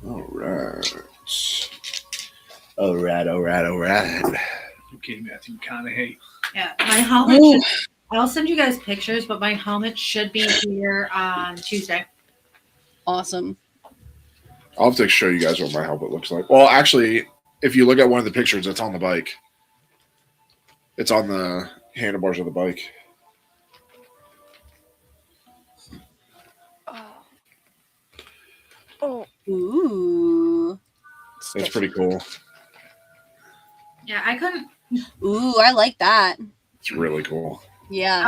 All right. All right. Okay, Matthew McConaughey. Yeah, my helmet. I'll send you guys pictures, but my helmet should be here on Tuesday. Awesome. I'll have to show you guys what my helmet looks like. Well, actually, if you look at one of the pictures, it's on the bike. It's on the handlebars of the bike. Oh. Ooh. That's pretty cool. Yeah, I couldn't. Ooh, I like that. It's really cool. Yeah.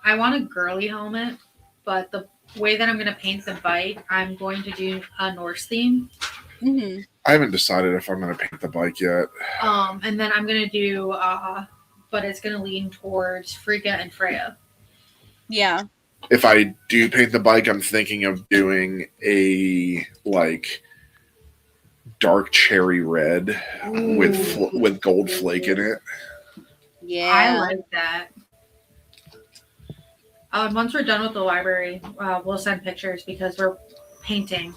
I want a girly helmet, but the way that I'm going to paint the bike, I'm going to do a Norse theme. Mm-hmm. I haven't decided if I'm going to paint the bike yet. And then I'm going to do, but it's going to lean towards Frigga and Freya. Yeah. If I do paint the bike, I'm thinking of doing a dark cherry red with gold flake in it. Yeah. I like that. Once we're done with the library, we'll send pictures because we're painting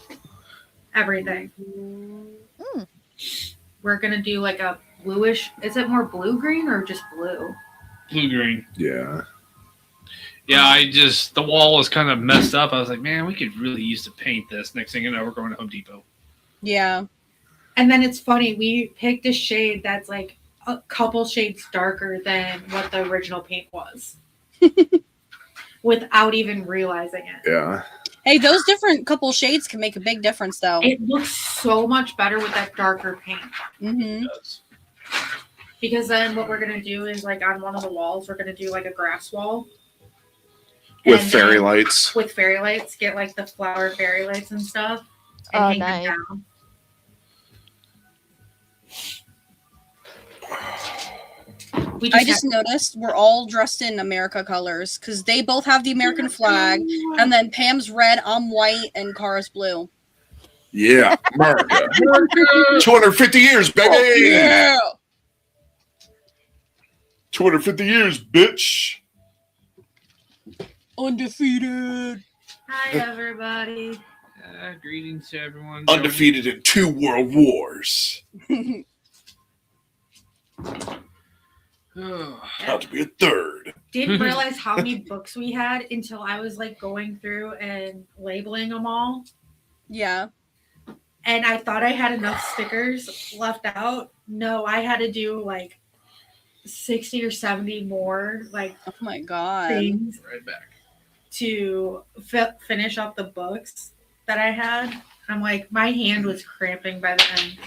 everything. Mm. We're going to do like a bluish. Is it more blue-green or just blue? Blue-green. Yeah. Yeah, the wall was kind of messed up. I was like, man, we could really use to paint this. Next thing you know, we're going to Home Depot. Yeah. And then it's funny, we picked a shade that's like a couple shades darker than what the original paint was. Without even realizing it. Yeah. Hey, those different couple shades can make a big difference, though. It looks so much better with that darker paint. Mm-hmm. It does. Because then what we're going to do is like on one of the walls, we're going to do like a grass wall. With And fairy then lights. With fairy lights. Get like the flower fairy lights and stuff. And Oh, hang nice. them down. I just noticed we're all dressed in America colors because they both have the American flag, and then Pam's red, I'm white, and Cara's blue. Yeah. America. 250 years, baby. Oh, yeah. 250 years, bitch. Undefeated. Hi, everybody. Greetings to everyone. Undefeated in 2 world wars. About to be a 3rd. Didn't realize how many books we had until I was like going through and labeling them all. Yeah. And I thought I had enough stickers left out. No, I had to do like 60 or 70 more like Oh my god. things Right back. to finish up the books that I had. I'm like, my hand was cramping by the end.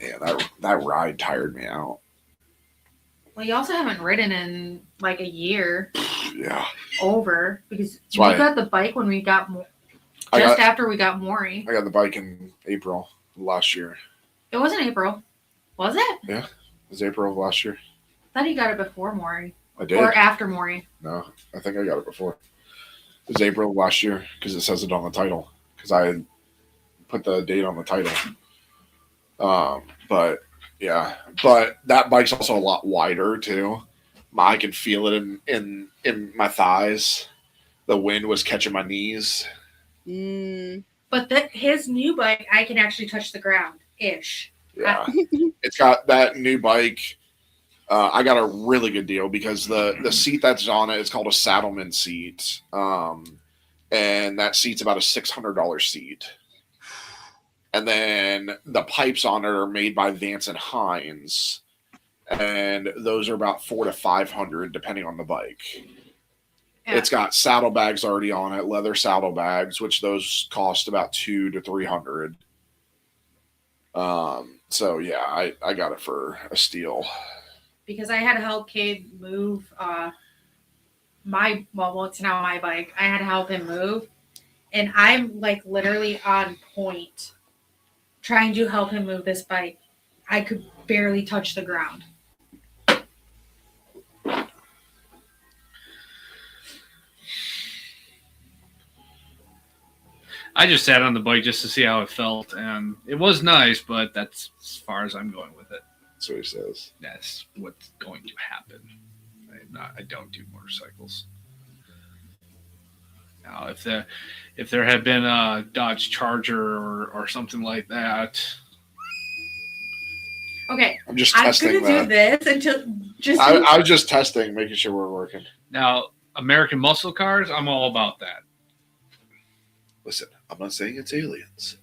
Yeah, that ride tired me out. Well, you also haven't ridden in like a year Yeah. over because That's we why got the bike when we got after we got Maury. I got the bike in April last year. It wasn't April, was it? Yeah. It was April of last year. I thought you got it before Maury I did. or after Maury. No, I think I got it before. It was April of last year because it says it on the title. Because I had put the date on the title. But yeah, but that bike's also a lot wider too. I can feel it in my thighs. The wind was catching my knees. But his new bike, I can actually touch the ground ish. Yeah, it's got that new bike. I got a really good deal because the seat that's on it is called a Saddleman seat, and that seat's about a $600 seat. And then the pipes on it are made by Vance and Hines, and those are about $400 to $500 depending on the bike. Yeah. It's got saddlebags already on it, leather saddlebags, which those cost about $200 to $300. So yeah, I got it for a steal. Because I had to help Cade move it's now my bike. I had to help him move, and I'm like literally on point trying to help him move this bike. I could barely touch the ground. I just sat on the bike just to see how it felt, and it was nice, but that's as far as I'm going with it. That's what he says. That's what's going to happen. I don't do motorcycles. Now, if there had been a Dodge Charger or something like that. Okay, I'm just I'm testing gonna do that. this until just. I was just testing, making sure we're working. Now, American muscle cars, I'm all about that. Listen, I'm not saying it's aliens,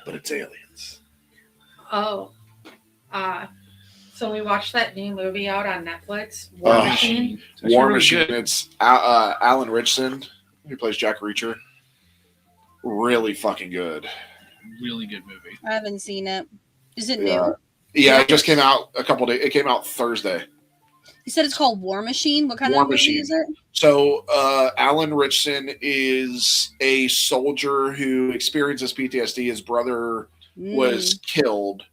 but it's aliens. Oh, so we watched that new movie out on Netflix, War Machine. War Machine. It's Alan Richson, who plays Jack Reacher. Really fucking good. Really good movie. I haven't seen it. Is it new? Yeah, it just came out a couple days. It came out Thursday. You said it's called War Machine. What kind War of movie Machine. is it? So Alan Richson is a soldier who experiences PTSD. His brother was killed,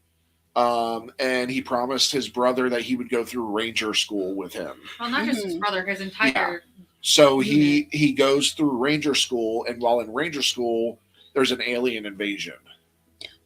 and he promised his brother that he would go through Ranger School with him. Well, not just his brother, his entire. So he goes through Ranger School, and while in Ranger School, there's an alien invasion.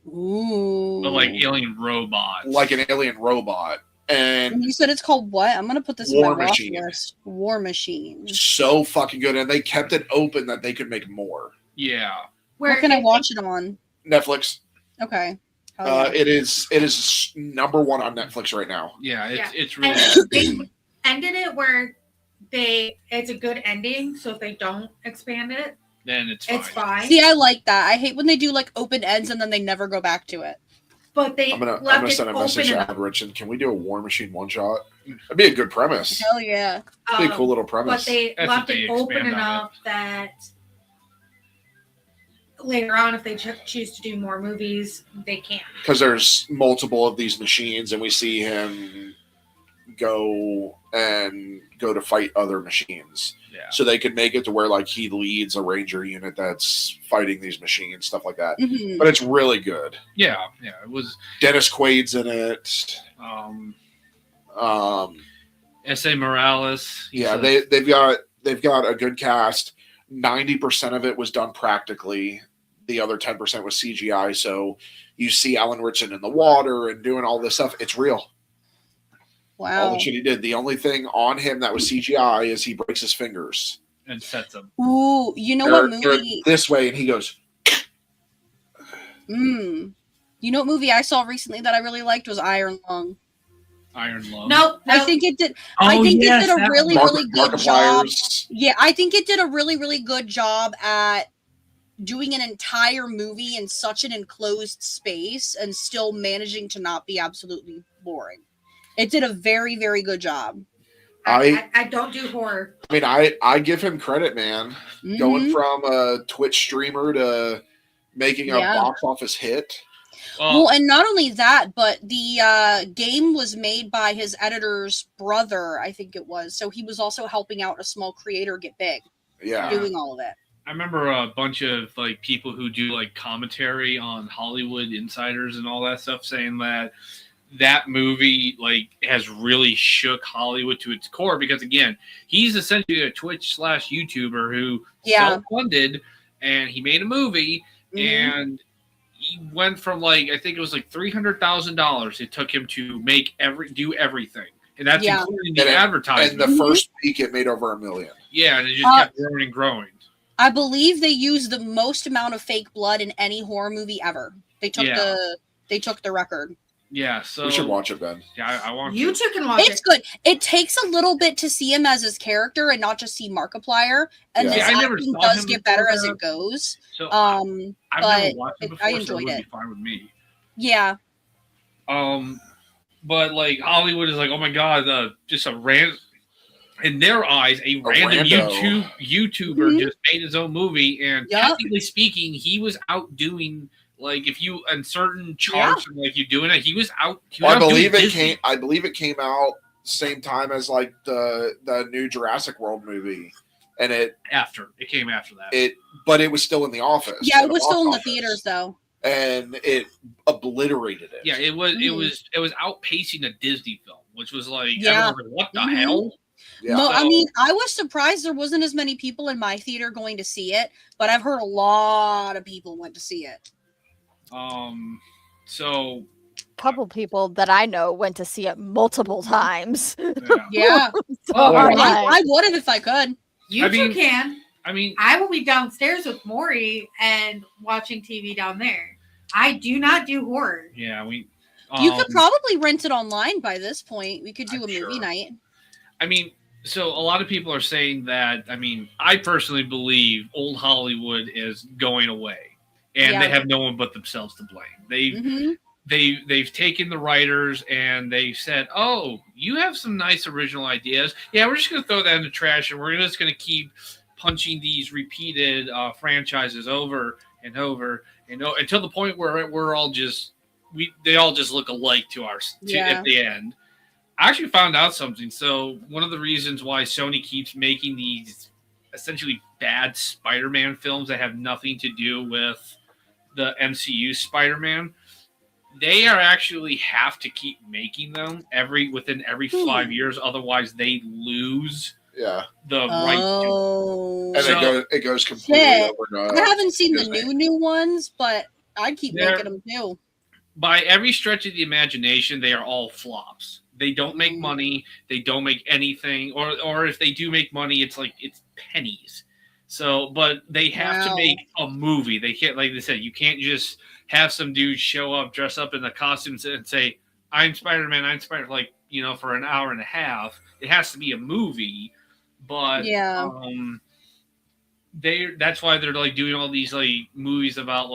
Ooh. But like alien robots. Like an alien robot. And you said it's called what? I'm gonna put this War in my watch Machine. list. War Machine. So fucking good, and they kept it open that they could make more. Yeah. Where can I watch it on? Netflix. Okay. It is number one on Netflix right now. Yeah, it's really and they ended it where it's a good ending, so if they don't expand it, then it's fine. See, I like that. I hate when they do like open ends and then they never go back to it. But I'm gonna send a message to Alan Richard. Can we do a War Machine one shot? That'd be a good premise. Hell yeah. That'd be a cool little premise. But they left it open enough that later on, if they choose to do more movies, they can. Because there's multiple of these machines, and we see him go to fight other machines. Yeah. So they could make it to where like he leads a ranger unit that's fighting these machines, stuff like that. Mm-hmm. But it's really good. Yeah, it was. Dennis Quaid's in it. S.A. Morales. Yeah, they've got a good cast. 90% of it was done practically. The other 10% was CGI. So you see Alan Richardson in the water and doing all this stuff. It's real. Wow. All the shit he did. The only thing on him that was CGI is he breaks his fingers. And sets them. Ooh, you know what movie? This way, and he goes. You know what movie I saw recently that I really liked was Iron Lung. Iron Lung. Nope. I think it did. I think it did a really, really good job. Yeah, I think it did a really, really good job at doing an entire movie in such an enclosed space and still managing to not be absolutely boring. It did a very, very good job. I don't do horror. I mean, I give him credit, man. Mm-hmm. Going from a Twitch streamer to making a box office hit. Well, and not only that, but the game was made by his editor's brother, I think it was. So he was also helping out a small creator get big. Yeah. Doing all of it. I remember a bunch of like people who do like commentary on Hollywood Insiders and all that stuff saying that movie like has really shook Hollywood to its core because again, he's essentially a Twitch/YouTuber who self-funded and he made a movie and he went from like I think it was like $300,000 it took him to do everything. And that's including the advertising. And the first week it made over $1 million. Yeah, and it just kept growing and growing. I believe they used the most amount of fake blood in any horror movie ever. They took the record. Yeah, so we should watch it, Ben. Yeah, I want you two can watch it. It's good. It takes a little bit to see him as his character and not just see Markiplier. And this acting does get better as it goes. So, I've never watched it before, I enjoyed so it would it. be fine with me. Yeah. But like Hollywood is like, oh my god, just a random. In their eyes, a random YouTuber just made his own movie, and technically speaking, he was outdoing. Like if you in certain charts, like you doing it, he was out. I believe it came out same time as like the new Jurassic World movie, and it came after that. But it was still in the office. Yeah, it was still in the theaters though, and it obliterated it. Yeah, it was outpacing a Disney film, which was like, what the hell? Yeah. No, I mean, I was surprised there wasn't as many people in my theater going to see it, but I've heard a lot of people went to see it. So couple people that I know went to see it multiple times. Yeah. So, I would have if I could. You two can. I mean, I will be downstairs with Maury and watching TV down there. I do not do horror. Yeah, you could probably rent it online by this point. We could do a movie night. I mean, so a lot of people are saying that. I mean, I personally believe old Hollywood is going away, and they have no one but themselves to blame. They've taken the writers and they said, "Oh, you have some nice original ideas. Yeah, we're just going to throw that in the trash, and we're just going to keep punching these repeated franchises over and over and over until the point where we're all just they all just look alike to at the end." I actually found out something. So one of the reasons why Sony keeps making these essentially bad Spider-Man films that have nothing to do with the MCU Spider-Man, they are actually have to keep making them within every 5 years. Otherwise, they lose the right to. And it goes completely over. I haven't seen the new ones, but I'd keep making them too. By every stretch of the imagination, they are all flops. They don't make money. They don't make anything, or if they do make money, it's pennies. So, but they have to make a movie. They can't, like they said, you can't just have some dude show up, dress up in the costumes, and say, "I'm Spider-Man. I'm Spider." For an hour and a half. It has to be a movie. But that's why they're doing all these movies about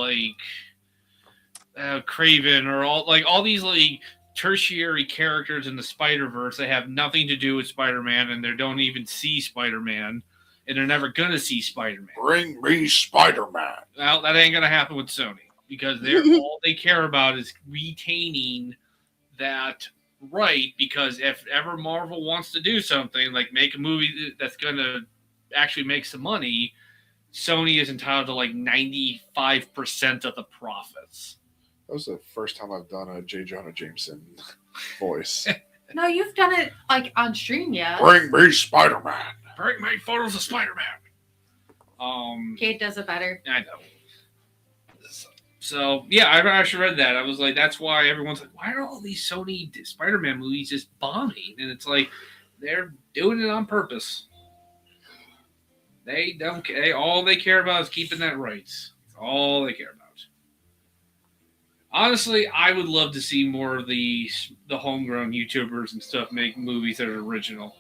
Craven or all these tertiary characters in the Spider-Verse that have nothing to do with Spider-Man, and they don't even see Spider-Man, and they're never gonna see Spider-Man. Bring me Spider-Man. Well, that ain't gonna happen with Sony because all they care about is retaining that right. Because if ever Marvel wants to do something make a movie that's gonna actually make some money, Sony is entitled to 95% of the profits. That was the first time I've done a J. Jonah Jameson voice. No, you've done it on stream, yeah. Bring me Spider-Man. Bring me photos of Spider-Man. Kate does it better. I know. So yeah, I actually read that. I was that's why everyone's why are all these Sony Spider-Man movies just bombing? And it's they're doing it on purpose. They don't care. All they care about is keeping that rights. That's all they care about. Honestly, I would love to see more of the homegrown YouTubers and stuff make movies that are original.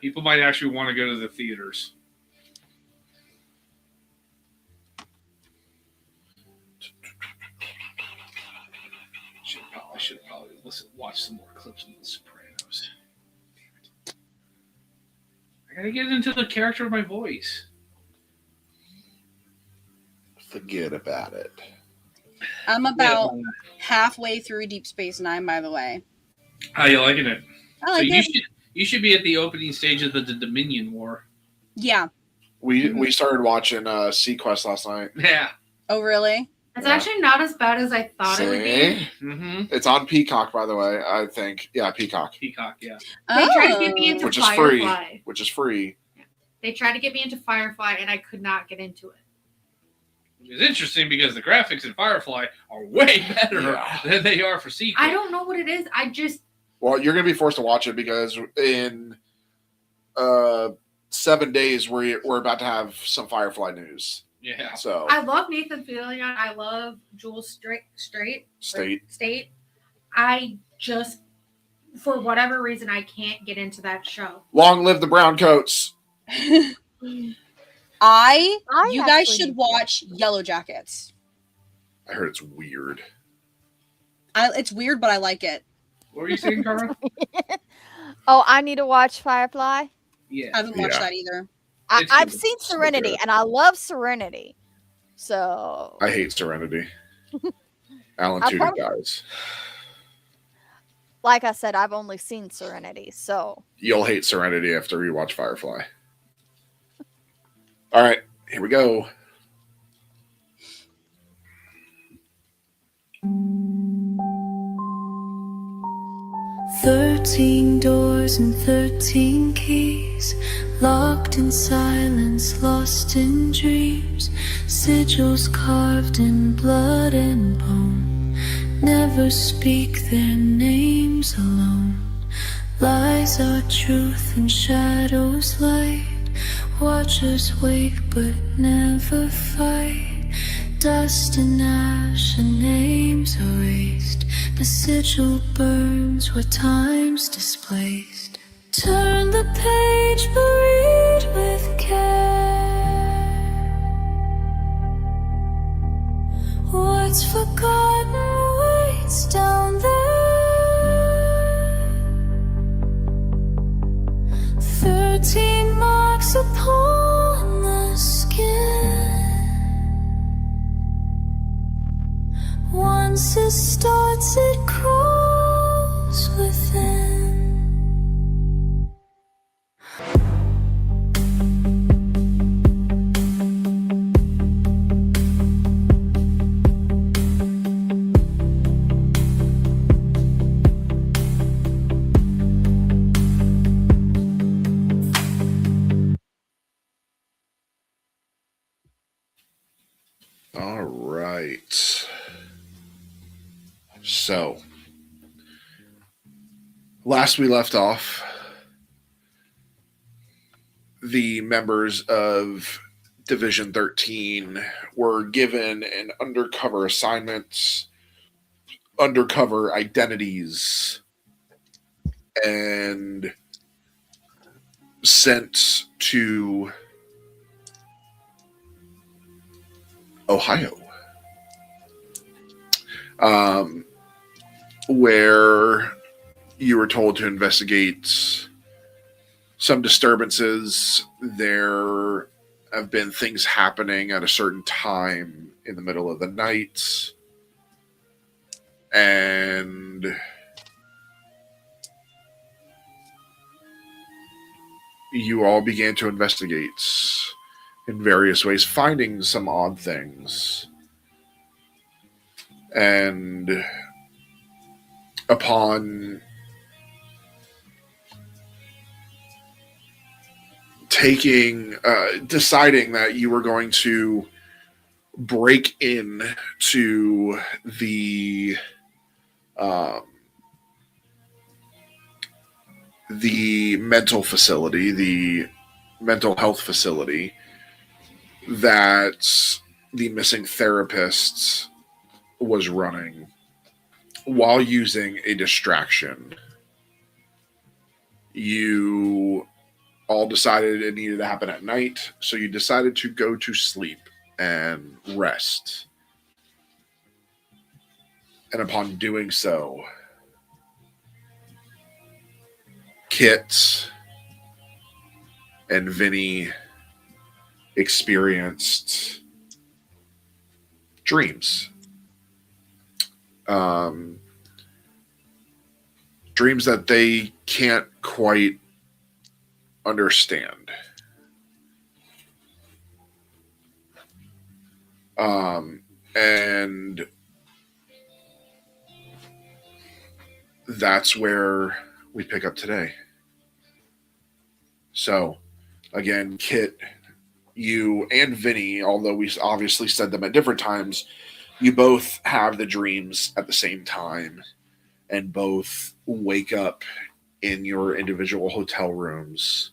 People might actually want to go to the theaters. I should probably watch some more clips of The Sopranos. I gotta get into the character of my voice. Forget about it. I'm about halfway through Deep Space Nine, by the way. How you liking it? I like it. You should be at the opening stage of the Dominion War. Yeah. We started watching Sequest last night. Yeah. Oh, really? It's actually not as bad as I thought it would be. Mm-hmm. It's on Peacock, by the way. I think, Peacock. Peacock, yeah. They tried to get me into Firefly. Which is free. Yeah. They tried to get me into Firefly, and I could not get into it. It's interesting because the graphics in Firefly are way better than they are for Sequest. I don't know what it is. Well, you're going to be forced to watch it because in 7 days we're about to have some Firefly news. Yeah. So I love Nathan Fillion. I love Jules State. I just, for whatever reason, I can't get into that show. Long live the brown coats. You guys should watch Yellow Jackets. I heard it's weird. It's weird, but I like it. What were you saying, Cara? Oh, I need to watch Firefly. Yeah. I haven't watched that either. I've seen Serenity, and I love Serenity. So I hate Serenity. Alan Tudyk dies. Like I said, I've only seen Serenity, so you'll hate Serenity after you watch Firefly. All right, here we go. "13 doors and 13 keys, locked in silence, lost in dreams, sigils carved in blood and bone, never speak their names alone. Lies are truth and shadows light. Watchers wake but never fight. Dust and ash and names erased. The sigil burns where time's displaced. Turn the page, but read with care. What's forgotten waits down there. 13 marks upon the skin. Once it starts, it crawls within. All right. So, last we left off, the members of Division 13 were given an undercover assignment, undercover identities, and sent to Ohio, where you were told to investigate some disturbances. There have been things happening at a certain time in the middle of the night, and you all began to investigate in various ways, finding some odd things. And upon deciding that you were going to break in to the mental facility, the mental health facility that the missing therapist was running, while using a distraction, you all decided it needed to happen at night, so you decided to go to sleep and rest. And upon doing so, Kit and Vinny experienced dreams. Dreams that they can't quite understand. And that's where we pick up today. So, again, Kit, you and Vinny, although we obviously said them at different times, you both have the dreams at the same time and both wake up in your individual hotel rooms.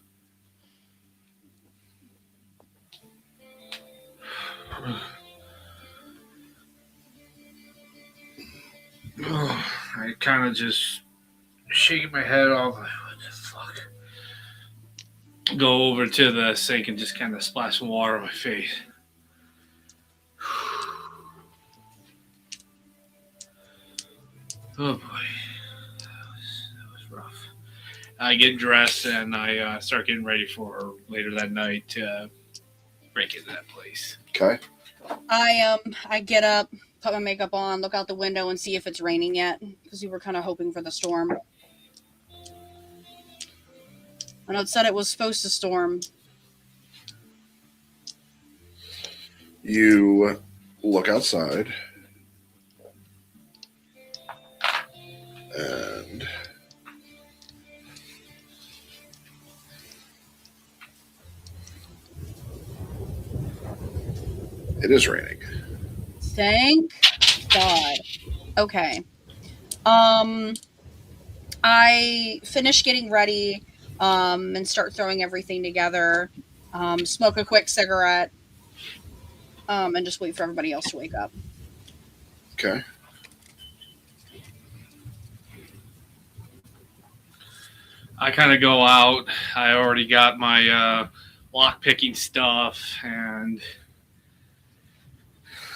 I kind of just shaking my head off. What the fuck? Go over to the sink and just kind of splash some water on my face. Oh boy, that was rough. I get dressed and I start getting ready for later that night to break into that place. Okay. I get up, put my makeup on, look out the window, and see if it's raining yet, because we were kind of hoping for the storm. I know it said it was supposed to storm. You look outside, and it is raining. Thank God. Okay. I finish getting ready, and start throwing everything together. Smoke a quick cigarette, and just wait for everybody else to wake up. Okay. I kind of go out. I already got my lock picking stuff, and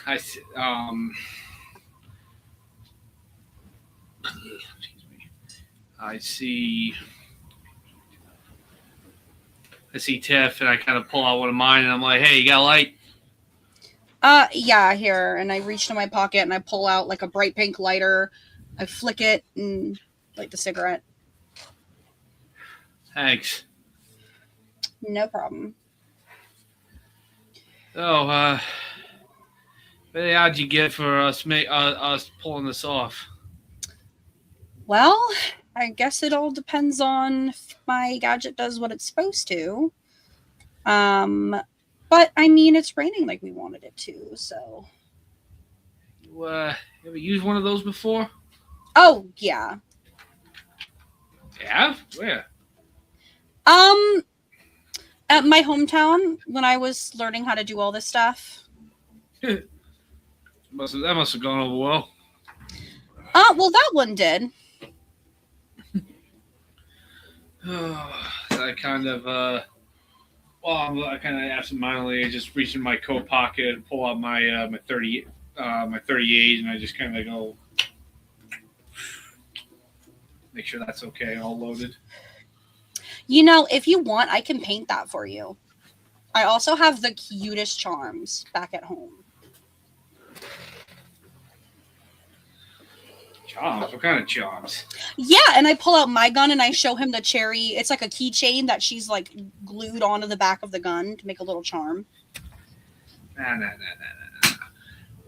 excuse me. I see Tiff, and I kind of pull out one of mine, and I'm like, "Hey, you got a light?" Yeah, here. And I reach into my pocket and I pull out like a bright pink lighter. I flick it and light the cigarette. Thanks. No problem. Oh, how'd you get for us pulling this off? Well, I guess it all depends on if my gadget does what it's supposed to. But I mean, it's raining like we wanted it to, so. You ever used one of those before? Oh, yeah. Yeah? Where? At my hometown when I was learning how to do all this stuff. That must have gone over well. Well, that one did. I kind of, I kind of absentmindedly just reach in my coat pocket and pull out my my 38, and I just kind of go, make sure that's okay, all loaded. You know, if you want, I can paint that for you. I also have the cutest charms back at home. Charms? What kind of charms? Yeah, and I pull out my gun and I show him the cherry. It's like a keychain that she's like glued onto the back of the gun to make a little charm. Nah.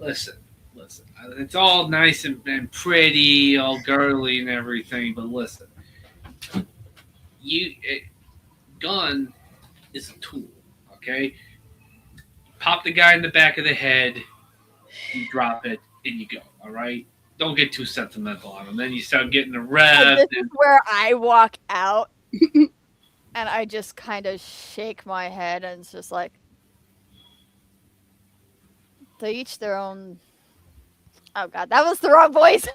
Listen. It's all nice and pretty, all girly and everything, but listen. Gun is a tool, okay? Pop the guy in the back of the head, you drop it, and you go, all right? Don't get too sentimental on him. Then you start getting the rev. This is where I walk out, and I just kind of shake my head, and it's just like, they each their own. Oh God, that was the wrong voice.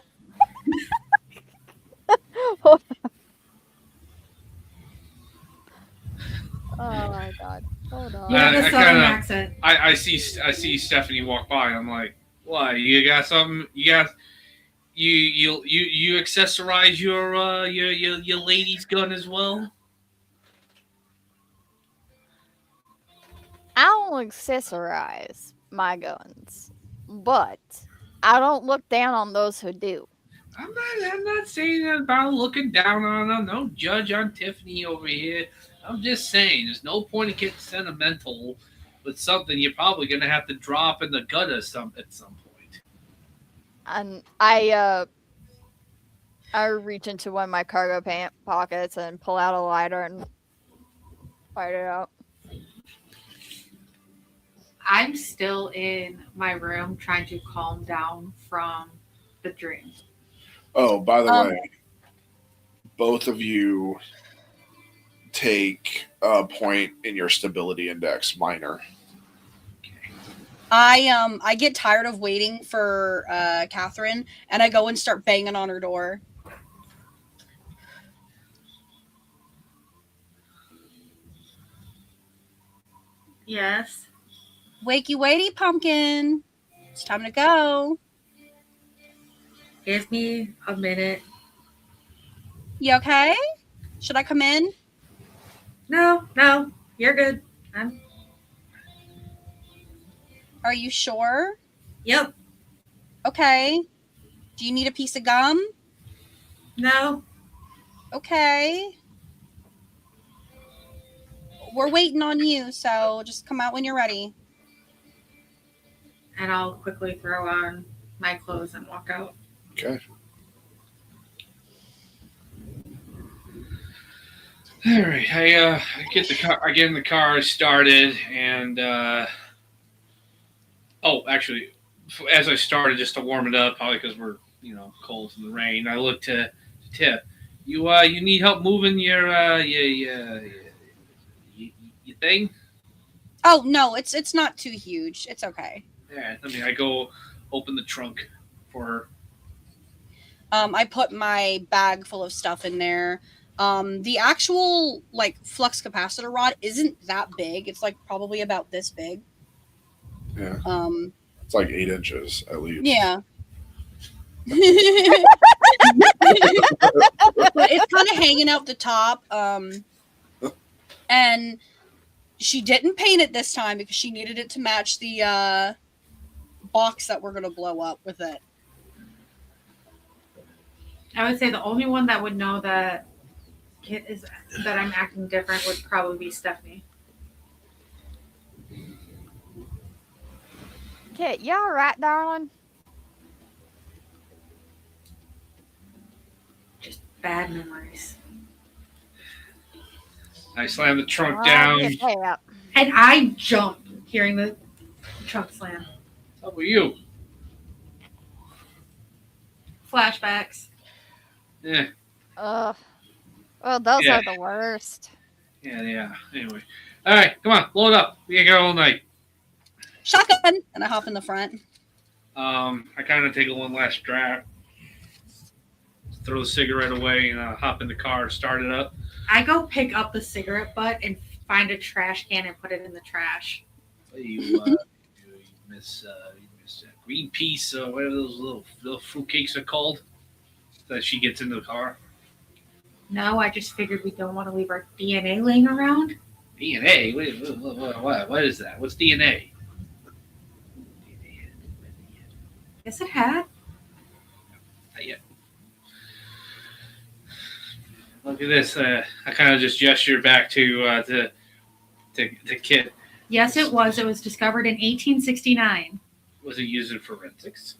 Oh my God. Hold on. You have a southern accent. I see Stephanie walk by, and I'm like, "What? You got something? You accessorize your lady's gun as well?" I don't accessorize my guns, but I don't look down on those who do. I'm not saying that about looking down on them. No judge on Tiffany over here. I'm just saying, there's no point in getting sentimental with something you're probably going to have to drop in the gutter at some point. And I reach into one of my cargo pant pockets and pull out a lighter and light it out. I'm still in my room trying to calm down from the dream. Oh, by the way, both of you take a point in your stability index, minor. I get tired of waiting for Catherine, and I go and start banging on her door. Yes. Wakey wakey, pumpkin. It's time to go. Give me a minute. You okay? Should I come in? No, you're good. Are you sure? Yep. Okay. Do you need a piece of gum? No. Okay. We're waiting on you, so just come out when you're ready. And I'll quickly throw on my clothes and walk out. Okay. All right, I get in the car started, and actually, as I started, just to warm it up, probably because we're cold from the rain. I look to Tiff. You need help moving your thing? Oh no, it's not too huge. It's okay. Yeah, I mean, I go open the trunk for her. I put my bag full of stuff in there. The actual like flux capacitor rod isn't that big. It's like probably about this big. Yeah. It's like 8 inches at least. Yeah. But it's kind of hanging out the top. And she didn't paint it this time because she needed it to match the box that we're gonna blow up with it. I would say the only one that would know that that I'm acting different would probably be Stephanie. Kit, you all right, darling? Just bad memories. I slam the trunk down. And I jump hearing the trunk slam. How about you? Flashbacks. Yeah. Well, those are the worst. Yeah. Anyway. All right, come on, load up. We can go all night. Shotgun! And I hop in the front. I kind of take a one last drag. Throw the cigarette away and hop in the car, start it up. I go pick up the cigarette butt and find a trash can and put it in the trash. You miss Greenpeace, whatever those little fruitcakes are called, that she gets in the car. No, I just figured we don't want to leave our DNA laying around. DNA? What is that? What's DNA? Yes, it had. Not yet. Look at this. I kind of just gestured back to Kit. Yes, it was. It was discovered in 1869. Was it used in forensics?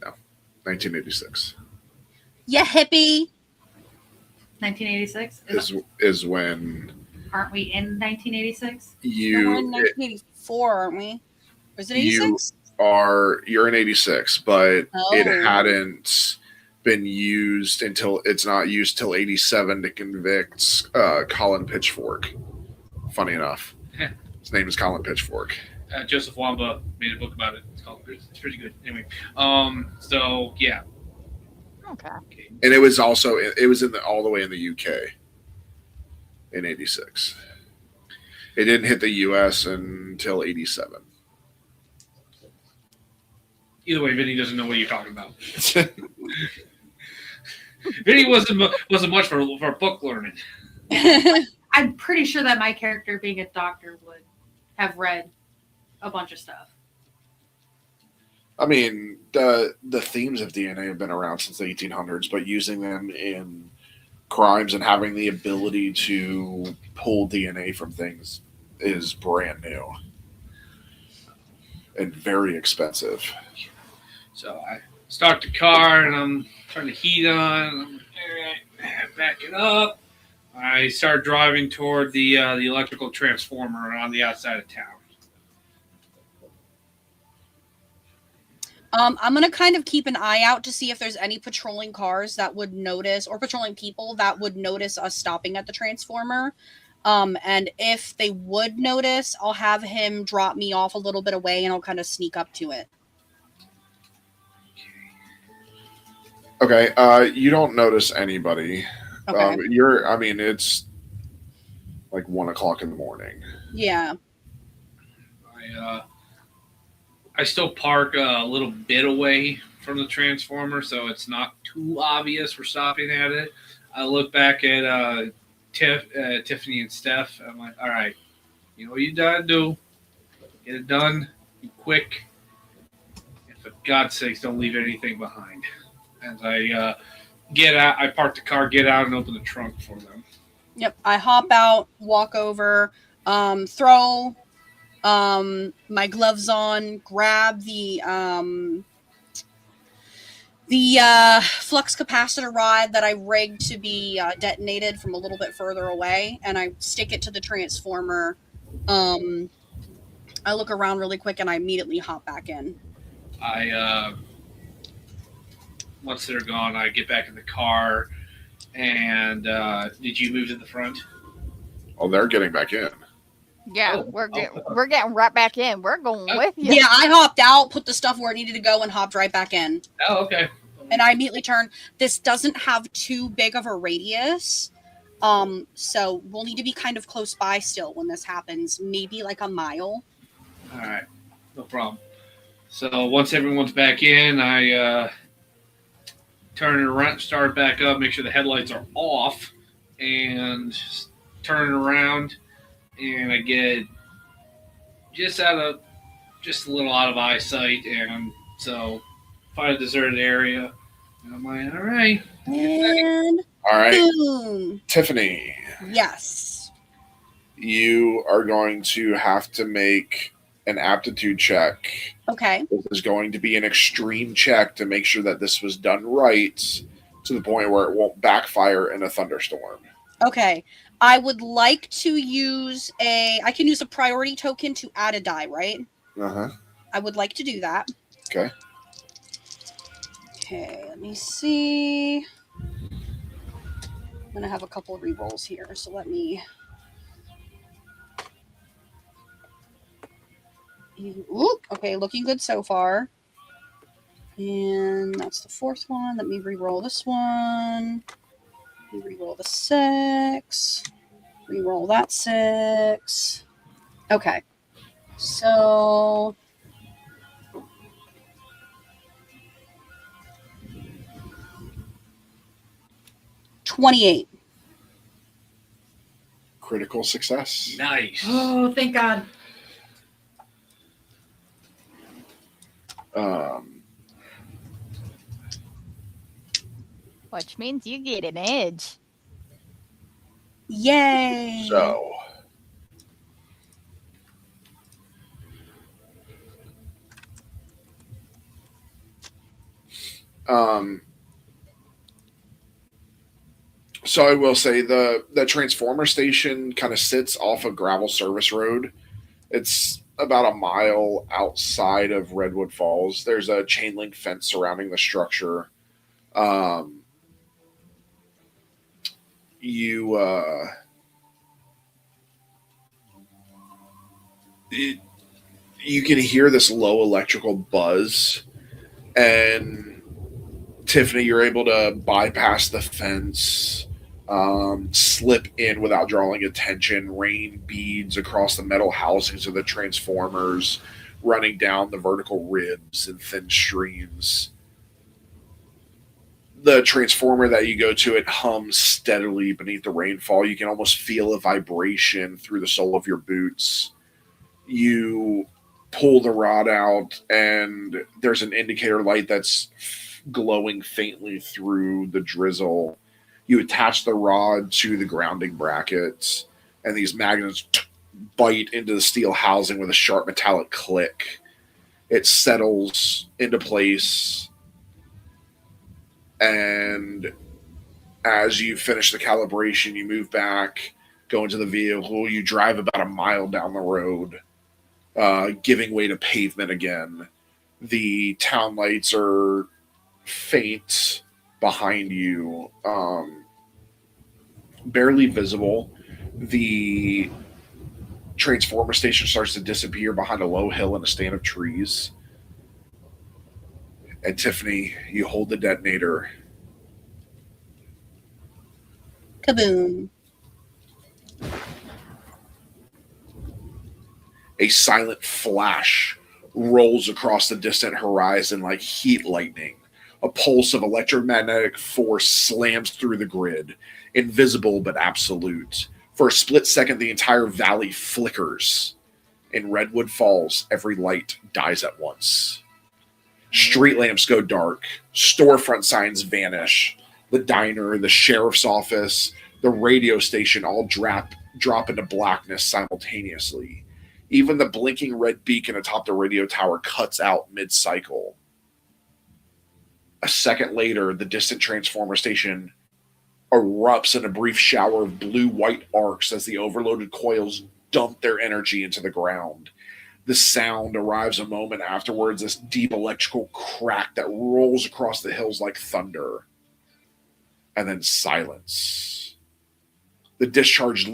No. 1986. Yeah, hippie. 1986? Is when... Aren't we in 1986? We're in 1984, aren't we? Was it 86? You're in 86, but it hadn't been used until it's not used till 87 to convict Colin Pitchfork. Funny enough. His name is Colin Pitchfork. Joseph Wamba made a book about it. It's pretty good. Anyway, so yeah. Okay. And it was all the way in the UK in 86. It didn't hit the US until 87. Either way, Vinny doesn't know what you're talking about. Vinny wasn't much for book learning. I'm pretty sure that my character, being a doctor, would have read a bunch of stuff. I mean, the themes of DNA have been around since the 1800s, but using them in crimes and having the ability to pull DNA from things is brand new and very expensive. So I start the car and I'm turning the heat on. I'm back it up. I start driving toward the electrical transformer on the outside of town. I'm going to kind of keep an eye out to see if there's any patrolling cars that would notice, or patrolling people that would notice us stopping at the transformer. And if they would notice, I'll have him drop me off a little bit away and I'll kind of sneak up to it. Okay, you don't notice anybody. Okay. It's like 1 o'clock in the morning. Yeah. I still park a little bit away from the transformer, so it's not too obvious we're stopping at it. I look back at Tiffany and Steph. I'm like, all right, you know what you gotta do. Get it done. Be quick. And for God's sakes, don't leave anything behind. As I get out, I park the car, get out, and open the trunk for them. Yep. I hop out, walk over, throw my gloves on, grab the flux capacitor rod that I rigged to be detonated from a little bit further away, and I stick it to the transformer. I look around really quick and I immediately hop back in. I once they're gone, I get back in the car. And did you move to the front? Oh, they're getting back in. Yeah, we're getting right back in. We're going with you. Yeah, I hopped out, put the stuff where it needed to go, and hopped right back in. Oh, okay. And I immediately turned. This doesn't have too big of a radius. So we'll need to be kind of close by still when this happens. Maybe like a mile. All right. No problem. So once everyone's back in, I turn it around, start back up, make sure the headlights are off, and turn it around, and I get just a little out of eyesight, and so find a deserted area. And I'm like, all right. And All right. boom. Tiffany. Yes. You are going to have to make an aptitude check. Okay. This is going to be an extreme check to make sure that this was done right to the point where it won't backfire in a thunderstorm. Okay. I would like to use I can use a priority token to add a die, right? Uh-huh. I would like to do that. Okay. Okay, let me see. I'm going to have a couple of rerolls here, so let me... Ooh, okay, looking good so far. And that's the fourth one. Let me re-roll this one. Let me re-roll the 6. Re-roll that 6. Okay. So... $28. Critical success. Nice. Oh, thank God. Which means you get an edge. Yay! So I will say the transformer station kind of sits off a gravel service road. It's about a mile outside of Redwood Falls. There's a chain link fence surrounding the structure. You can hear this low electrical buzz, and Tiffany, you're able to bypass the fence, slip in without drawing attention. Rain beads across the metal housings of the transformers, running down the vertical ribs in thin streams. The transformer that you go to, it hums steadily beneath the rainfall. You can almost feel a vibration through the sole of your boots. You pull the rod out, and there's an indicator light that's glowing faintly through the drizzle. You attach the rod to the grounding brackets, and these magnets bite into the steel housing with a sharp metallic click. It settles into place, and as you finish the calibration, you move back, go into the vehicle. You drive about a mile down the road, giving way to pavement again. The town lights are faint behind you, barely visible. The transformer station starts to disappear behind a low hill and a stand of trees. And Tiffany, you hold the detonator. Kaboom. A silent flash rolls across the distant horizon like heat lightning. A pulse of electromagnetic force slams through the grid, invisible but absolute. For a split second, the entire valley flickers. In Redwood Falls, every light dies at once. Street lamps go dark. Storefront signs vanish. The diner, the sheriff's office, the radio station all drop into blackness simultaneously. Even the blinking red beacon atop the radio tower cuts out mid-cycle. A second later, the distant transformer station erupts in a brief shower of blue-white arcs as the overloaded coils dump their energy into the ground. The sound arrives a moment afterwards, this deep electrical crack that rolls across the hills like thunder. And then silence. The discharge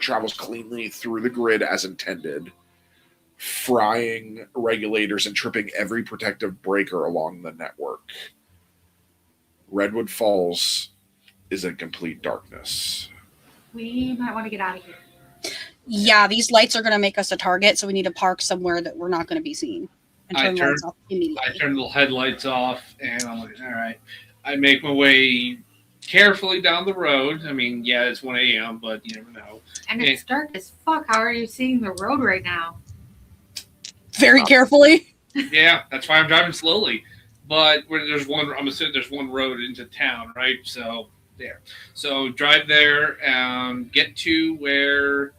travels cleanly through the grid as intended, frying regulators and tripping every protective breaker along the network. Redwood Falls is in complete darkness. We might want to get out of here. Yeah, these lights are going to make us a target, so we need to park somewhere that we're not going to be seen. And turn lights off immediately. I turn the headlights off, and I'm like, all right. I make my way carefully down the road. I mean, yeah, it's 1 a.m., but you never know. And it's dark as fuck. How are you seeing the road right now? Very carefully. Yeah, that's why I'm driving slowly. But I'm assuming there's one road into town, right? So, there. So, drive there, get to where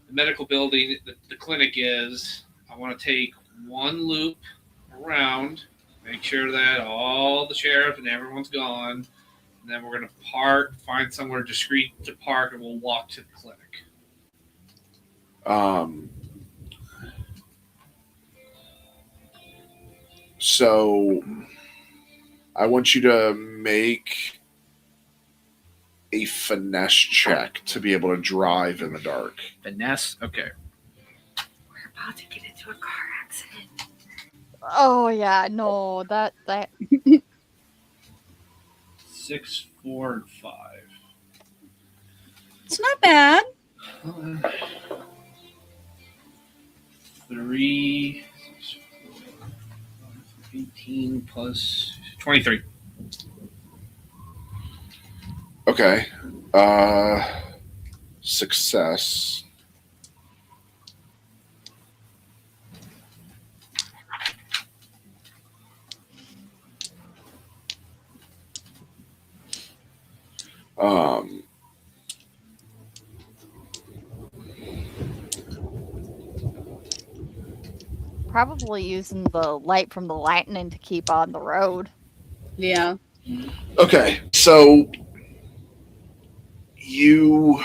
the medical building, the clinic is. I want to take one loop around, make sure that all the sheriff and everyone's gone. And then we're going to find somewhere discreet to park, and we'll walk to the clinic. So I want you to make a finesse check to be able to drive in the dark. Finesse? Okay. We're about to get into a car accident. Oh yeah, no, that 6, 4, and 5. It's not bad. 3, 6, 4, 18 plus 23. Okay. Success. probably using the light from the lightning to keep on the road. Yeah. Okay, so the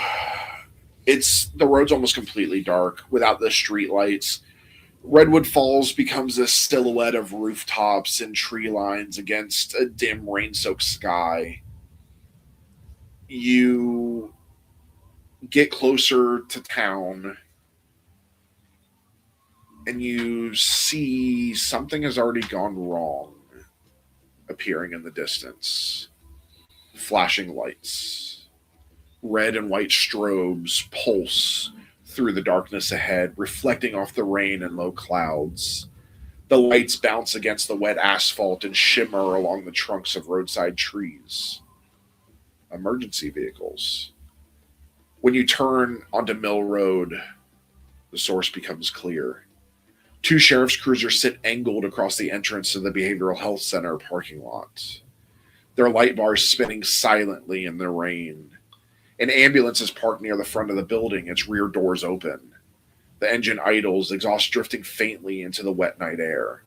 road's almost completely dark without the street lights. Redwood Falls becomes a silhouette of rooftops and tree lines against a dim rain-soaked sky. You get closer to town and you see something has already gone wrong appearing in the distance. Flashing lights. Red and white strobes pulse through the darkness ahead, reflecting off the rain and low clouds. The lights bounce against the wet asphalt and shimmer along the trunks of roadside trees. Emergency vehicles. When you turn onto Mill Road, the source becomes clear. 2 sheriff's cruisers sit angled across the entrance to the Behavioral Health Center parking lot. Their light bars spinning silently in the rain. An ambulance is parked near the front of the building, its rear doors open. The engine idles, exhaust drifting faintly into the wet night air.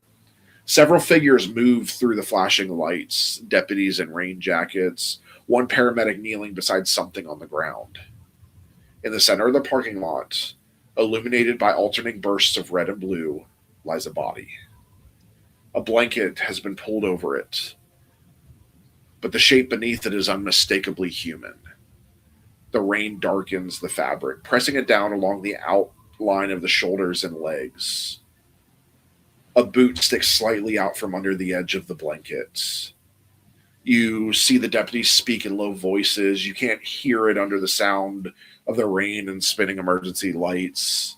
Several figures move through the flashing lights, deputies in rain jackets, one paramedic kneeling beside something on the ground. In the center of the parking lot, illuminated by alternating bursts of red and blue, lies a body. A blanket has been pulled over it, but the shape beneath it is unmistakably human. The rain darkens the fabric, pressing it down along the outline of the shoulders and legs. A boot sticks slightly out from under the edge of the blanket. You see the deputies speak in low voices. You can't hear it under the sound of the rain and spinning emergency lights.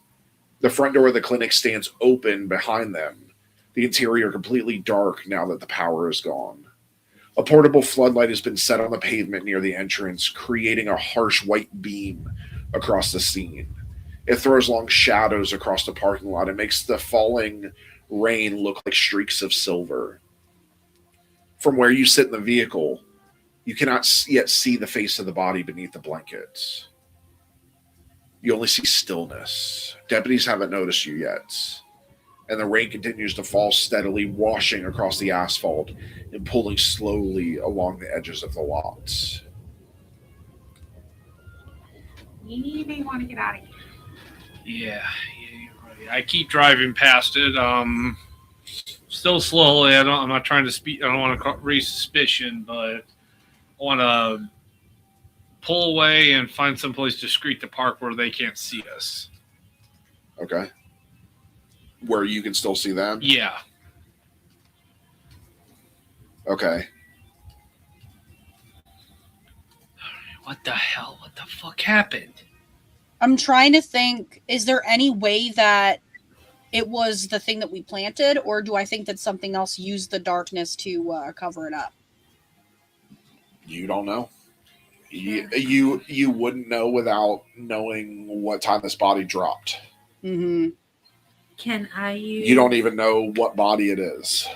The front door of the clinic stands open behind them, the interior completely dark now that the power is gone. A portable floodlight has been set on the pavement near the entrance, creating a harsh white beam across the scene. It throws long shadows across the parking lot and makes the falling rain look like streaks of silver. From where you sit in the vehicle, you cannot yet see the face of the body beneath the blankets. You only see stillness. Deputies haven't noticed you yet. And the rain continues to fall steadily, washing across the asphalt and pulling slowly along the edges of the lot. You may want to get out of here. Yeah, you're I keep driving past it. Still slowly. I'm not trying to speed. I don't want to raise suspicion, but I want to pull away and find someplace discreet to park where they can't see us. Okay. Where you can still see them? Yeah. Okay. What the hell? What the fuck happened? I'm trying to think, is there any way that it was the thing that we planted, or do I think that something else used the darkness to cover it up? You don't know. You wouldn't know without knowing what time this body dropped. Mm-hmm. Can I use? You don't even know what body it is.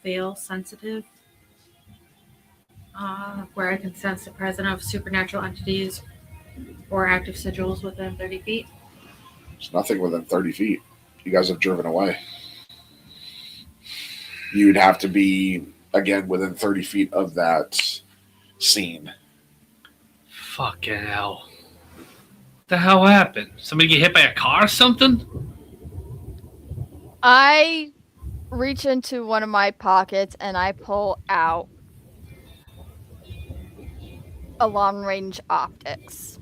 Veil sensitive, where I can sense the presence of supernatural entities or active sigils within 30 feet. There's nothing within 30 feet. You guys have driven away. You'd have to be, again, within 30 feet of that scene. Fucking hell. What the hell happened? Somebody get hit by a car or something? I reach into one of my pockets and I pull out a long-range optics.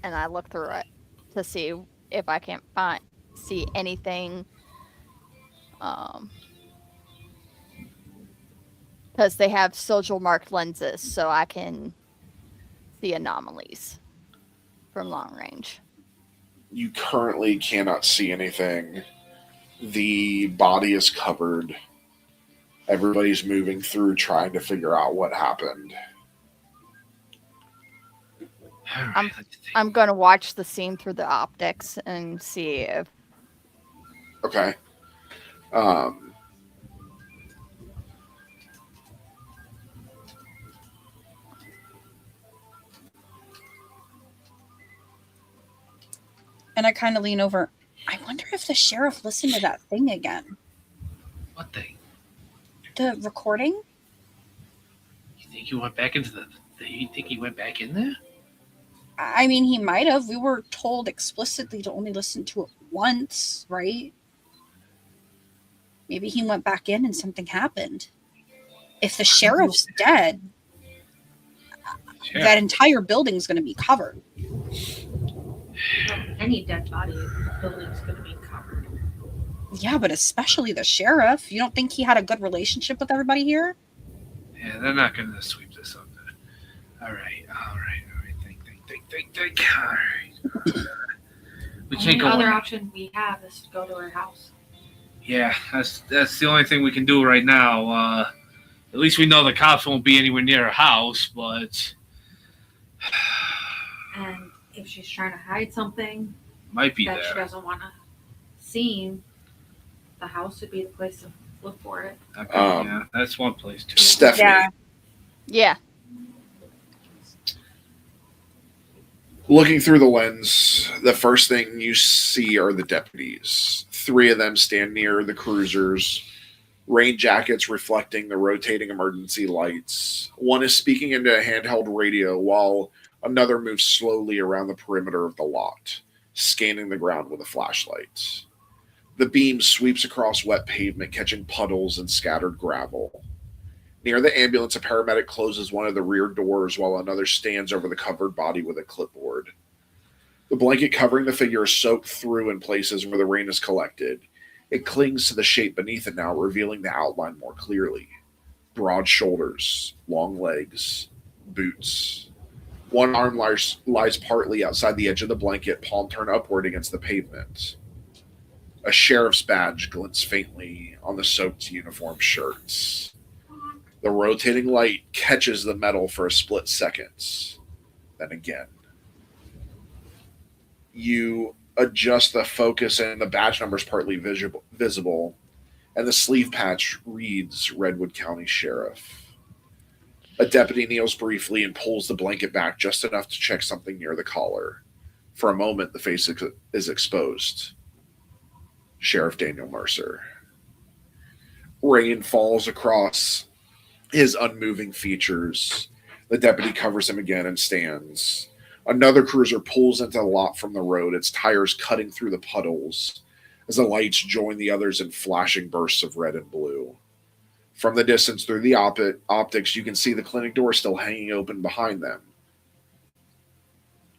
And I look through it to see if I can't see anything. Because they have sigil marked lenses, so I can see anomalies from long range. You currently cannot see anything. The body is covered. Everybody's moving through trying to figure out what happened. I'm going to watch the scene through the optics and see if... Okay. And I kind of lean over. I wonder if the sheriff listened to that thing again. What thing? The recording? You think he went back into you think he went back in there? I mean, he might have. We were told explicitly to only listen to it once, right? Maybe he went back in and something happened. If the sheriff's dead, that entire building's going to be covered. Well, any dead body in the building's going to be covered. Yeah, but especially the sheriff. You don't think he had a good relationship with everybody here? Yeah, they're not going to sweep this up. All right. Think. All right. We can't go. The other option we have is to go to her house. Yeah, that's the only thing we can do right now. At least we know the cops won't be anywhere near her house, but... And if she's trying to hide something might be that there. She doesn't want to see, the house would be the place to look for it. Okay, yeah, that's one place too. Stephanie. Yeah. Looking through the lens, the first thing you see are the deputies. 3 of them stand near the cruisers, rain jackets reflecting the rotating emergency lights. One is speaking into a handheld radio while another moves slowly around the perimeter of the lot, scanning the ground with a flashlight. The beam sweeps across wet pavement, catching puddles and scattered gravel. Near the ambulance, a paramedic closes one of the rear doors while another stands over the covered body with a clipboard. The blanket covering the figure is soaked through in places where the rain has collected. It clings to the shape beneath it now, revealing the outline more clearly. Broad shoulders, long legs, boots. One arm lies partly outside the edge of the blanket, palm turned upward against the pavement. A sheriff's badge glints faintly on the soaked uniform shirts. The rotating light catches the metal for a split second. Then again. You adjust the focus and the badge number is partly visible, and the sleeve patch reads Redwood County Sheriff. A deputy kneels briefly and pulls the blanket back just enough to check something near the collar. For a moment, the face is exposed. Sheriff Daniel Mercer. Rain falls across his unmoving features. The deputy covers him again and stands. Another cruiser pulls into the lot from the road, its tires cutting through the puddles as the lights join the others in flashing bursts of red and blue. From the distance through the optics, you can see the clinic door still hanging open behind them.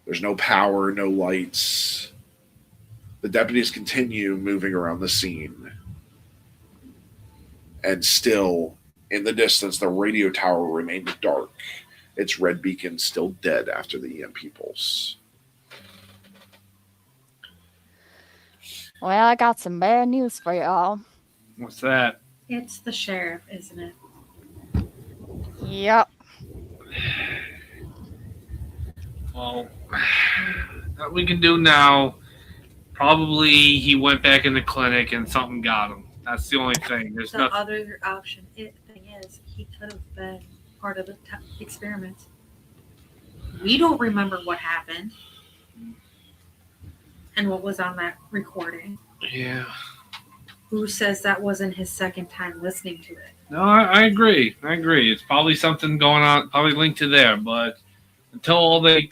There's no power, no lights. The deputies continue moving around the scene. And still, in the distance, the radio tower remained dark, its red beacon still dead after the EMP pulse. Well, I got some bad news for y'all. What's that? It's the sheriff, isn't it? Yep. Well, what we can do now, probably he went back in the clinic and something got him. That's the only thing. There's The nothing. other option thing is he could have been part of the experiment. We don't remember what happened and what was on that recording. Yeah. Who says that wasn't his second time listening to it? No, I agree. I agree. It's probably something going on, probably linked to there. But until they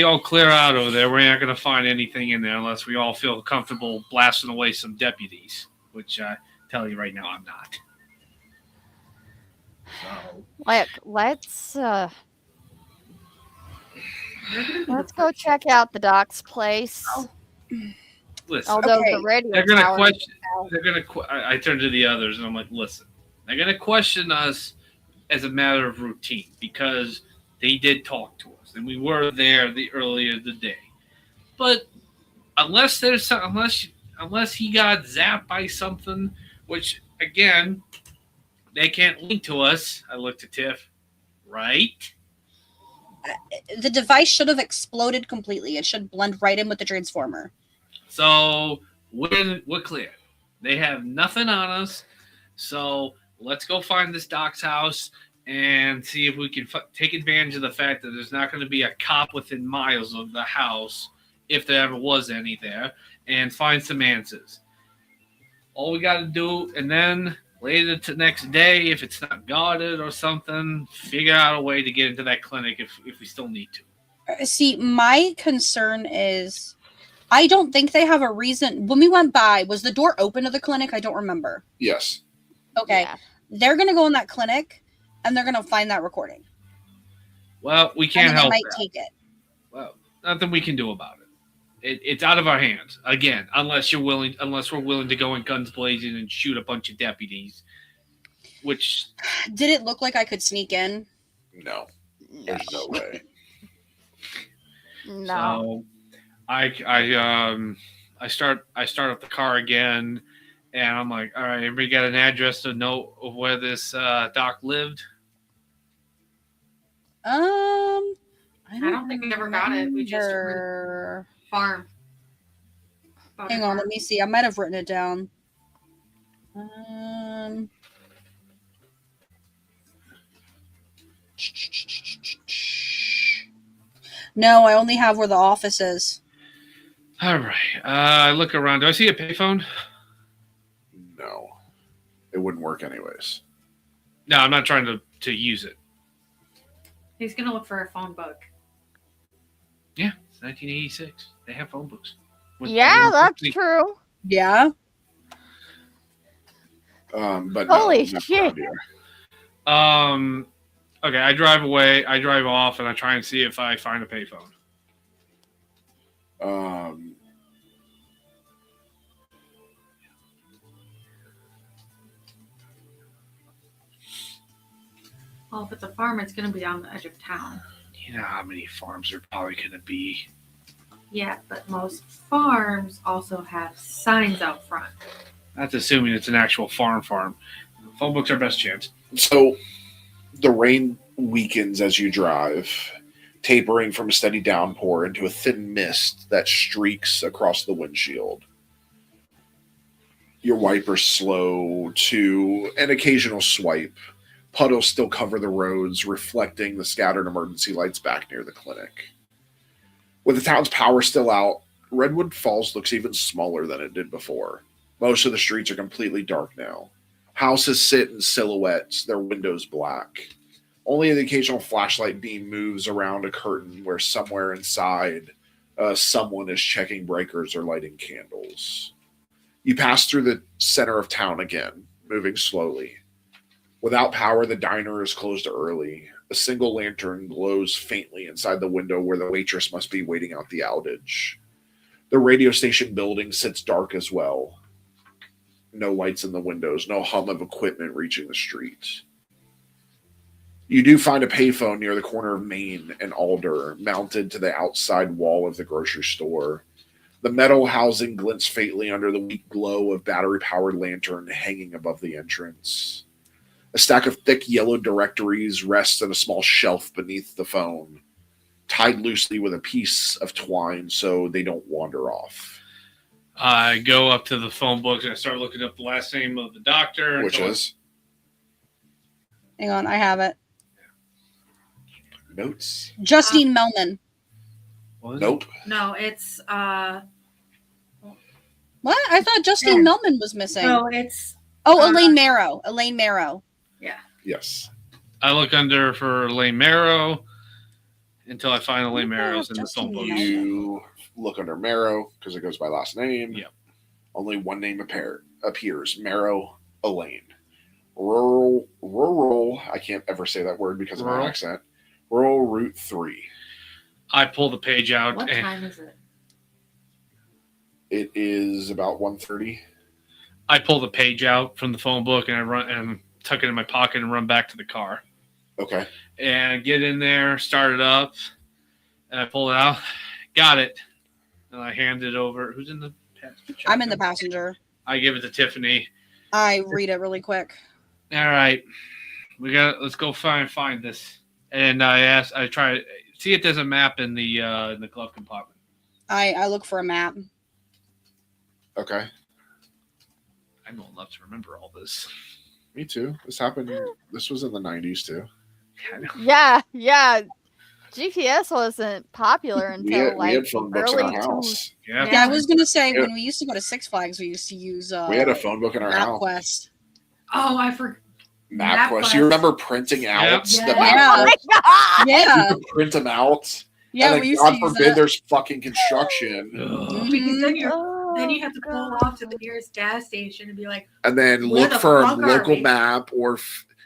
all clear out over there, we're not going to find anything in there unless we all feel comfortable blasting away some deputies. Which I tell you right now, I'm not. So Let's go check out the doc's place. listen, Although Okay. the radio they're gonna tower question. I turn to the others and I'm like, listen, they're gonna question us as a matter of routine because they did talk to us and we were there earlier the day. But unless he got zapped by something, which again they can't link to us. I looked at Tiff, right? The device should have exploded completely. It should blend right in with the transformer. So we're clear. They have nothing on us. So let's go find this doc's house and see if we can take advantage of the fact that there's not going to be a cop within miles of the house, if there ever was any there, and find some answers. All we got to do, and then later the next day, if it's not guarded or something, figure out a way to get into that clinic if we still need to. See, my concern is I don't think they have a reason. When we went by, was the door open to the clinic? I don't remember. Yes. Okay. Yeah. They're going to go in that clinic and they're going to find that recording. Well, we can't and then help they might that. take it. Well, nothing we can do about it. It's out of our hands again, unless we're willing to go in guns blazing and shoot a bunch of deputies. Which Did it look like I could sneak in? No. There's no way. No. So I start up the car again, and I'm like, all right, everybody got an address to know of where this doc lived? I don't think we ever got it. We just remember. farm. Hang on, let me see. I might have written it down. No, I only have where the office is. All right. I look around. Do I see a payphone? No. It wouldn't work anyways. No, I'm not trying to use it. He's gonna look for a phone book. Yeah, it's 1986. They have phone books. Yeah, that's true. Yeah. But Holy no, shit. Okay, I drive away. I drive off, and I try and see if I find a payphone. Well, if it's a farm, it's gonna be on the edge of town. You know how many farms are probably going to be? Yeah, but most farms also have signs out front. That's assuming it's an actual farm. Phone books are best chance. So the rain weakens as you drive, tapering from a steady downpour into a thin mist that streaks across the windshield. Your wipers slow to an occasional swipe. Puddles still cover the roads, reflecting the scattered emergency lights back near the clinic. With the town's power still out, Redwood Falls looks even smaller than it did before. Most of the streets are completely dark now. Houses sit in silhouettes, their windows black. Only the occasional flashlight beam moves around a curtain where somewhere inside someone is checking breakers or lighting candles. You pass through the center of town again, moving slowly. Without power, the diner is closed early. A single lantern glows faintly inside the window where the waitress must be waiting out the outage. The radio station building sits dark as well. No lights in the windows, no hum of equipment reaching the street. You do find a payphone near the corner of Main and Alder, mounted to the outside wall of the grocery store. The metal housing glints faintly under the weak glow of battery-powered lantern hanging above the entrance. A stack of thick yellow directories rests on a small shelf beneath the phone, tied loosely with a piece of twine so they don't wander off. I go up to the phone books and I start looking up the last name of the doctor. Which is? Hang on, I have it. Notes? Justine Melman. Nope. No, it's What? I thought Justine Melman was missing. no, it's Elaine Marrow. Elaine Marrow. yeah. Yes. I look under for Elaine Marrow until I find Elaine Marrow's in the phone book. You look under Marrow because it goes by last name. Yep. Only one name appears. Marrow Elaine. Rural. I can't ever say that word because of my accent. Rural Route 3. I pull the page out. What time is it? It is about 1:30. I pull the page out from the phone book and I run and tuck it in my pocket and run back to the car. Okay. And get in there, start it up, and I pull it out. Got it. And I hand it over. Who's in the passenger? I'm in the passenger. I give it to Tiffany. I read it really quick. All right. Let's go find this. And I try see if there's a map in the glove compartment. I look for a map. Okay. I'm old enough to remember all this. Me too. This was in the 90s too. Yeah. GPS wasn't popular until we had phone books in early our house. Yeah. Yeah, I was gonna say when we used to go to Six Flags, we used to use we had a phone book in our house. MapQuest. Oh, I forgot. MapQuest. You remember printing out Yep. the Yeah. map? Yeah, You could print them out. yeah, and we then, used God to use forbid that. there's fucking construction. Ugh. Because Mhm. then you have to pull off to the nearest gas station and be like, And then Where look the for a fuck are local we? map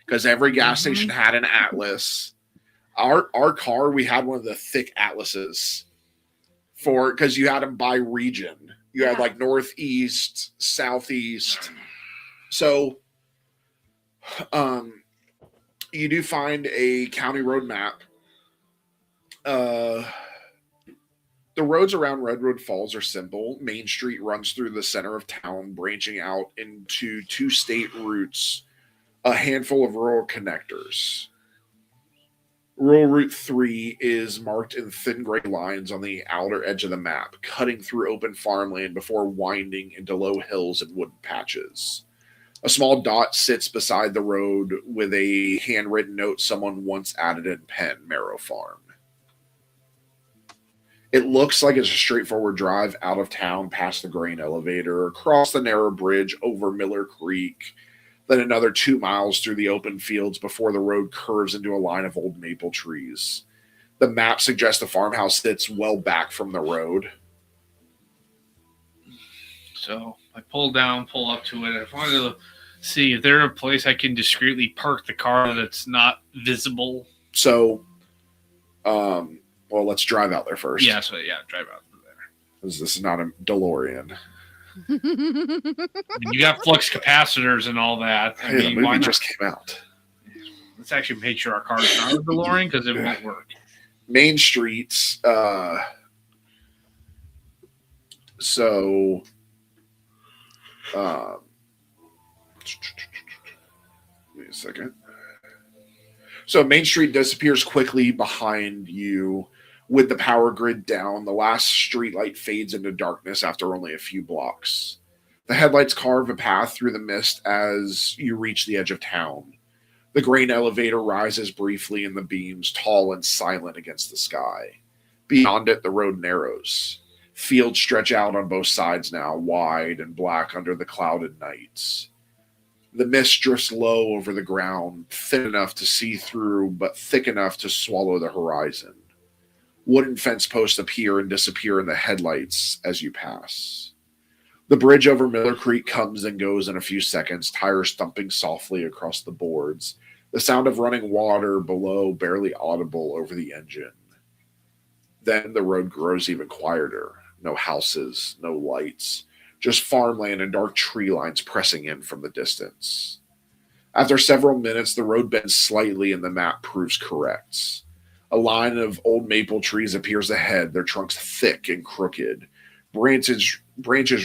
because every gas Mhm. station had an atlas. Our car, we had one of the thick atlases because you had them by region. You had Yeah. like northeast, southeast. So you do find a county road map. The roads around Redwood Falls are simple. Main Street runs through the center of town, branching out into two state routes, a handful of rural connectors. Rural Route 3 is marked in thin gray lines on the outer edge of the map, cutting through open farmland before winding into low hills and wood patches. A small dot sits beside the road with a handwritten note someone once added in pen, Marrow Farm. It looks like it's a straightforward drive out of town past the grain elevator, across the narrow bridge over Miller Creek, then another 2 miles through the open fields before the road curves into a line of old maple trees. The map suggests the farmhouse sits well back from the road. So I pull up to it. I wanted to see if there's a place I can discreetly park the car that's not visible. So, well, let's drive out there first. Yeah, drive out there. This is not a DeLorean. You got flux capacitors and all that. I Hey, the mean, movie why not? just came out. Let's actually make sure our car is not a DeLorean because it won't work. Main Streets. So, wait a second. So Main Street disappears quickly behind you with the power grid down. The last streetlight fades into darkness after only a few blocks. The headlights carve a path through the mist as you reach the edge of town. The grain elevator rises briefly in the beams, tall and silent against the sky. Beyond it, the road narrows. Fields stretch out on both sides now, wide and black under the clouded nights. The mist drifts low over the ground, thin enough to see through, but thick enough to swallow the horizon. Wooden fence posts appear and disappear in the headlights as you pass. The bridge over Miller Creek comes and goes in a few seconds, tires thumping softly across the boards, the sound of running water below barely audible over the engine. Then the road grows even quieter. No houses, no lights, just farmland and dark tree lines pressing in from the distance. After several minutes, the road bends slightly and the map proves correct. A line of old maple trees appears ahead, their trunks thick and crooked, branches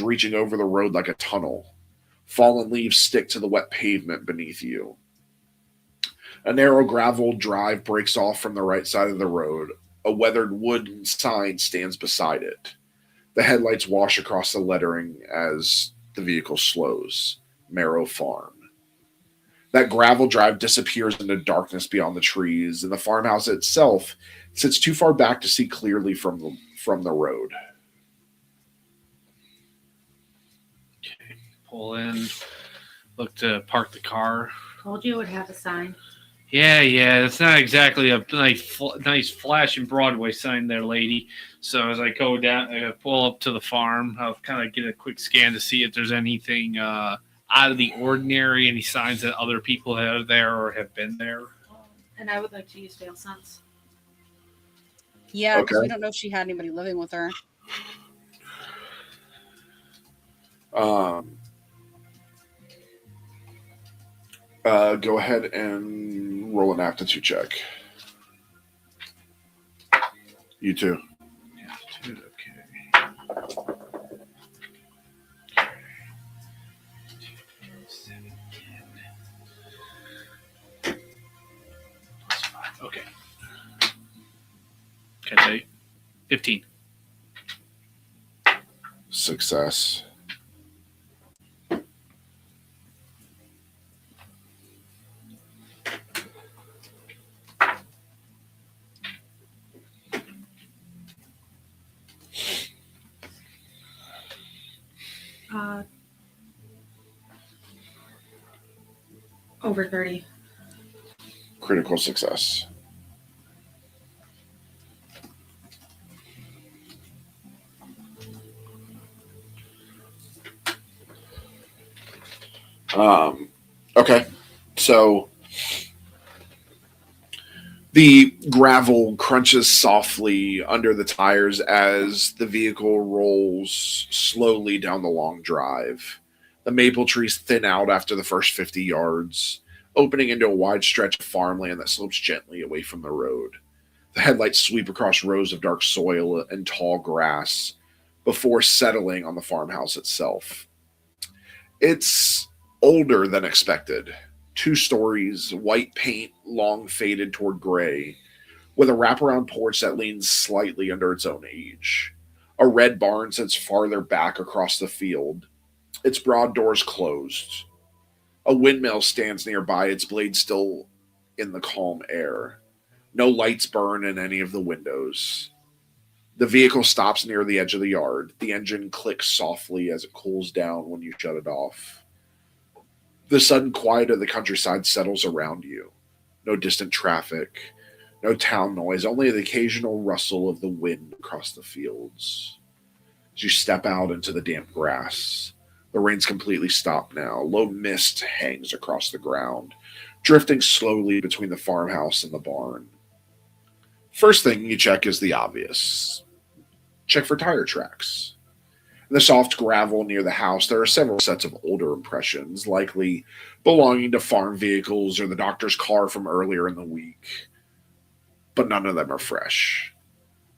reaching over the road like a tunnel. Fallen leaves stick to the wet pavement beneath you. A narrow gravel drive breaks off from the right side of the road. A weathered wooden sign stands beside it. The headlights wash across the lettering as the vehicle slows. Marrow Farm. That gravel drive disappears into darkness beyond the trees, and the farmhouse itself sits too far back to see clearly from the road. Okay, pull in, look to park the car. Told you it would have a sign. Yeah, it's not exactly a nice flashing Broadway sign there, lady. So as I go down, I pull up to the farm, I'll kind of get a quick scan to see if there's anything out of the ordinary, any signs that other people have there or have been there. And I would like to use Veil Sense. Yeah, because we don't know if she had anybody living with her. Go ahead and roll an aptitude check. You too. Aptitude, okay. Okay. Can I tell you? 15. Success. Over 30. Critical success. Okay, so the gravel crunches softly under the tires as the vehicle rolls slowly down the long drive. The maple trees thin out after the first 50 yards, opening into a wide stretch of farmland that slopes gently away from the road. The headlights sweep across rows of dark soil and tall grass before settling on the farmhouse itself. It's older than expected. 2 stories, white paint, long faded toward gray, with a wraparound porch that leans slightly under its own age. A red barn sits farther back across the field, its broad doors closed. A windmill stands nearby, its blade still in the calm air. No lights burn in any of the windows. The vehicle stops near the edge of the yard. The engine clicks softly as it cools down when you shut it off. The sudden quiet of the countryside settles around you. No distant traffic, no town noise, only the occasional rustle of the wind across the fields. As you step out into the damp grass, the rain's completely stopped now. Low mist hangs across the ground, drifting slowly between the farmhouse and the barn. First thing you check is the obvious. Check for tire tracks. In the soft gravel near the house, there are several sets of older impressions, likely belonging to farm vehicles or the doctor's car from earlier in the week. But none of them are fresh.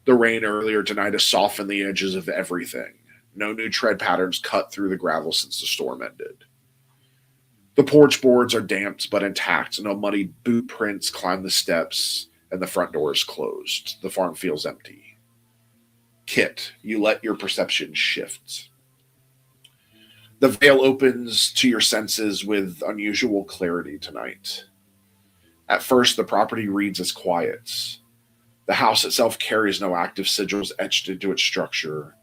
The rain earlier tonight has softened the edges of everything. No new tread patterns cut through the gravel since the storm ended. The porch boards are damped but intact. No muddy boot prints climb the steps, and the front door is closed. The farm feels empty. Kit, you let your perception shift. The veil opens to your senses with unusual clarity tonight. At first, the property reads as quiet. The house itself carries no active sigils etched into its structure,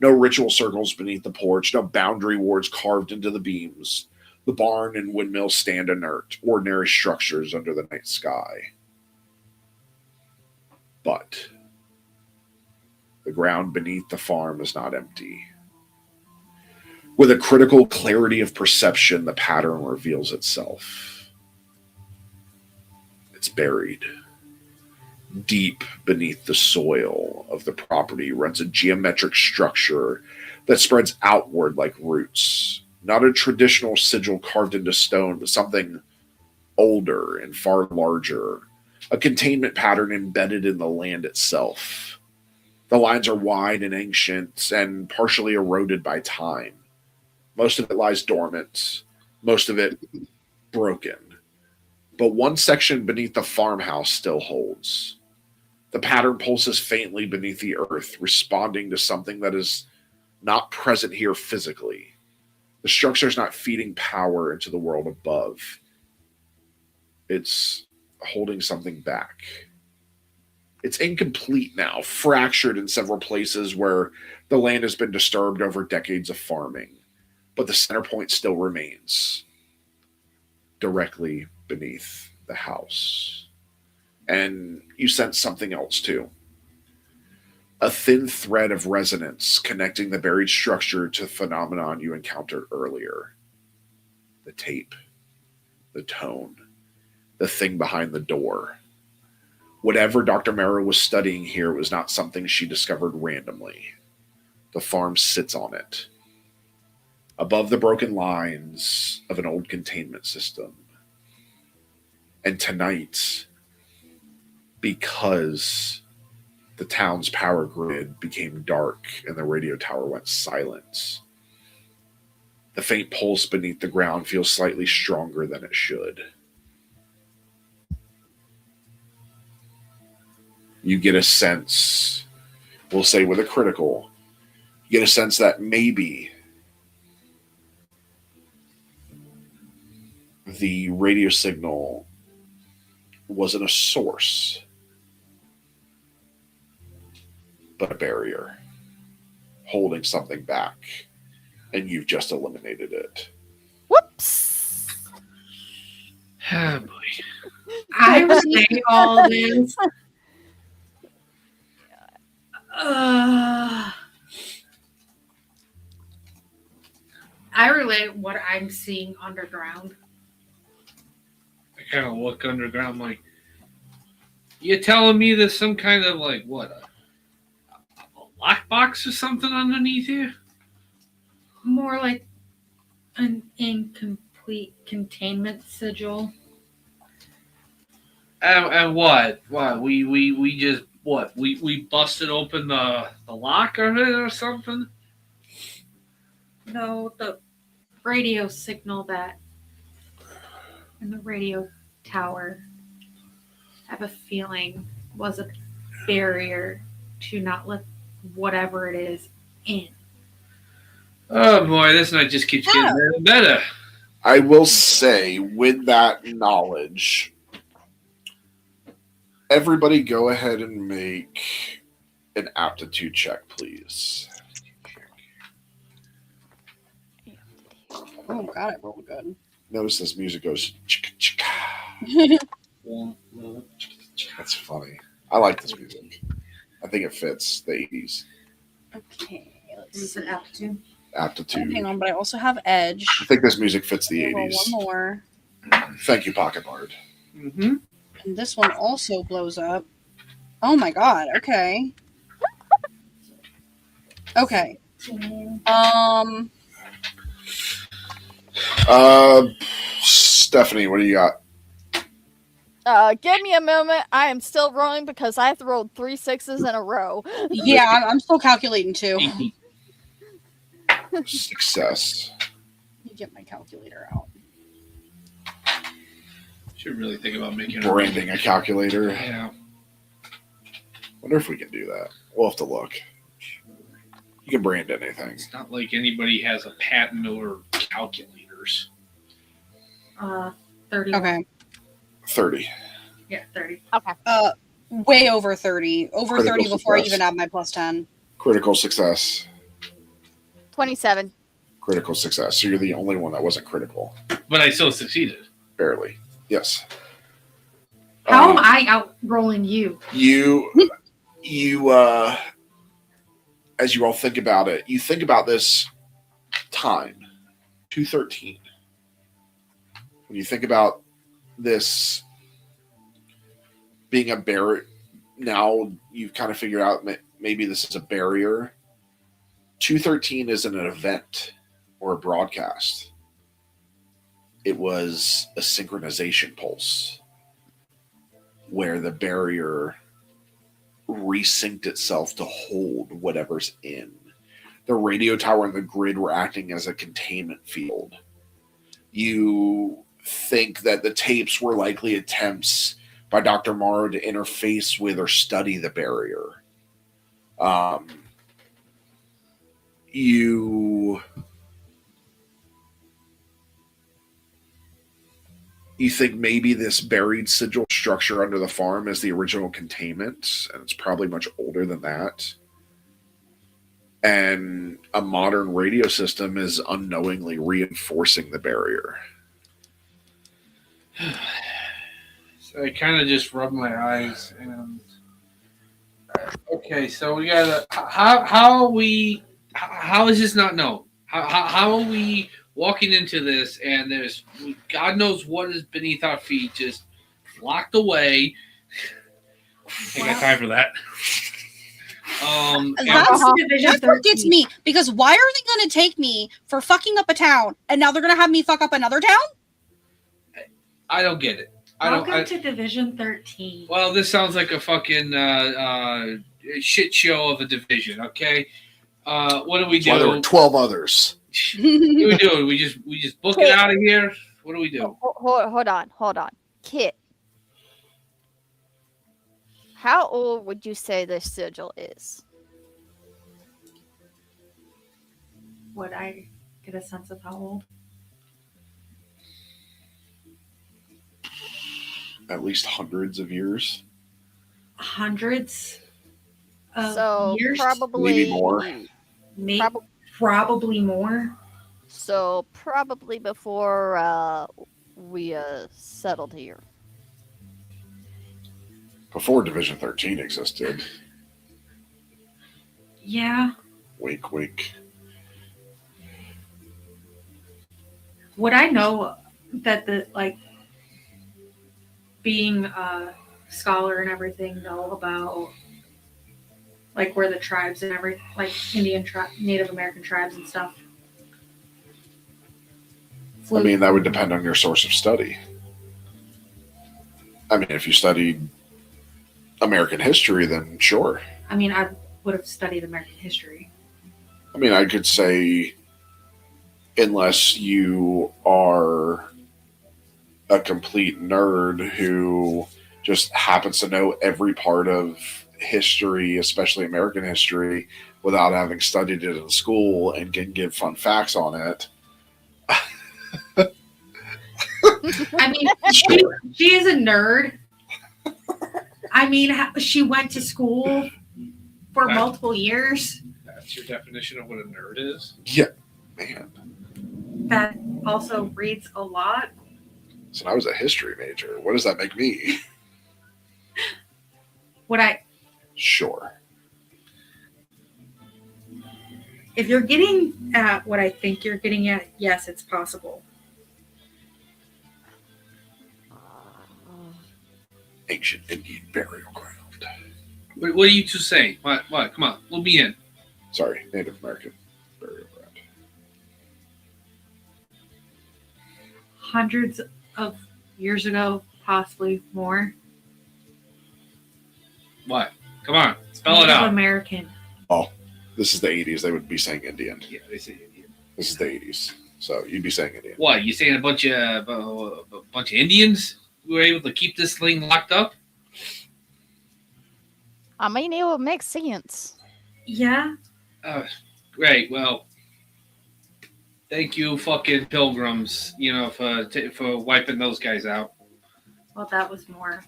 no ritual circles beneath the porch, no boundary wards carved into the beams. The barn and windmill stand inert, ordinary structures under the night sky. But the ground beneath the farm is not empty. With a critical clarity of perception, the pattern reveals itself. It's buried. Deep beneath the soil of the property runs a geometric structure that spreads outward like roots. Not a traditional sigil carved into stone, but something older and far larger. A containment pattern embedded in the land itself. The lines are wide and ancient and partially eroded by time. Most of it lies dormant, most of it broken. But one section beneath the farmhouse still holds. The pattern pulses faintly beneath the earth, responding to something that is not present here physically. The structure is not feeding power into the world above. It's holding something back. It's incomplete now, fractured in several places where the land has been disturbed over decades of farming. But the center point still remains, directly beneath the house. And you sense something else too. A thin thread of resonance connecting the buried structure to the phenomenon you encountered earlier. The tape, the tone, the thing behind the door. Whatever Dr. Mara was studying here was not something she discovered randomly. The farm sits on it, above the broken lines of an old containment system. And tonight, because the town's power grid became dark and the radio tower went silent, the faint pulse beneath the ground feels slightly stronger than it should. You get a sense, we'll say with a critical, you get a sense that maybe the radio signal wasn't a source, but a barrier, holding something back, and you've just eliminated it. Whoops! Oh boy. I relate all this. I relate what I'm seeing underground. I kind of look underground like, you telling me there's some kind of like, what, a lockbox or something underneath here? More like an incomplete containment sigil. And what? What? We just, what? We busted open the lock of it or something? No, the radio signal that in the radio tower, I have a feeling was a barrier to not let whatever it is in. Oh boy, this night just keeps getting better and better. I will say, with that knowledge, everybody go ahead and make an aptitude check, please. Oh god, I rolled good. Notice this music goes chicka chicka. That's funny. I like this music. I think it fits the 80s. Okay, let's Is see. it aptitude? Aptitude. Oh, hang on, but I also have edge. I think this music fits the I'll roll 80s. one more. Thank you, Pocket Bard. Mm-hmm. And this one also blows up. Oh my god, okay. Okay. Stephanie, what do you got? Give me a moment. I am still rolling because I've rolled 3 6s in a row. Yeah, I'm still calculating too. Success. Let me get my calculator out. Should really think about making Branding a calculator. Yeah. Wonder if we can do that. We'll have to look. You can brand anything. It's not like anybody has a patent over calculators. 30. Okay. 30. Yeah, 30. Way over 30. Over Critical 30 before I success. even have my plus 10. Critical success. 27. Critical success. So you're the only one that wasn't critical. But I still succeeded. Barely. Yes. How am I outrolling you? You, as you all think about it, you think about this time, 213. When you think about this being a barrier, now you've kind of figured out maybe this is a barrier. 213 isn't an event or a broadcast. It was a synchronization pulse where the barrier resynced itself to hold whatever's in. The radio tower and the grid were acting as a containment field. You think that the tapes were likely attempts by Dr. Morrow to interface with or study the barrier. You think maybe this buried sigil structure under the farm is the original containment, and it's probably much older than that. And a modern radio system is unknowingly reinforcing the barrier. So I kind of just rub my eyes and okay. So we gotta how is this not known? How are we walking into this and there's God knows what is beneath our feet, just locked away. Ain't got time for that. That's what gets me, because why are they going to take me for fucking up a town and now they're going to have me fuck up another town? I don't get it. Welcome to Division 13. Well, this sounds like a fucking shit show of a division. Okay, what do we do? Well, there were 12 others. What do we do? We just book it out of here. What do we do? Hold on. Kit, how old would you say this sigil is? Would I get a sense of how old? At least hundreds of years. Hundreds of years? Probably maybe more. Probably more. So probably before we settled here. Before Division 13 existed. Yeah. Wink, wink. Would I know that being a scholar and everything, know about where the tribes and everything, Indian Native American tribes and stuff? I mean, that would depend on your source of study. I mean, if you studied American history, then sure. I mean, I would have studied American history. I mean, I could say, unless you are a complete nerd who just happens to know every part of history, especially American history, without having studied it in school and can give fun facts on it. I mean, she is a nerd. I mean, she went to school for multiple years. That's your definition of what a nerd is? Yeah, man. That also reads a lot. So I was a history major. What does that make me? Would I? Sure. If you're getting at what I think you're getting at, yes, it's possible. Ancient Indian burial ground. What are you two saying? What? Come on, let me in. Sorry, Native American burial ground. Hundreds of years ago, possibly more. What? Come on, spell Native it out. American. Oh, this is the 80s. They would be saying Indian. Yeah, they say Indian. This is the 80s. So you'd be saying Indian. What? You saying a bunch of Indians who were able to keep this thing locked up? I mean, it would make sense. Yeah. Great. Well, thank you, fucking pilgrims. For wiping those guys out. Well, that was more.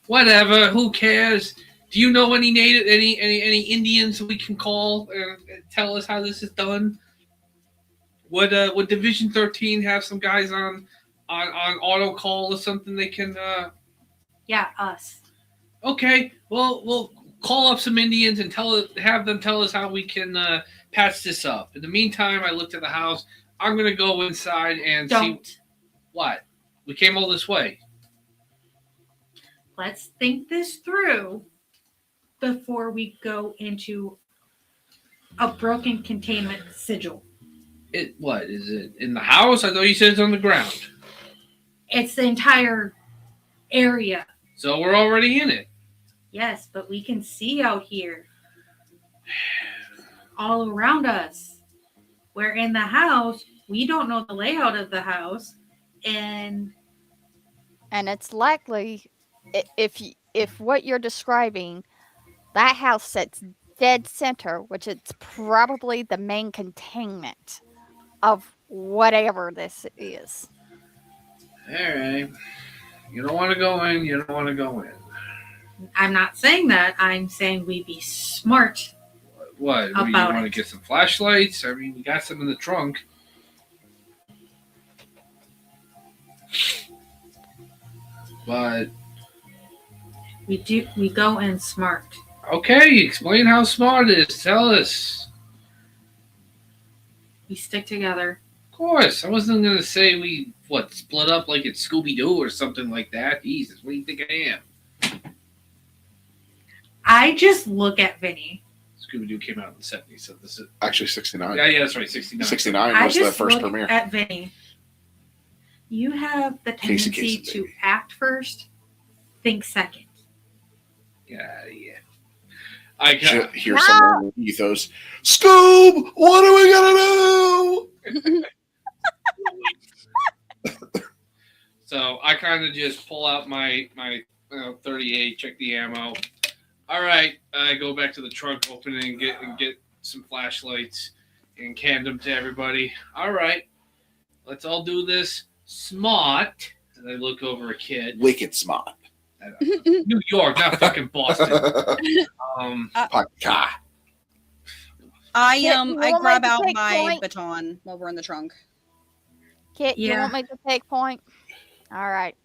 Whatever. Who cares? Do you know any any Indians we can call and tell us how this is done? Would Division 13 have some guys on auto call or something they can? Yeah, us. Okay, well, we'll call up some Indians and have them tell us how we can patch this up. In the meantime, I looked at the house. I'm gonna go inside and see what we came all this way. Let's think this through before we go into a broken containment sigil. What is it in the house? I thought you said it's on the ground. It's the entire area. So we're already in it. Yes, but we can see out here. All around us. We're in the house. We don't know the layout of the house. And it's likely, if what you're describing, that house sits dead center, which it's probably the main containment of whatever this is. All right. You don't want to go in. You don't want to go in. I'm not saying that. I'm saying we be smart. What? You want to get some flashlights? I mean, we got some in the trunk. But we go in smart. Okay, explain how smart it is. Tell us. We stick together. Of course. I wasn't going to say we, split up like it's Scooby-Doo or something like that. Jesus, what do you think I am? I just look at Vinny. Scooby-Doo came out in the 70s, so this is... Actually, 69. Yeah, that's right, 69. 69 was the first premiere. At Vinny. You have the tendency to act first, think second. Yeah. I can hear someone with ethos. Scoob, what are we gonna do? So I kind of just pull out my 38, check the ammo. All right, I go back to the trunk, open it, and get some flashlights, and hand them to everybody. All right, let's all do this smart. And I look over a kid. Wicked smart. New York, not fucking Boston. I grab out my baton while we're in the trunk. Kit, you want me to take point? All right.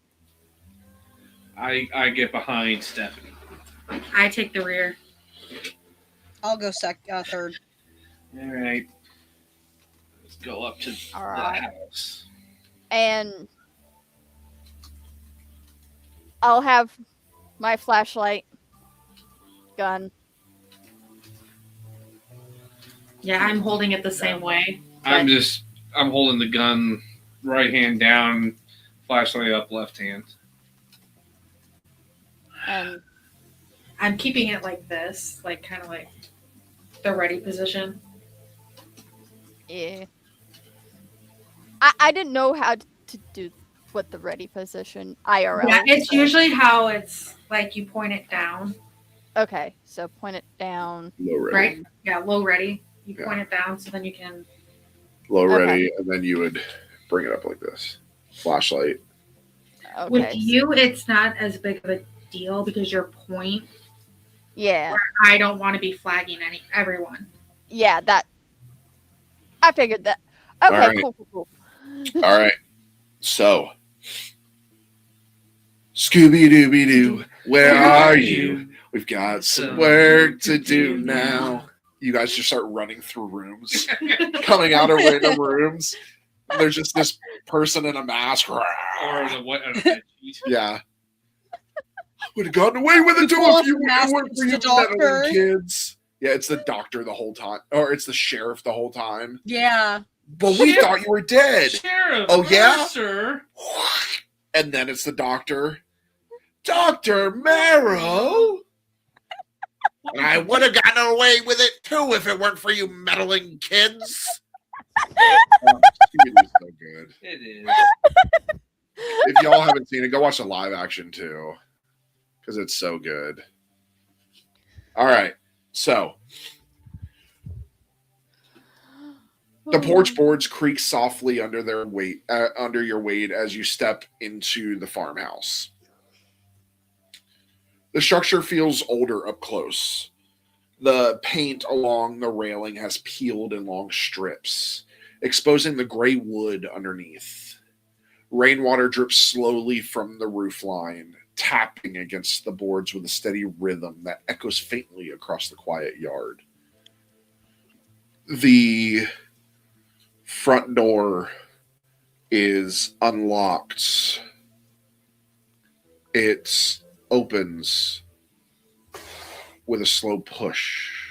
I get behind Stephanie. I take the rear. I'll go third. All right. Let's go up to the house. And I'll have my flashlight, gun. Yeah, I'm holding it the same way. I'm holding the gun, right hand down, flashlight up, left hand. And I'm keeping it like this, like kind of like the ready position. Yeah. I didn't know how to do what the ready position IRL. Yeah, it's usually how it's like you point it down. Okay, so point it down. Low ready. Right? Yeah, low ready. You point it down so then you can. Low ready, and then you would bring it up like this. Flashlight. Okay. With you, it's not as big of a deal because your point. Yeah. I don't want to be flagging everyone. Yeah, I figured that. Okay, right. Cool. All right. So, Scooby-Dooby-Doo, where are you? We've got some work to do now. You guys just start running through rooms, coming out of random rooms. There's just this person in a mask. Yeah. Would have gotten away with it too if you weren't for you meddling kids. Yeah, it's the doctor the whole time. Or it's the sheriff the whole time. Yeah. But we thought you were dead. Sheriff. Oh, yeah? Sir. And then it's the doctor. Dr. Marrow. And I would have gotten away with it too if it weren't for you meddling kids. It's so good. It is. If y'all haven't seen it, go watch the live action too. Because it's so good. All right. So the porch boards creak softly under their weight, under your weight as you step into the farmhouse. The structure feels older up close. The paint along the railing has peeled in long strips. exposing the gray wood underneath. Rainwater drips slowly from the roofline, tapping against the boards with a steady rhythm that echoes faintly across the quiet yard. The front door is unlocked. It opens with a slow push.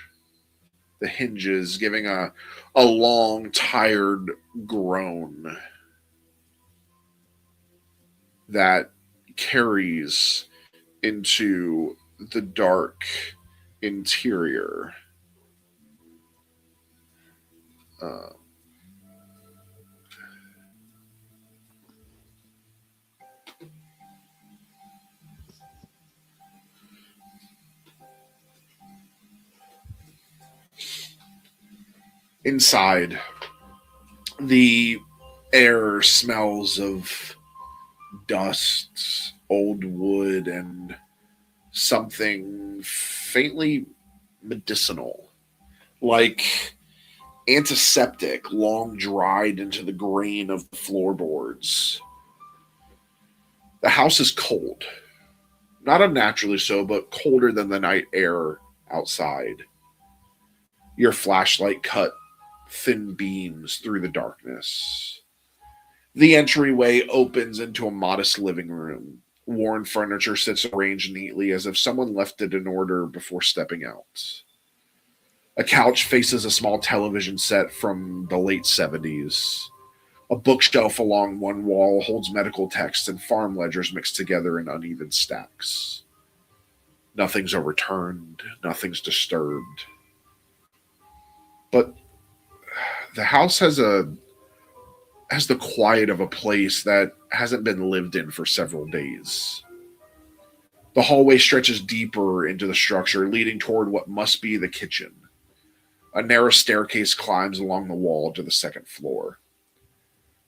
The hinges giving a long, tired groan that carries into the dark interior. Inside, the air smells of dust, old wood, and something faintly medicinal, like antiseptic, long dried into the grain of the floorboards. The house is cold. Not unnaturally so, but colder than the night air outside. Your flashlight cut thin beams through the darkness. The entryway opens into a modest living room. Worn furniture sits arranged neatly as if someone left it in order before stepping out. A couch faces a small television set from the late 70s. A bookshelf along one wall holds medical texts and farm ledgers mixed together in uneven stacks. Nothing's overturned, nothing's disturbed. But the house has the quiet of a place that hasn't been lived in for several days. The hallway stretches deeper into the structure, leading toward what must be the kitchen. A narrow staircase climbs along the wall to the second floor.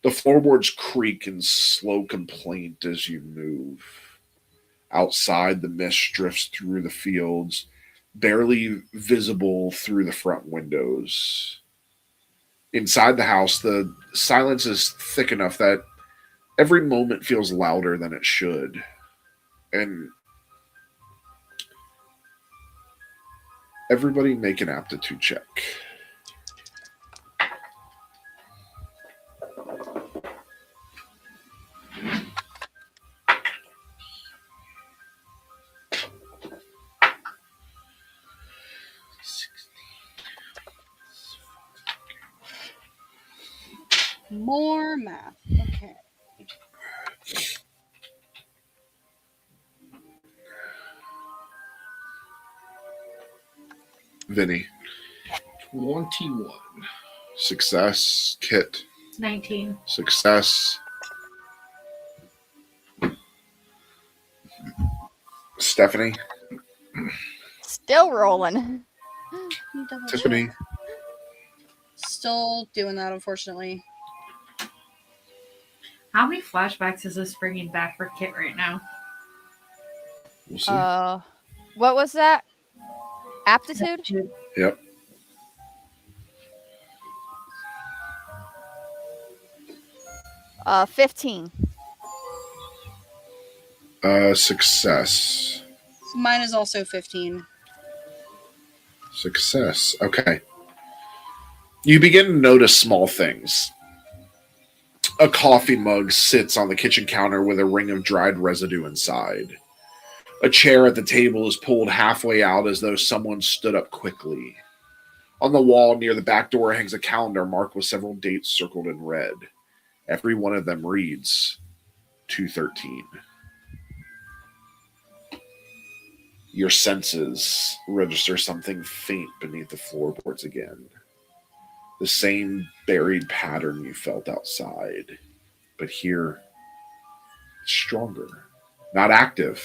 The floorboards creak in slow complaint as you move. Outside, the mist drifts through the fields, barely visible through the front windows. Inside the house, the silence is thick enough that every moment feels louder than it should. And everybody make an aptitude check. More math. Okay. Vinny. 21. Success. Kit. 19. Success. Stephanie. Still rolling. Tiffany. Still doing that, unfortunately. How many flashbacks is this bringing back for Kit right now? We'll see. What was that? Aptitude? Yep. Uh, 15. Success. Mine is also 15. Success. Okay. You begin to notice small things. A coffee mug sits on the kitchen counter with a ring of dried residue inside. A chair at the table is pulled halfway out as though someone stood up quickly. On the wall near the back door hangs a calendar marked with several dates circled in red. Every one of them reads 2/13. Your senses register something faint beneath the floorboards again. The same buried pattern you felt outside. But here, it's stronger. Not active,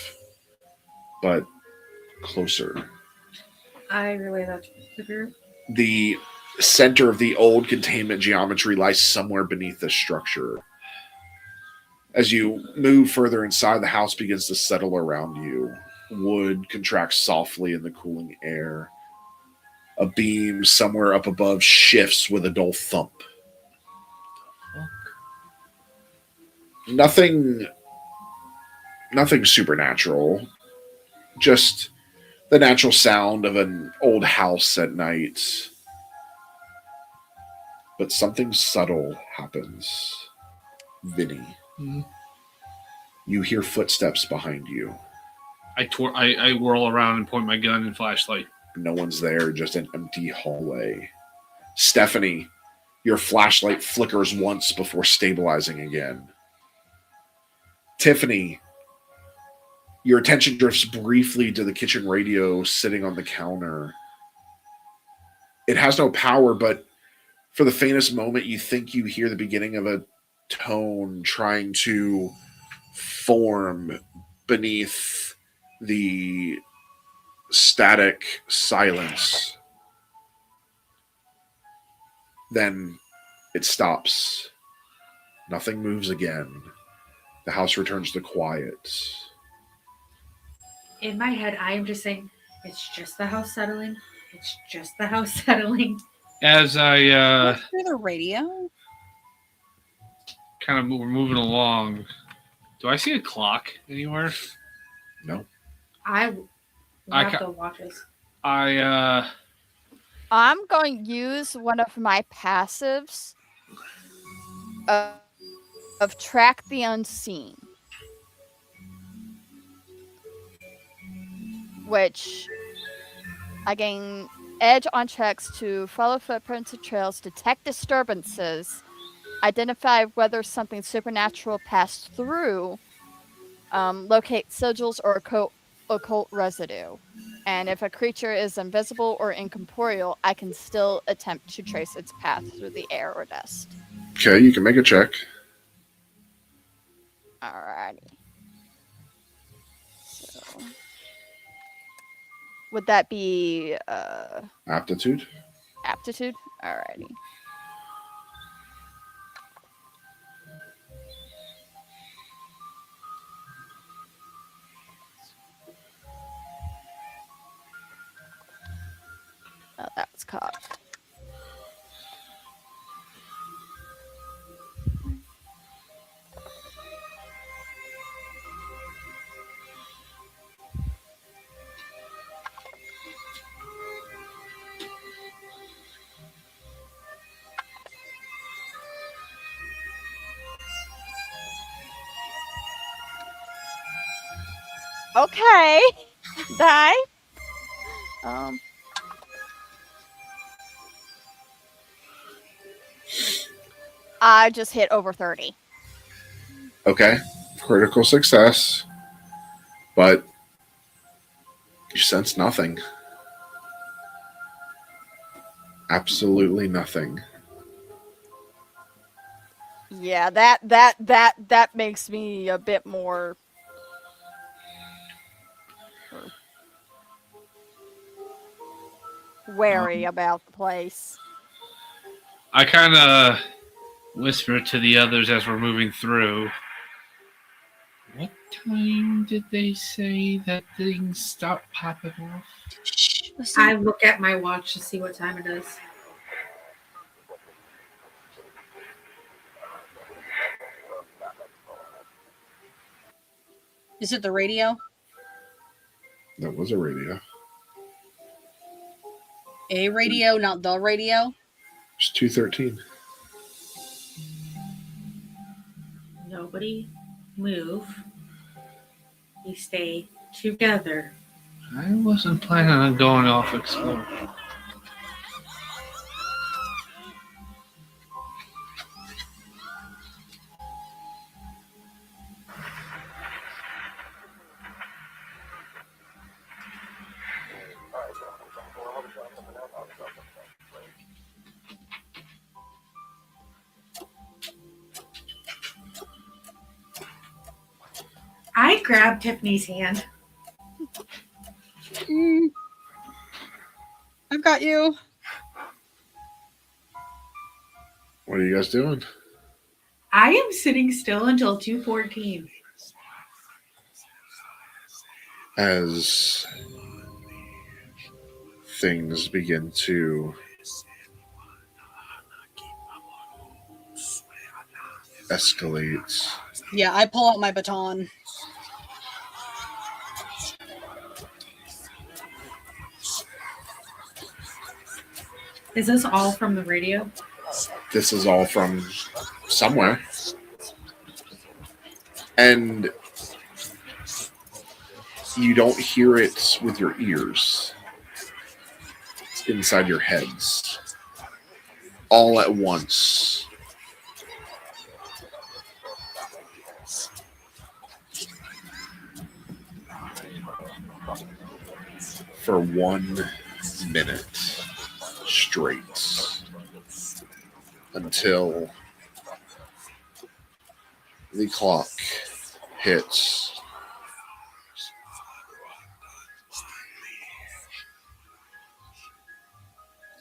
but closer. I relay that to the group. The center of the old containment geometry lies somewhere beneath the structure. As you move further inside, the house begins to settle around you. Wood contracts softly in the cooling air. A beam somewhere up above shifts with a dull thump. Nothing supernatural. Just the natural sound of an old house at night. But something subtle happens. Vinny. Mm-hmm. You hear footsteps behind you. I whirl around and point my gun and flashlight. No one's there, just an empty hallway. Stephanie, your flashlight flickers once before stabilizing again. Tiffany, your attention drifts briefly to the kitchen radio sitting on the counter. It has no power, but for the faintest moment, you think you hear the beginning of a tone trying to form beneath the static silence. Then it stops. Nothing moves again. The house returns to quiet. In my head, I am just saying, it's just the house settling. It's just the house settling. As I through the radio, kind of we're moving along, do I see a clock anywhere? No. I have the watches. I'm going to use one of my passives of track the unseen, which I gain edge on checks to follow footprints and trails, detect disturbances, identify whether something supernatural passed through, locate sigils or occult residue. And if a creature is invisible or incorporeal, I can still attempt to trace its path through the air or dust. Okay, you can make a check. Alrighty. So, would that be Aptitude? Aptitude? Alrighty. Oh, that was cocked. Okay. Die. I just hit over 30. Okay. Critical success. But you sense nothing. Absolutely nothing. Yeah, that makes me a bit more wary about the place. I kind of whisper to the others as we're moving through. What time did they say that things stopped popping off? I look at my watch to see what time it is. Is it the radio? That was a radio. A radio, not the radio? It's 2:13. Nobody move. We stay together. I wasn't planning on going off exploring. I grab Tiffany's hand. I've got you. What are you guys doing? I am sitting still until 2:14. As things begin to escalate, Yeah, I pull out my baton. Is this all from the radio? This is all from somewhere. And you don't hear it with your ears. It's inside your heads. All at once. For 1 minute straight. Until the clock hits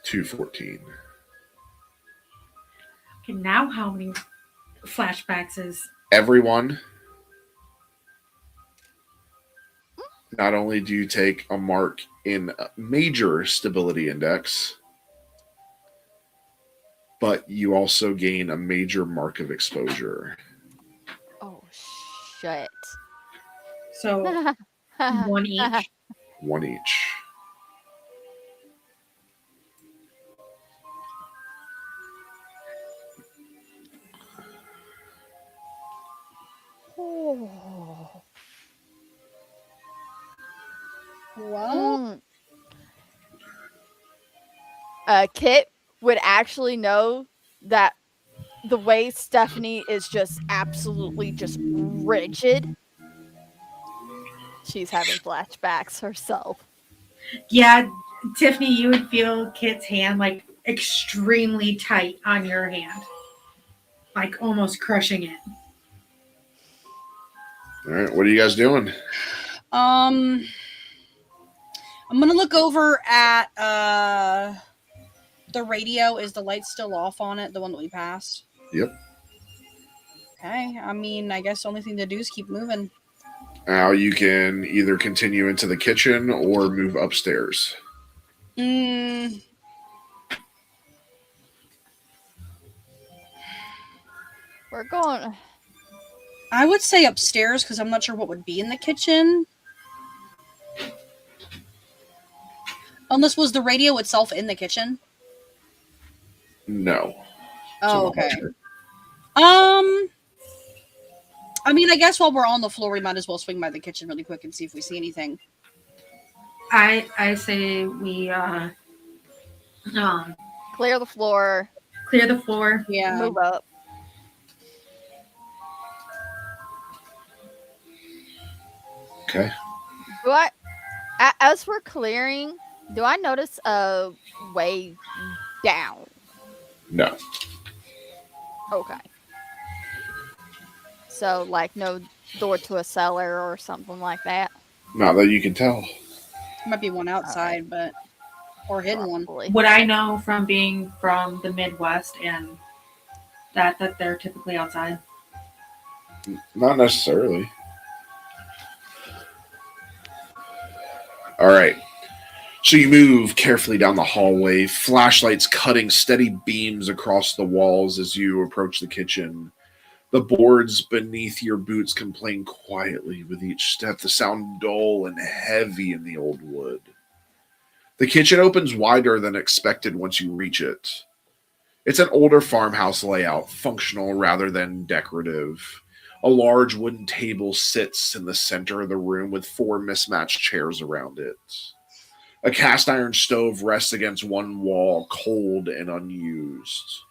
2:14. Okay, now how many flashbacks is... Everyone, not only do you take a mark in major stability index, but you also gain a major mark of exposure. Oh, shit. So, one each? One each. Oh. Well, Kit would actually know that the way Stephanie is just absolutely just rigid, she's having flashbacks herself. Yeah, Tiffany, you would feel Kit's hand like extremely tight on your hand. Like almost crushing it. All right, what are you guys doing? I'm gonna look over at the radio. Is the light still off on it? The one that we passed? Yep. Okay. I mean, I guess the only thing to do is keep moving. Now you can either continue into the kitchen or move upstairs. We're going. I would say upstairs because I'm not sure what would be in the kitchen. Unless was the radio itself in the kitchen? No. Oh, okay. I mean, I guess while we're on the floor, we might as well swing by the kitchen really quick and see if we see anything. I say we Clear the floor. clear the floor. Yeah. Move up. Okay. But as we're clearing, do I notice a way down? No. Okay. So, like, no door to a cellar or something like that? Not that you can tell. Might be one outside, but or hidden Probably. Would I know from being from the Midwest and that they're typically outside? Not necessarily. All right. So you move carefully down the hallway, flashlights cutting steady beams across the walls as you approach the kitchen. The boards beneath your boots complain quietly with each step, the sound dull and heavy in the old wood. The kitchen opens wider than expected once you reach it. It's an older farmhouse layout, functional rather than decorative. A large wooden table sits in the center of the room with 4 mismatched chairs around it. A cast iron stove rests against one wall, cold and unused.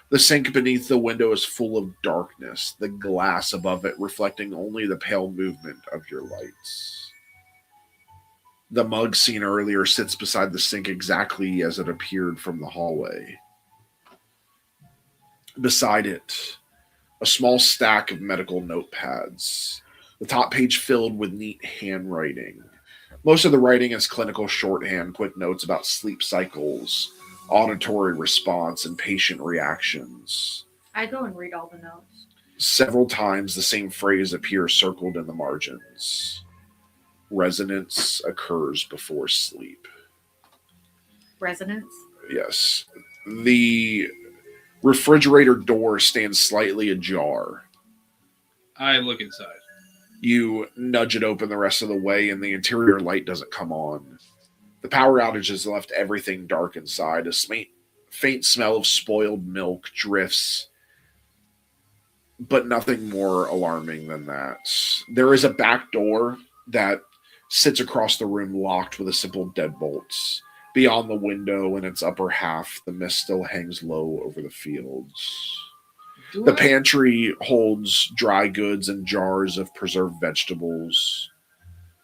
The sink beneath the window is full of darkness, the glass above it reflecting only the pale movement of your lights. The mug seen earlier sits beside the sink exactly as it appeared from the hallway. Beside it, a small stack of medical notepads, the top page filled with neat handwriting. Most of the writing is clinical shorthand, quick notes about sleep cycles, auditory response, and patient reactions. I go and read all the notes. Several times the same phrase appears circled in the margins. Resonance occurs before sleep. Resonance? Yes. The refrigerator door stands slightly ajar. I look inside. You nudge it open the rest of the way, and the interior light doesn't come on. The power outage has left everything dark inside. A faint smell of spoiled milk drifts, but nothing more alarming than that. There is a back door that sits across the room, locked with a simple deadbolt. Beyond the window, in its upper half, the mist still hangs low over the fields. The pantry holds dry goods and jars of preserved vegetables.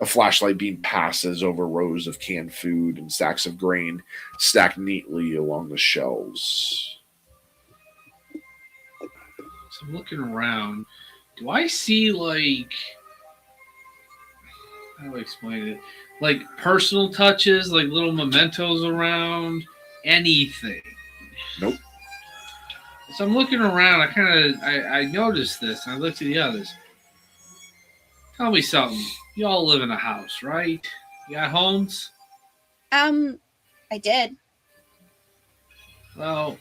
A flashlight beam passes over rows of canned food and sacks of grain stacked neatly along the shelves. So I'm looking around. Do I see, like, how do I explain it? Like personal touches, like little mementos around? Anything? Nope. So I'm looking around. I noticed this, and I looked at the others. Tell me something. You all live in a house, right? You got homes? I did. Well,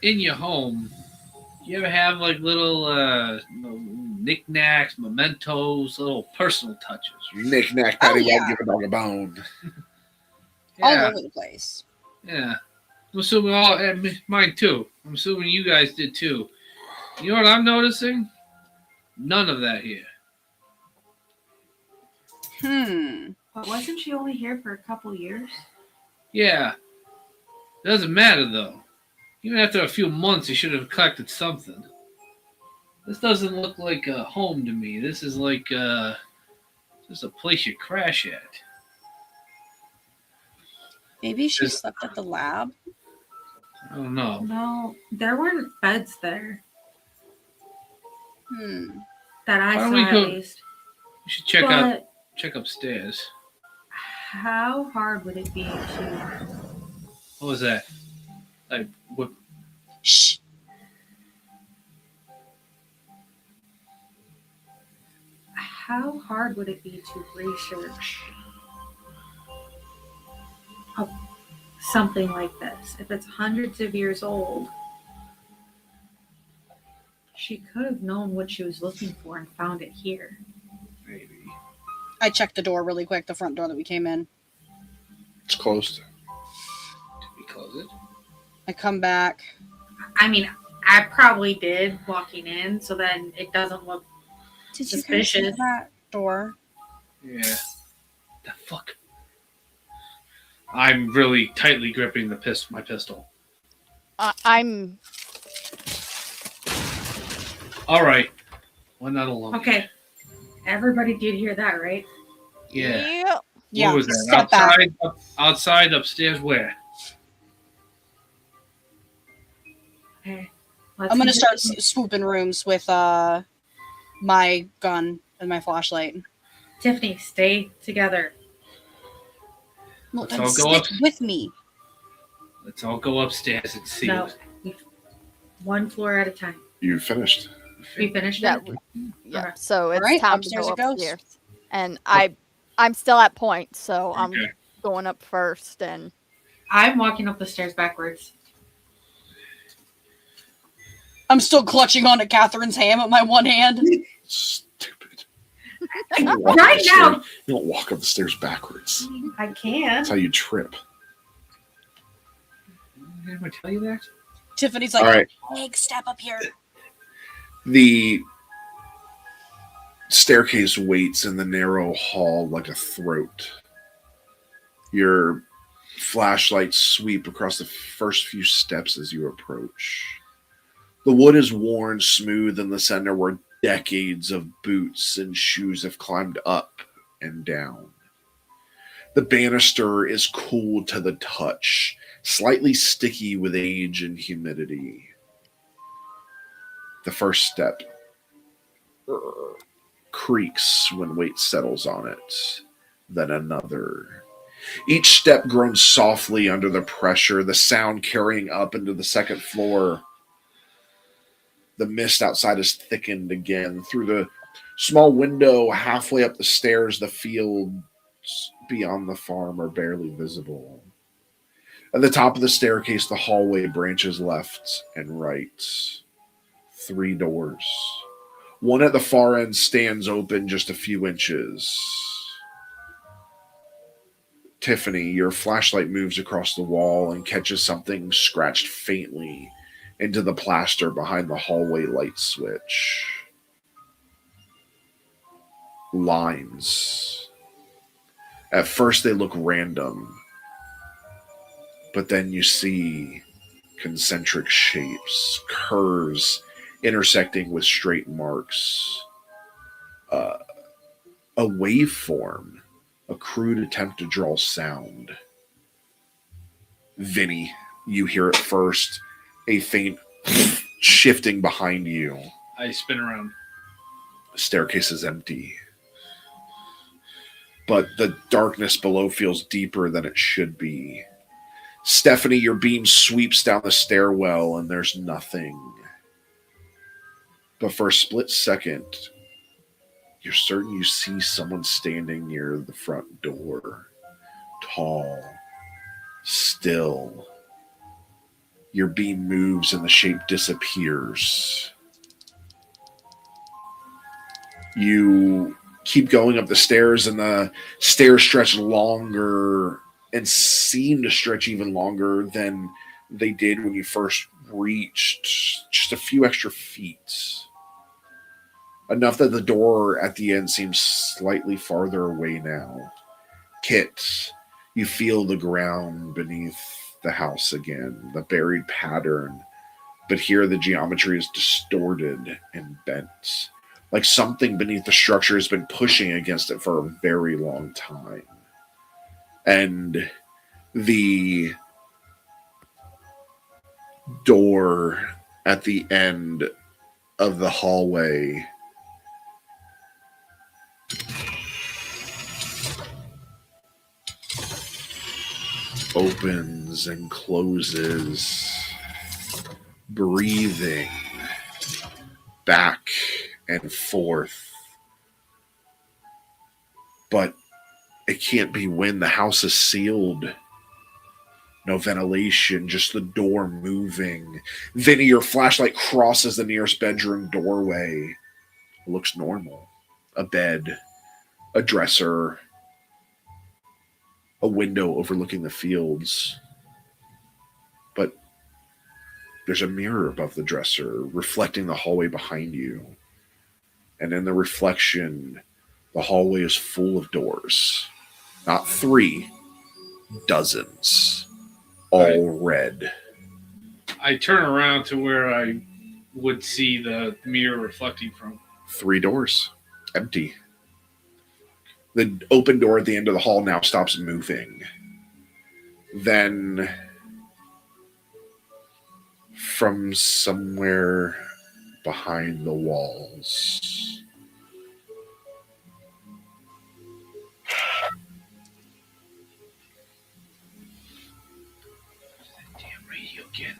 in your home, do you ever have like little knickknacks, mementos, little personal touches? Knick-knack, paddywhack, give a dog a bone. All Yeah, over the place. yeah. I'm assuming mine too. I'm assuming you guys did too. You know what I'm noticing? None of that here. But wasn't she only here for a couple years? Yeah. Doesn't matter though. Even after a few months, you should have collected something. This doesn't look like a home to me. This is like just a place you crash at. Maybe she slept at the lab. I don't know. No, there weren't beds there that I Why don't saw we at go- least. You should check upstairs. How hard would it be to? What was that? Like what? Shh. How hard would it be to research something like this? If it's hundreds of years old, she could have known what she was looking for and found it here. Maybe. I checked the door really quick, the front door that we came in. It's closed. Did we close it? I come back. I mean, I probably did walking in, so then it doesn't look Did you guys suspicious. see that door? Yeah. The fuck? I'm really tightly gripping my pistol. I'm All right. We're not alone. Okay. Everybody did hear that, right? Yeah. Yeah. What was that? Step back. Outside, upstairs, where? Okay. I'm gonna start swooping rooms with my gun and my flashlight. Tiffany, stay together. Well, Let's then all go stick up. with me. Let's all go upstairs and see. No. One floor at a time. You finished. We finished yeah, it? yeah. Okay. So it's Alright, time to upstairs go it goes. upstairs. And I'm still at point, so I'm Okay. going up first and I'm walking up the stairs backwards. I'm still clutching onto Catherine's hand with my one hand. Stupid. You don't walk Right up the now. stairs- You don't walk up the stairs backwards. I can. That's how you trip. Did I tell you that? Tiffany's like, All right. Meg, step up here. The staircase waits in the narrow hall like a throat. Your flashlights sweep across the first few steps as you approach. The wood is worn smooth in the center where decades of boots and shoes have climbed up and down. The banister is cool to the touch, slightly sticky with age and humidity. The first step creaks when weight settles on it, then another. Each step groans softly under the pressure, the sound carrying up into the second floor. The mist outside is thickened again. Through the small window halfway up the stairs, the fields beyond the farm are barely visible. At the top of the staircase, the hallway branches left and right. 3 doors. One at the far end stands open just a few inches. Tiffany, your flashlight moves across the wall and catches something scratched faintly into the plaster behind the hallway light switch. Lines. At first they look random, but then you see concentric shapes, curves intersecting with straight marks. A waveform, a crude attempt to draw sound. Vinny, you hear it first, a faint shifting behind you. I spin around. The staircase is empty, but the darkness below feels deeper than it should be. Stephanie, your beam sweeps down the stairwell and there's nothing. But for a split second, you're certain you see someone standing near the front door. Tall, still. Your beam moves and the shape disappears. You keep going up the stairs and the stairs stretch longer and seem to stretch even longer than they did when you first reached, just a few extra feet. Enough that the door at the end seems slightly farther away now. Kit, you feel the ground beneath the house again, the buried pattern, but here the geometry is distorted and bent, like something beneath the structure has been pushing against it for a very long time. And the door at the end of the hallway opens and closes, breathing back and forth. But it can't be wind. The house is sealed. No ventilation, just the door moving. Vinny, your flashlight crosses the nearest bedroom doorway. It looks normal. A bed, a dresser, a window overlooking the fields. But there's a mirror above the dresser, reflecting the hallway behind you. And in the reflection, the hallway is full of doors. Not 3, dozens. All red. I turn around to where I would see the mirror reflecting from. 3 doors. Empty. The open door at the end of the hall now stops moving. Then, from somewhere behind the walls, Damn radio again.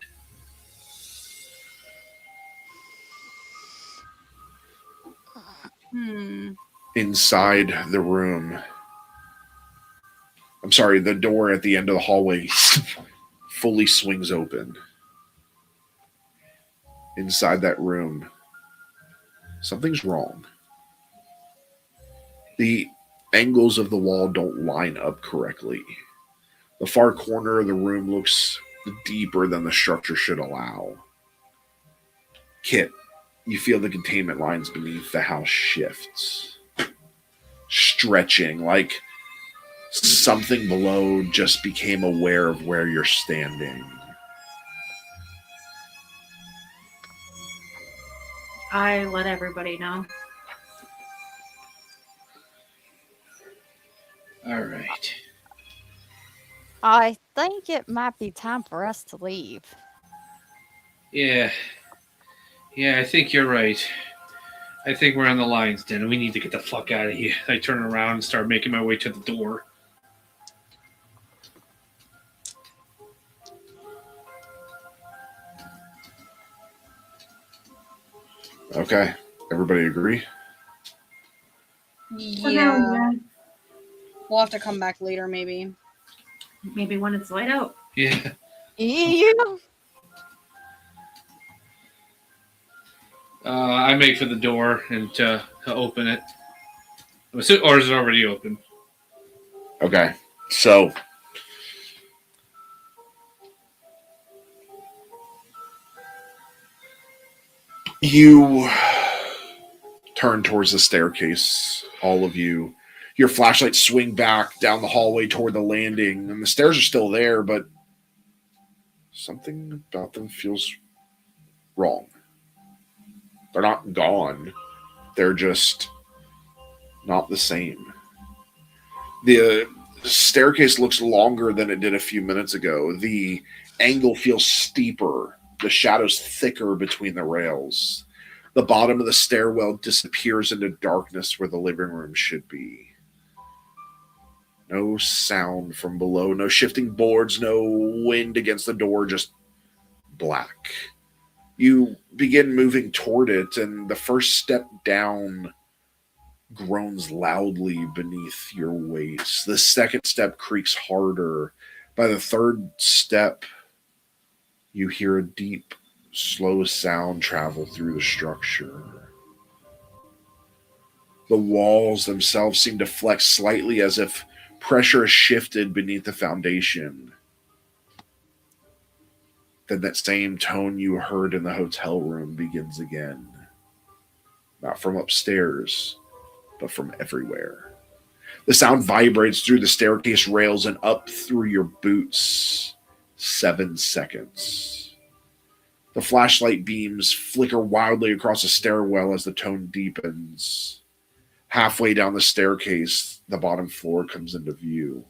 inside the room, the door at the end of the hallway fully swings open. Inside that room, something's wrong. The angles of the wall don't line up correctly. The far corner of the room looks deeper than the structure should allow. Kit, you feel the containment lines beneath the house shifts, stretching like something below just became aware of where you're standing. I let everybody know. All right. I think it might be time for us to leave. Yeah, I think you're right. I think we're on the lion's den and we need to get the fuck out of here. I turn around and start making my way to the door. Okay, everybody agree? Yeah. We'll have to come back later, maybe. Maybe when it's light out. Yeah. You. I make for the door and to open it. Or is it already open? Okay. So you turn towards the staircase, all of you. Your flashlights swing back down the hallway toward the landing, and the stairs are still there, but something about them feels wrong. They're not gone. They're just not the same. The staircase looks longer than it did a few minutes ago. The angle feels steeper. The shadows thicker between the rails. The bottom of the stairwell disappears into darkness where the living room should be. No sound from below, no shifting boards, no wind against the door, just black. You begin moving toward it, and the first step down groans loudly beneath your weight. The second step creaks harder. By the third step, you hear a deep, slow sound travel through the structure. The walls themselves seem to flex slightly as if pressure is shifted beneath the foundation. Then that same tone you heard in the hotel room begins again. Not from upstairs, but from everywhere. The sound vibrates through the staircase rails and up through your boots. 7 seconds. The flashlight beams flicker wildly across the stairwell as the tone deepens. Halfway down the staircase, the bottom floor comes into view.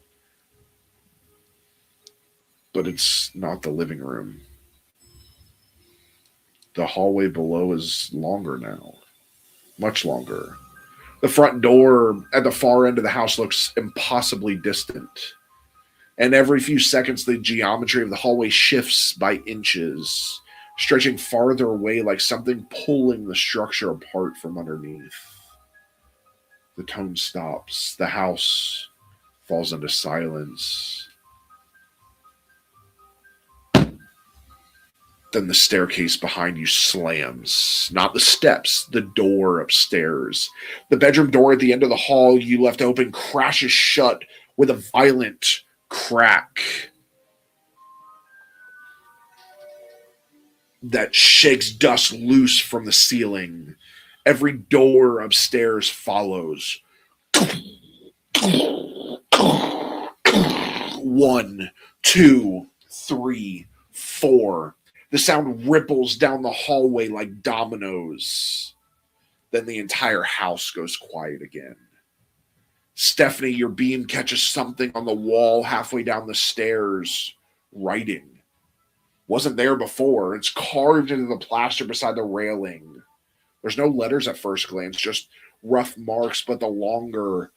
But it's not the living room. The hallway below is longer now. Much longer. The front door at the far end of the house looks impossibly distant. And every few seconds, the geometry of the hallway shifts by inches, stretching farther away like something pulling the structure apart from underneath. The tone stops. The house falls into silence. Then the staircase behind you slams. Not the steps, the door upstairs. The bedroom door at the end of the hall you left open crashes shut with a violent crack that shakes dust loose from the ceiling. Every door upstairs follows. 1, 2, 3, 4. The sound ripples down the hallway like dominoes. Then the entire house goes quiet again. Stephanie, your beam catches something on the wall halfway down the stairs. Writing. Wasn't there before. It's carved into the plaster beside the railing. There's no letters at first glance, just rough marks, but the longer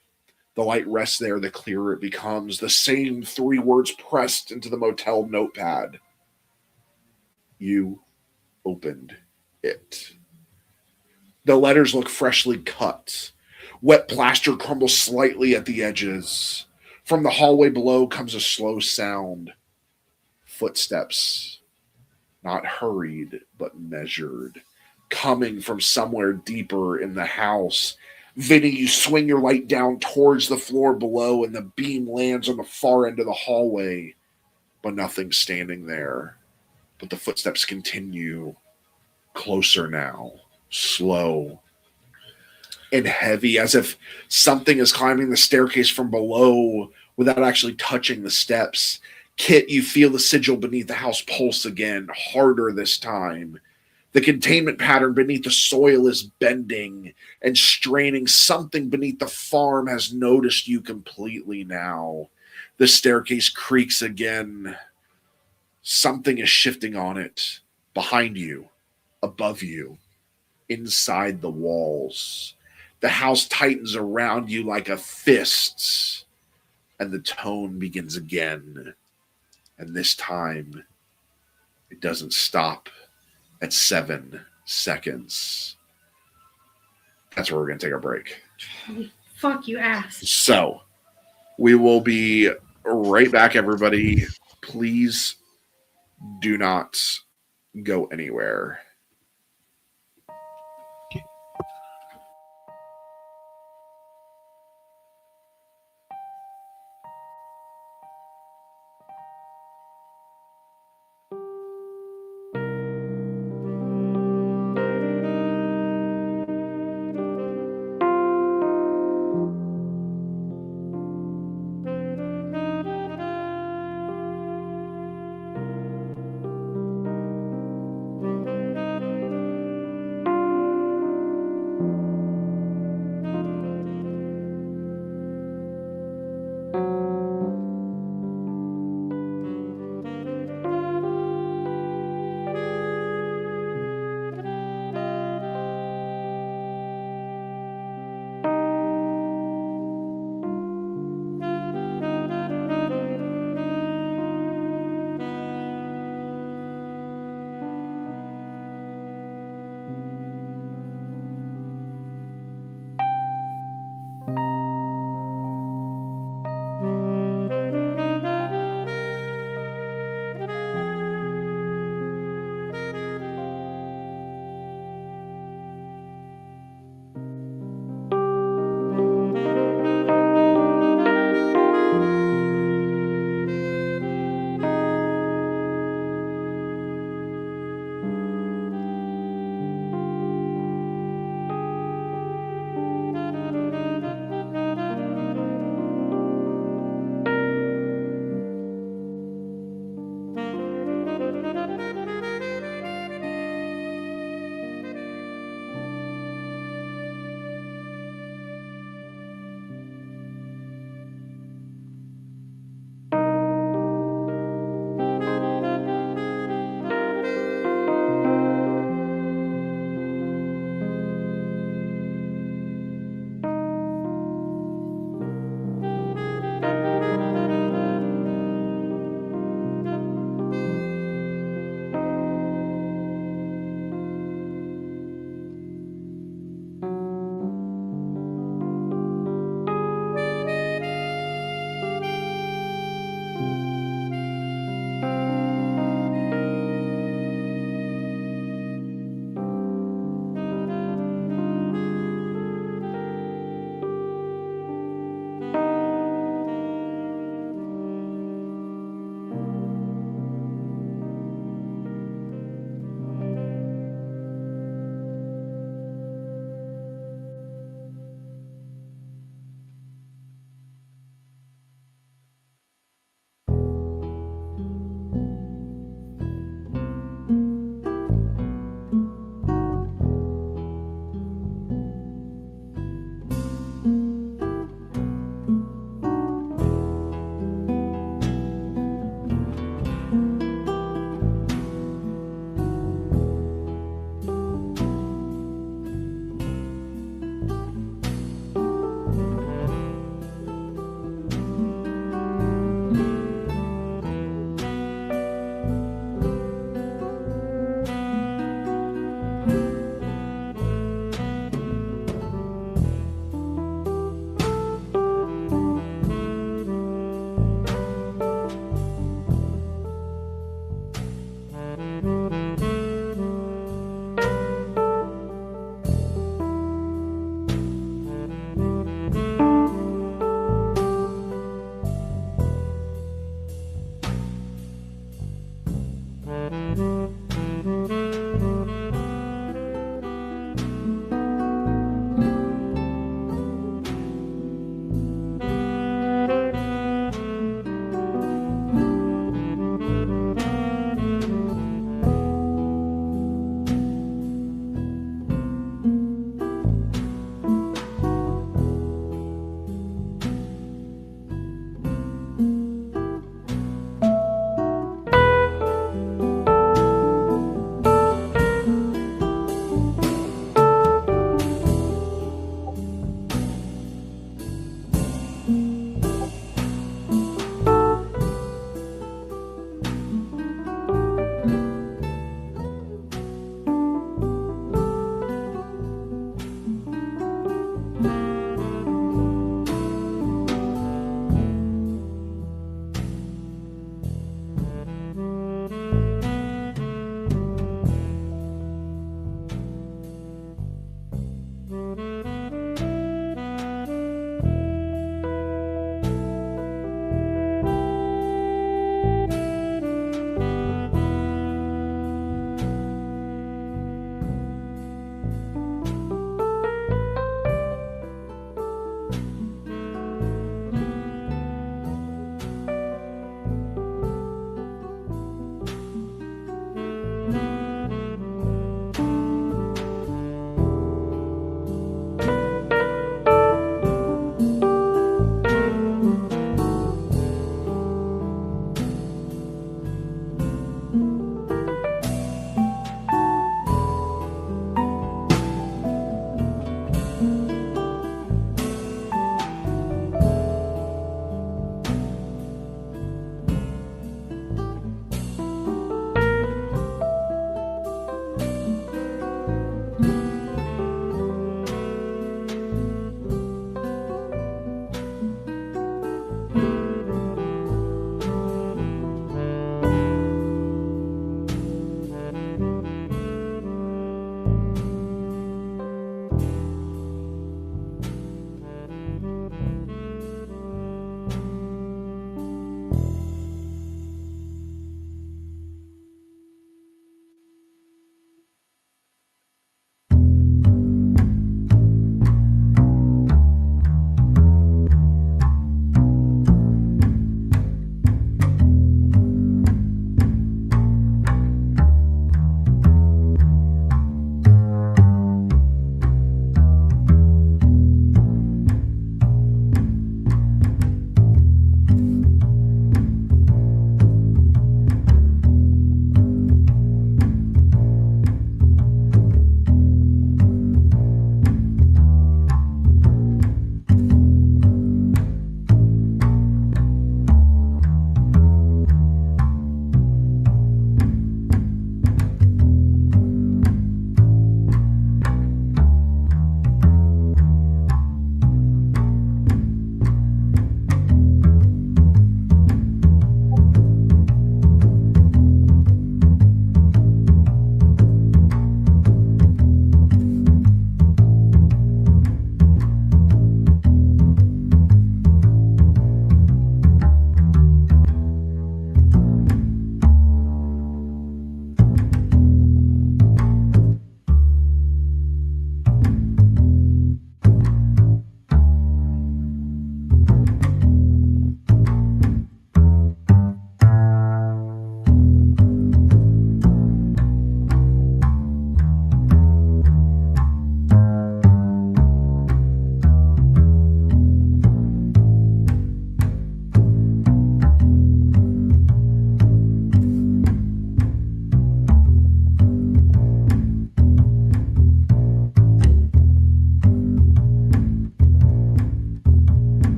the light rests there, the clearer it becomes. The same 3 words pressed into the motel notepad. You opened it. The letters look freshly cut. Wet plaster crumbles slightly at the edges. From the hallway below comes a slow sound. Footsteps. Not hurried, but measured. Coming from somewhere deeper in the house. Vinny, you swing your light down towards the floor below, and the beam lands on the far end of the hallway. But nothing's standing there. But the footsteps continue. Closer now. Slow. And heavy, as if something is climbing the staircase from below without actually touching the steps. Kit, you feel the sigil beneath the house pulse again, harder this time. The containment pattern beneath the soil is bending and straining. Something beneath the farm has noticed you completely now. The staircase creaks again. Something is shifting on it. Behind you. Above you. Inside the walls. The house tightens around you like a fist. And the tone begins again. And this time, it doesn't stop at 7 seconds. That's where we're going to take our break. Fuck you, ass. So, we will be right back, everybody. Please do not go anywhere.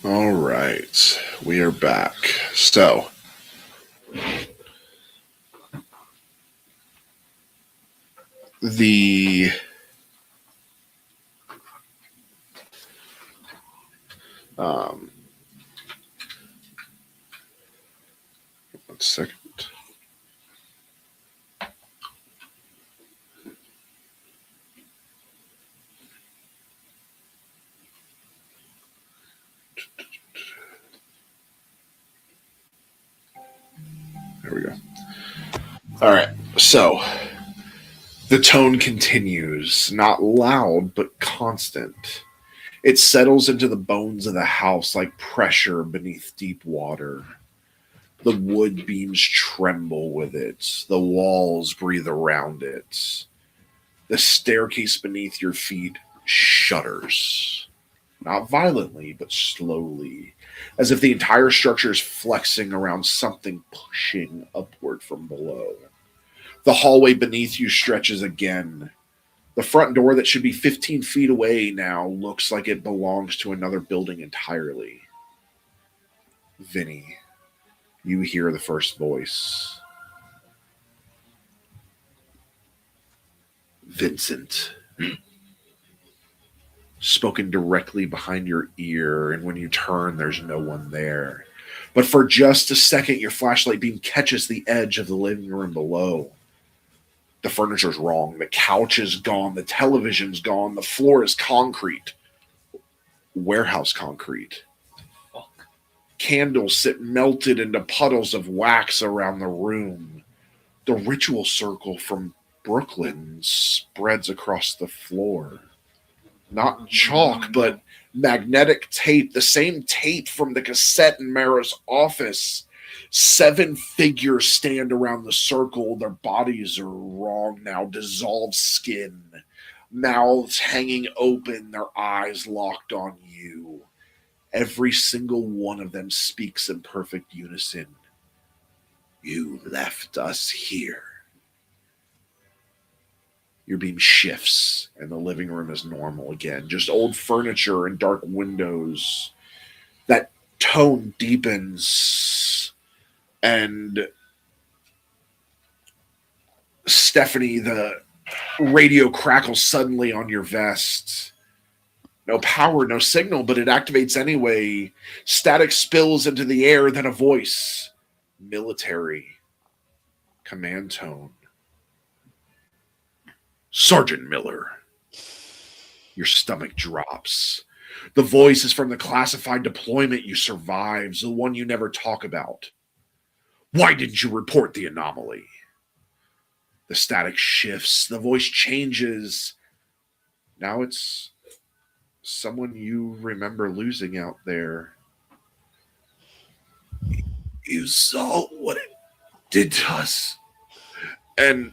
All right, we are back. So, the um, 1 second. There we go. All right, so the tone continues, not loud, but constant. It settles into the bones of the house like pressure beneath deep water. The wood beams tremble with it. The walls breathe around it. The staircase beneath your feet shudders. Not violently, but slowly, as if the entire structure is flexing around something pushing upward from below. The hallway beneath you stretches again. The front door that should be 15 feet away now looks like it belongs to another building entirely. Vinny, you hear the first voice. Vincent. Spoken directly behind your ear, and when you turn, there's no one there. But for just a second, your flashlight beam catches the edge of the living room below. The furniture's wrong. The couch is gone. The television's gone. The floor is concrete. Warehouse concrete. Fuck. Candles sit melted into puddles of wax around the room. The ritual circle from Brooklyn spreads across the floor. Not chalk, but magnetic tape. The same tape from the cassette in Mara's office. 7 figures stand around the circle. Their bodies are wrong now, dissolved skin, mouths hanging open, their eyes locked on you. Every single one of them speaks in perfect unison. You left us here. Your beam shifts, and the living room is normal again. Just old furniture and dark windows. That tone deepens, and Stephanie, the radio crackles suddenly on your vest. No power, no signal, but it activates anyway. Static spills into the air, then a voice. Military. Command tone. Sergeant Miller. Your stomach drops. The voice is from the classified deployment you survived, the one you never talk about. Why didn't you report the anomaly? The static shifts. The voice changes. Now it's someone you remember losing out there. You saw what it did to us. And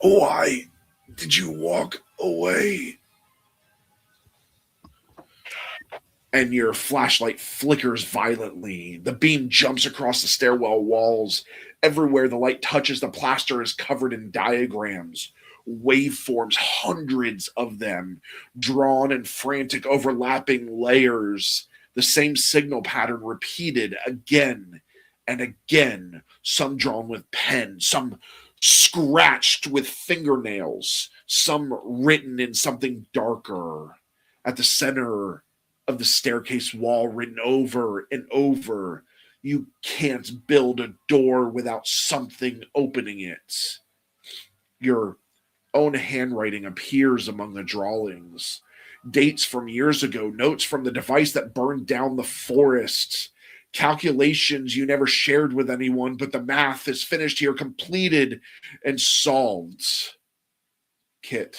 why did you walk away? And your flashlight flickers violently. The beam jumps across the stairwell walls. Everywhere the light touches, the plaster is covered in diagrams. waveforms, hundreds of them, drawn in frantic overlapping layers, the same signal pattern repeated again and again, some drawn with pen, some scratched with fingernails, some written in something darker. At the center of the staircase wall, written over and over, you can't build a door without something opening it. Your own handwriting appears among the drawings. Dates from years ago, notes from the device that burned down the forest, calculations you never shared with anyone, but the math is finished here, completed and solved. Kit,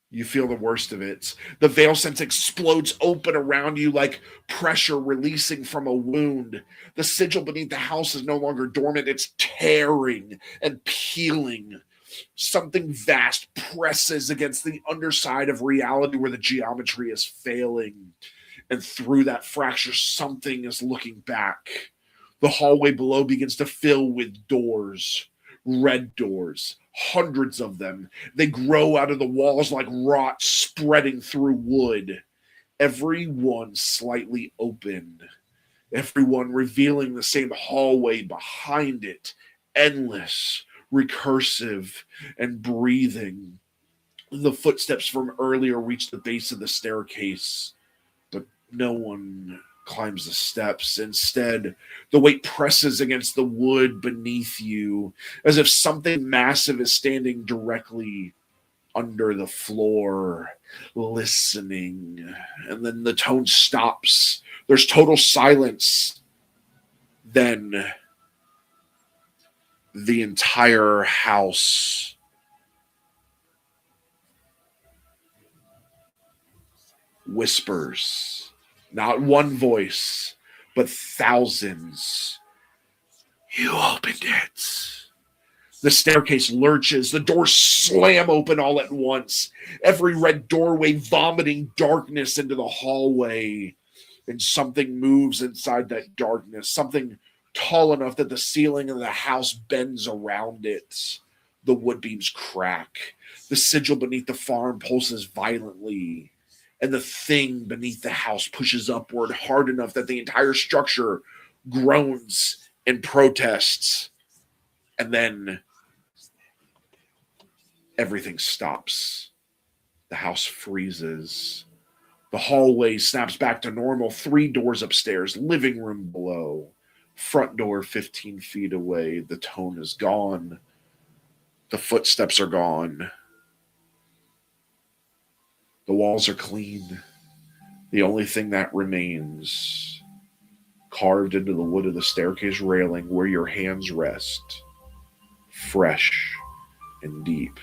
you feel the worst of it. The veil sense explodes open around you like pressure releasing from a wound. The sigil beneath the house is no longer dormant. It's tearing and peeling. Something vast presses against the underside of reality where the geometry is failing. And through that fracture, something is looking back. The hallway below begins to fill with doors, red doors, hundreds of them. They grow out of the walls like rot spreading through wood. Every one slightly open. Everyone revealing the same hallway behind it, endless, recursive, and breathing. The footsteps from earlier reach the base of the staircase, but no one climbs the steps. Instead, the weight presses against the wood beneath you, as if something massive is standing directly under the floor, listening. And then the tone stops. There's total silence. Then the entire house whispers, not one voice, but thousands. You opened it. The staircase lurches. The doors slam open all at once. Every red doorway vomiting darkness into the hallway. And something moves inside that darkness. Something tall enough that the ceiling of the house bends around it. The wood beams crack. The sigil beneath the farm pulses violently. And the thing beneath the house pushes upward hard enough that the entire structure groans and protests. And then everything stops. The house freezes. The hallway snaps back to normal. 3 doors upstairs, living room below, front door 15 feet away. The tone is gone. The footsteps are gone. The walls are clean. The only thing that remains, carved into the wood of the staircase railing where your hands rest, fresh and deep,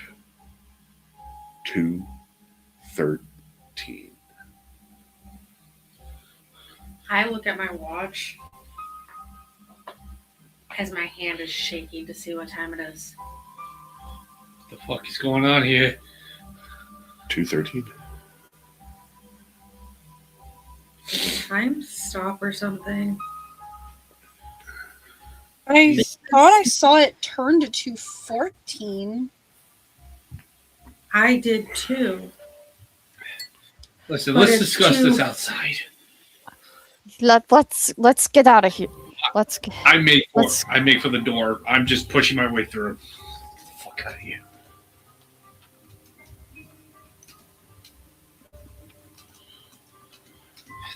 2:13. I look at my watch as my hand is shaking to see what time it is. What the fuck is going on here? 2:13. Time stop or something. I thought I saw it turn to 2:14. I did too. Listen, But let's it's discuss this too- outside. Let's get out of here. I make for the door. I'm just pushing my way through. Get the fuck out of here.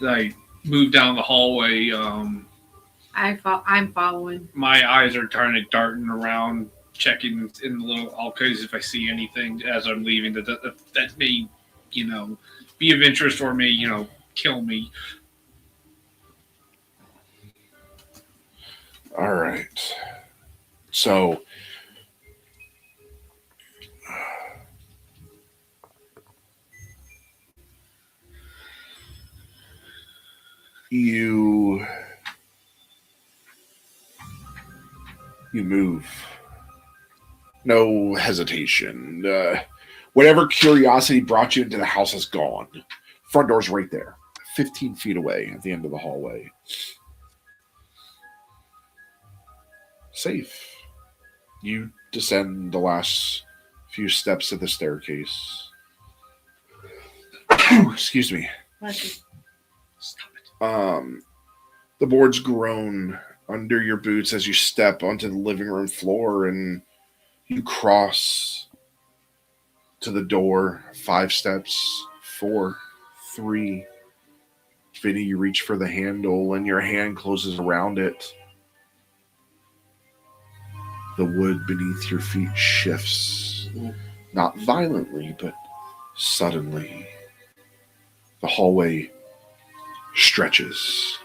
I move down the hallway. I'm following. My eyes are darting around, checking in the little alcoves if I see anything as I'm leaving that may, be of interest or may, kill me. All right. So you move. No hesitation. Whatever curiosity brought you into the house is gone. Front door's right there, 15 feet away at the end of the hallway. Safe. You descend the last A few steps to the staircase. Excuse me. Stop it. The boards groan under your boots as you step onto the living room floor and you cross to the door. 5 steps, 4, 3. Vinny, you reach for the handle and your hand closes around it. The wood beneath your feet shifts, not violently, but suddenly. The hallway stretches.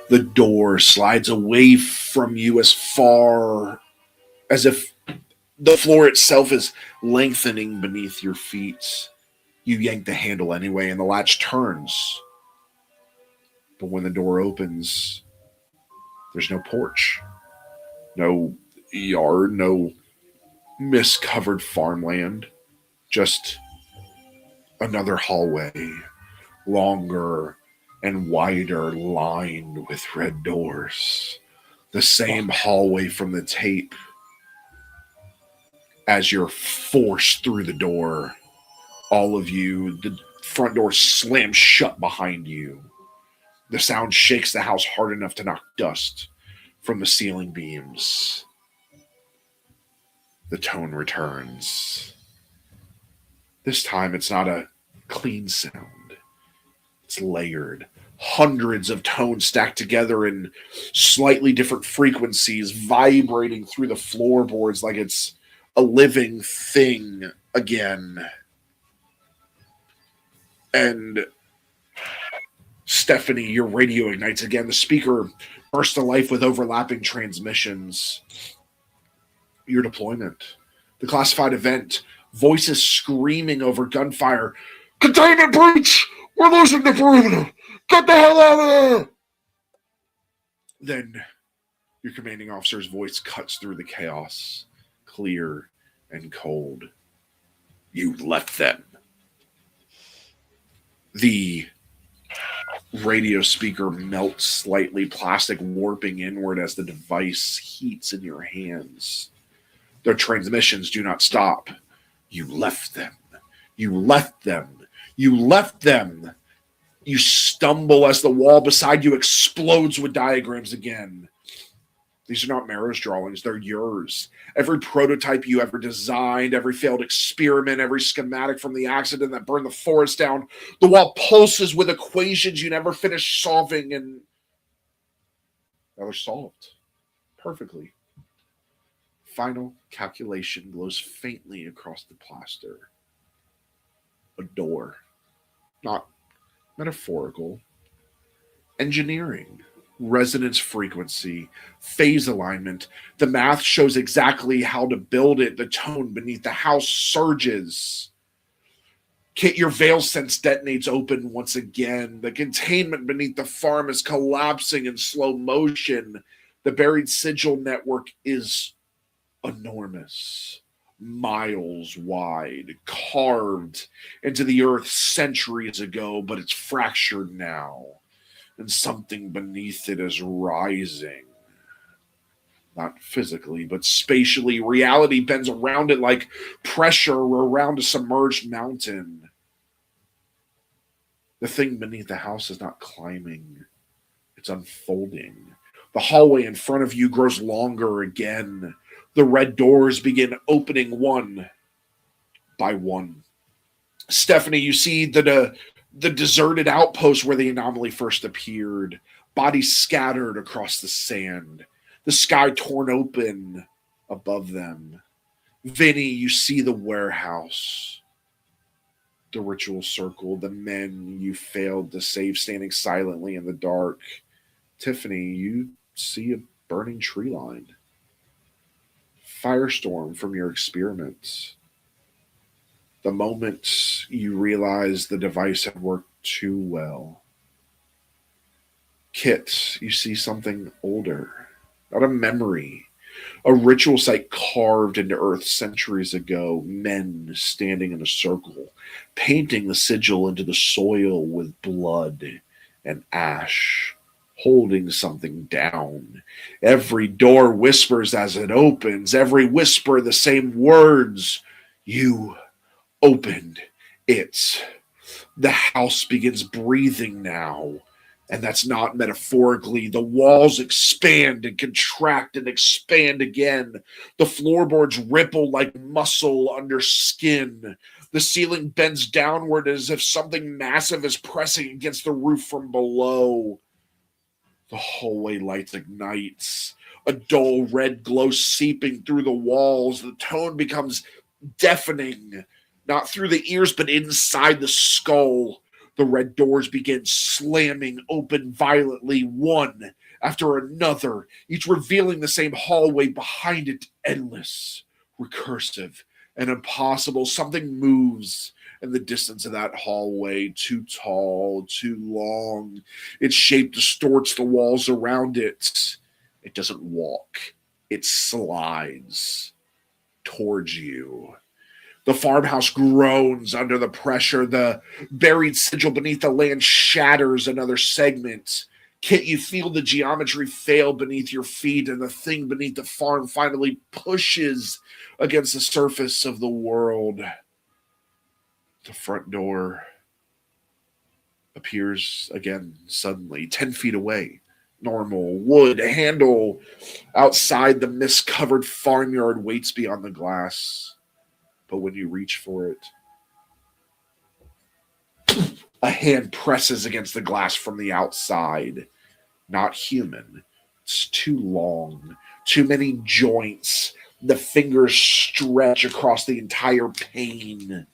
The door slides away from you as far as if the floor itself is lengthening beneath your feet. You yank the handle anyway, and the latch turns. But when the door opens, there's no porch, no yard, no mist-covered farmland, just another hallway, longer and wider, lined with red doors. The same hallway from the tape. As you're forced through the door, all of you, the front door slams shut behind you. The sound shakes the house hard enough to knock dust from the ceiling beams. The tone returns. This time it's not a clean sound. It's layered. Hundreds of tones stacked together in slightly different frequencies, vibrating through the floorboards like it's a living thing again. And Stephanie, your radio ignites again. The speaker bursts to life with overlapping transmissions. Your deployment. The classified event. Voices screaming over gunfire. Containment breach! We're losing the perimeter! Get the hell out of there! Then your commanding officer's voice cuts through the chaos, clear and cold. You left them. The radio speaker melts slightly, plastic warping inward as the device heats in your hands. Their transmissions do not stop. You left them. You left them. You left them. You stumble as the wall beside you explodes with diagrams again. These are not Marrow's drawings. They're yours. Every prototype you ever designed, every failed experiment, every schematic from the accident that burned the forest down. The wall pulses with equations you never finished solving, and now they're solved perfectly. Final calculation glows faintly across the plaster. A door. Not metaphorical. Engineering. Resonance frequency, phase alignment. The math shows exactly how to build it. The tone beneath the house surges. Kit, your veil sense detonates open once again. The containment beneath the farm is collapsing in slow motion. The buried Sigil network is enormous, miles wide, carved into the earth centuries ago, but it's fractured now. And something beneath it is rising. Not physically, but spatially. Reality bends around it like pressure around a submerged mountain. The thing beneath the house is not climbing. It's unfolding. The hallway in front of you grows longer again. The red doors begin opening one by one. Stephanie, you see the deserted outpost where the anomaly first appeared, bodies scattered across the sand, the sky torn open above them. Vinny, you see the warehouse, the ritual circle, the men you failed to save standing silently in the dark. Tiffany, you see a burning tree line. Firestorm from your experiments. The moment you realize the device had worked too well. Kit, you see something older. Not a memory. A ritual site carved into earth centuries ago. Men standing in a circle, painting the sigil into the soil with blood and ash, holding something down. Every door whispers as it opens. Every whisper the same words. You opened it. The house begins breathing now. And that's not metaphorically. The walls expand and contract and expand again. The floorboards ripple like muscle under skin. The ceiling bends downward as if something massive is pressing against the roof from below. The hallway lights ignites. A dull red glow seeping through the walls. The tone becomes deafening, not through the ears, but inside the skull. The red doors begin slamming open violently, one after another, each revealing the same hallway behind it, endless, recursive, and impossible. Something moves in the distance of that hallway, too tall, too long. Its shape distorts the walls around it. It doesn't walk. It slides towards you. The farmhouse groans under the pressure. The buried sigil beneath the land shatters another segment. Can't you feel the geometry fail beneath your feet, and the thing beneath the farm finally pushes against the surface of the world? The front door appears again suddenly, 10 feet away. Normal wood handle outside the mist-covered farmyard waits beyond the glass. But when you reach for it, a hand presses against the glass from the outside. Not human. It's too long. Too many joints. The fingers stretch across the entire pane.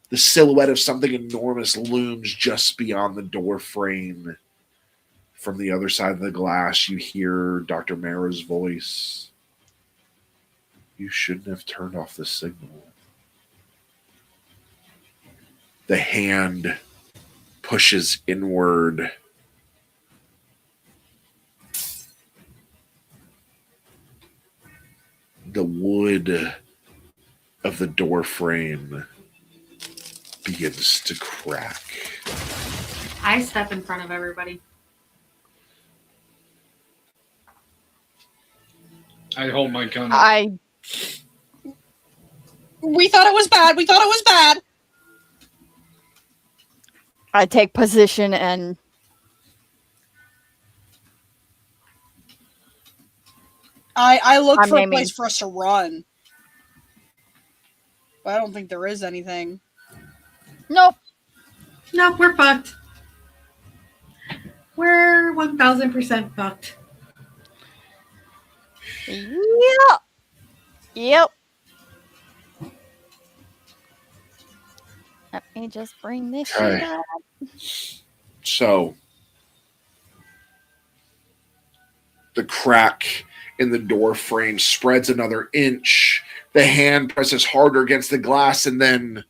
The silhouette of something enormous looms just beyond the door frame. From the other side of the glass, you hear Dr. Mara's voice. You shouldn't have turned off the signal. The hand pushes inward. The wood of the door frame begins to crack. I step in front of everybody. I hold my gun. We thought it was bad. We thought it was bad. I take position and I look I'm for a aiming. place for us to run. But I don't think there is anything. Nope. Nope, we're fucked. We're 1000% fucked. Yep. Yep. Let me just bring this shit up. So, the crack in the door frame spreads another inch. The hand presses harder against the glass, and then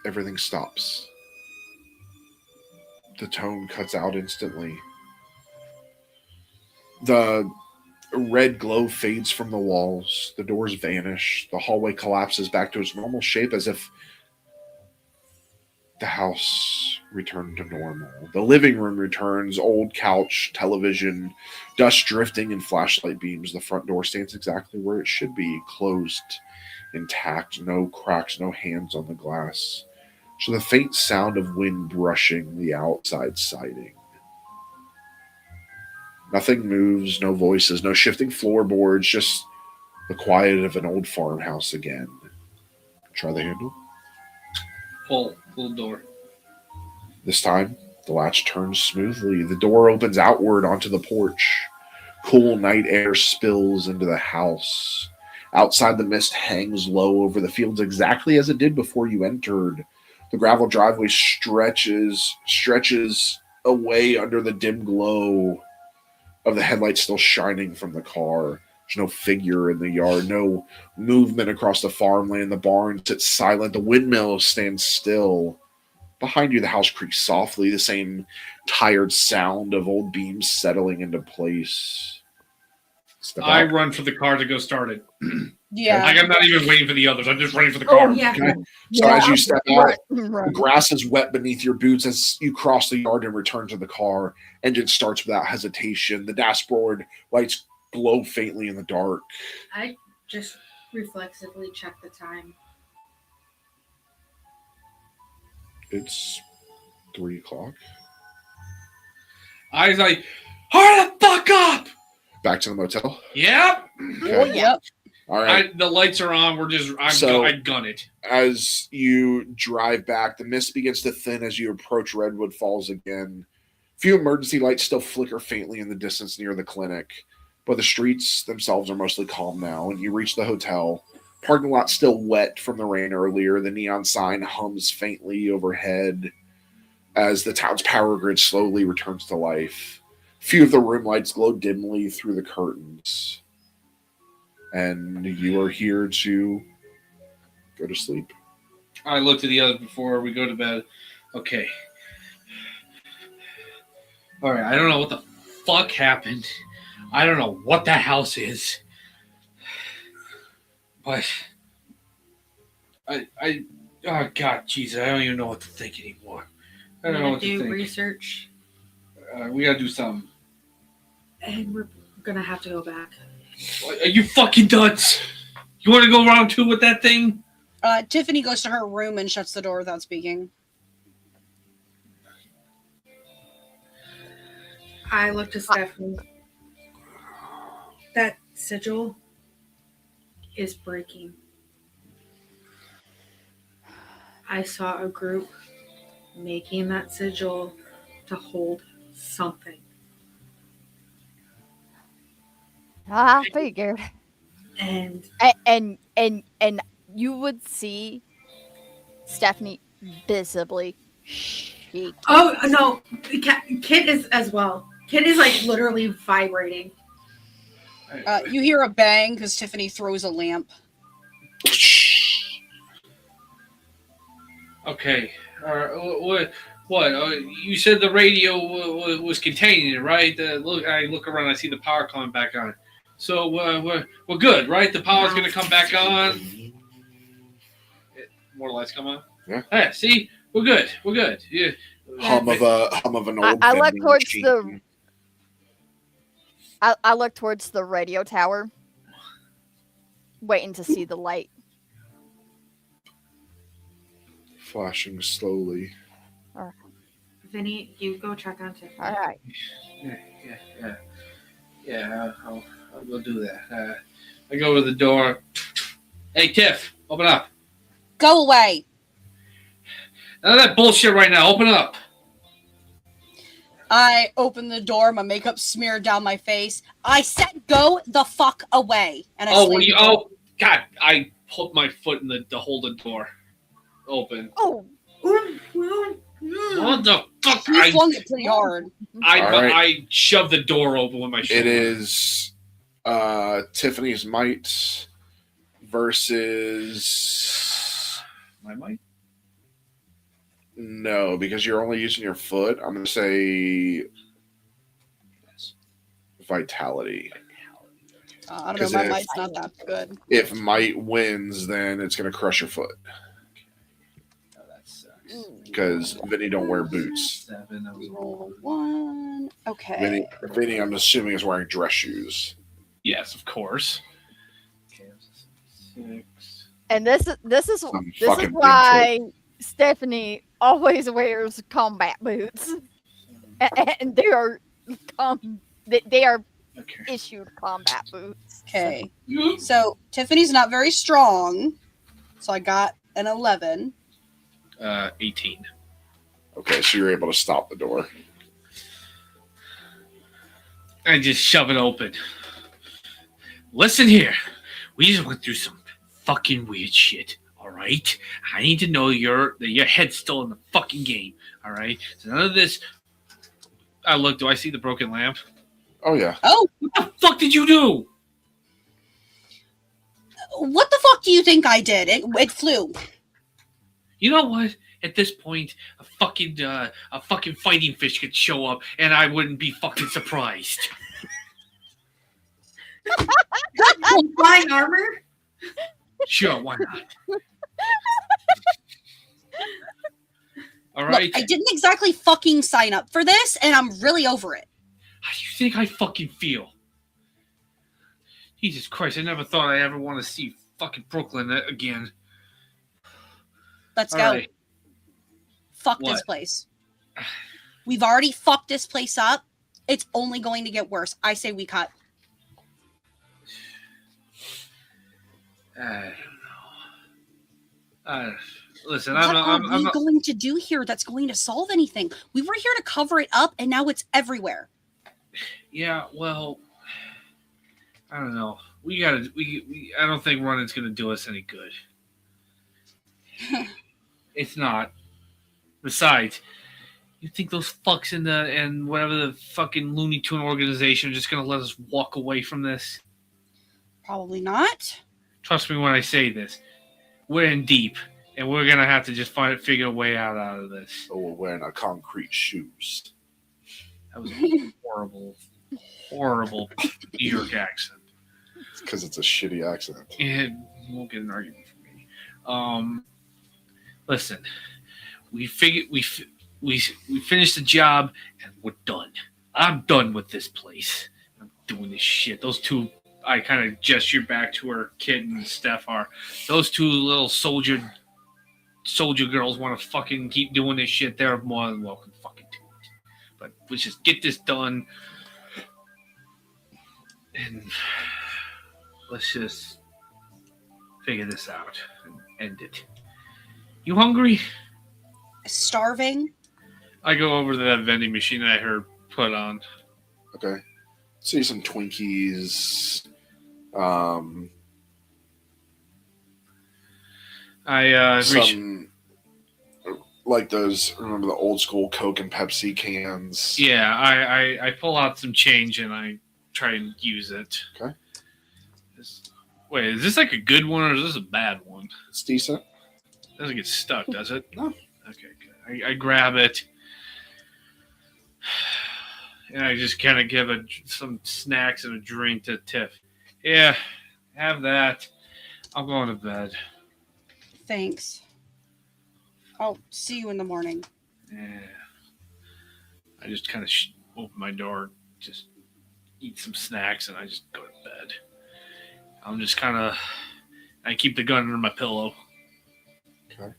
everything stops. The tone cuts out instantly. The red glow fades from the walls. The doors vanish. The hallway collapses back to its normal shape as if the house returned to normal. The living room returns, old couch, television, dust drifting and flashlight beams. The front door stands exactly where it should be, closed, intact, no cracks, no hands on the glass. So the faint sound of wind brushing the outside siding. Nothing moves, no voices, no shifting floorboards, just the quiet of an old farmhouse again. Try the handle. Pull door. This time, the latch turns smoothly. The door opens outward onto the porch. Cool night air spills into the house. Outside, the mist hangs low over the fields exactly as it did before you entered. The gravel driveway stretches away under the dim glow of the headlights still shining from the car. There's no figure in the yard, no movement across the farmland. The barn sits silent. The windmill stands still. Behind you, the house creaks softly, the same tired sound of old beams settling into place. I run for the car to go start it. Yeah. Like I'm not even waiting for the others. I'm just running for the car. Oh, yeah. Okay. So as you step out, Right. the grass is wet beneath your boots as you cross the yard and return to the car. Engine starts without hesitation. The dashboard lights glow faintly in the dark. I just reflexively check the time. It's 3 o'clock. I was like, hurry the fuck up! Back to the motel. Yep. Okay. Oh, yep. All right. The lights are on. I'd gun it. As you drive back, the mist begins to thin as you approach Redwood Falls again. Few emergency lights still flicker faintly in the distance near the clinic, but the streets themselves are mostly calm now, and you reach the hotel. Parking lot still wet from the rain earlier. The neon sign hums faintly overhead as the town's power grid slowly returns to life. Few of the room lights glow dimly through the curtains. And you are here to go to sleep. I looked at the others before we go to bed. Okay. All right. I don't know what the fuck happened. I don't know what that house is. But oh God, Jesus, I don't even know what to think anymore. I don't know what to do think. Research, We gotta do something. and we're gonna have to go back. Are you fucking nuts? You want to go round 2 with that thing? Tiffany goes to her room and shuts the door without speaking. I looked at Stephanie. That sigil is breaking. I saw a group making that sigil to hold something. I figured. And And you would see Stephanie visibly shaking. oh no, Kit is as well. Kit is like literally vibrating. You hear a bang because Tiffany throws a lamp. Okay. What? You said the radio was containing it, right? I look around. I see the power coming back on. So we're good, right? The power's going to come back on. More lights come on. Yeah. Hey, see, we're good. We're good. Yeah. Hum of an old. I look vending towards machine. I look towards the radio tower, waiting to see the light. Flashing slowly. Vinny, you go check on Tiffany. All right. Yeah. I'll go do that. I go over the door. Hey, Tiff, open up. Go away. None of that bullshit right now. Open up. I open the door, my makeup smeared down my face. I said go the fuck away. And I slammed the door. God, I put my foot in to hold the door open. Oh, What the fuck? You flung it pretty hard. I shoved the door open with my shoulder. It is Tiffany's might versus my might. No, because you're only using your foot. I'm going to say vitality. I don't know. My might's not that good. If might wins, then it's going to crush your foot. Oh, that sucks. Because Vinny don't wear boots. 7. Roll 1. Okay. Vinny, I'm assuming, is wearing dress shoes. Yes, of course. Okay, 6. and this is fucking why Stephanie always wears combat boots, and they are Okay. issued combat boots. Okay. So Tiffany's not very strong. So I got an 11. 18. Okay, so you're able to stop the door. I just shove it open. Listen here. We just went through some fucking weird shit. All right? I need to know your head's still in the fucking game. All right? So none of this. Do I see the broken lamp? Oh, yeah. Oh, What the fuck did you do? what the fuck do you think I did? It flew. You know what? At this point, a fucking fighting fish could show up, and I wouldn't be fucking surprised. Flying armor? Sure, why not? All right. Look, I didn't exactly fucking sign up for this, and I'm really over it. How do you think I fucking feel? Jesus Christ, I never thought I ever want to see fucking Brooklyn again. Let's All go. right. Fuck What? this place. We've already fucked this place up. It's only going to get worse. I say we cut. I don't know. Listen, What I'm are we going to do here that's going to solve anything? We were here to cover it up, and now it's everywhere. Yeah, well, I don't know. I don't think running's gonna do us any good. It's not. Besides, you think those fucks and whatever the fucking Looney Tune organization are just gonna let us walk away from this? Probably not. Trust me when I say this. We're in deep, and we're gonna have to just figure a way out of this. Oh, we're wearing our concrete shoes. That was a horrible New York accent. It's because it's a shitty accent. And won't get an argument from me. Listen, we finished the job and we're done. I'm done with this place. I'm doing this shit. Those two, I kind of gesture back to where Kit and Steph are. Those two little soldier girls want to fucking keep doing this shit. They're more than welcome to fucking do it. But let's just get this done. And let's just figure this out and end it. You hungry? Starving. I go over to that vending machine that I heard put on. Okay. See some Twinkies. Some like those. Remember the old school Coke and Pepsi cans? Yeah, I pull out some change and I try and use it. Okay. Wait, is this like a good one or is this a bad one? It's decent. It doesn't get stuck, does it? No. Okay, good. I grab it. And I just kind of give some snacks and a drink to Tiff. Yeah, have that. I'm going to bed. Thanks. I'll see you in the morning. Yeah. I just kind of open my door, just eat some snacks, and I just go to bed. I'm just kind of... I keep the gun under my pillow. Okay.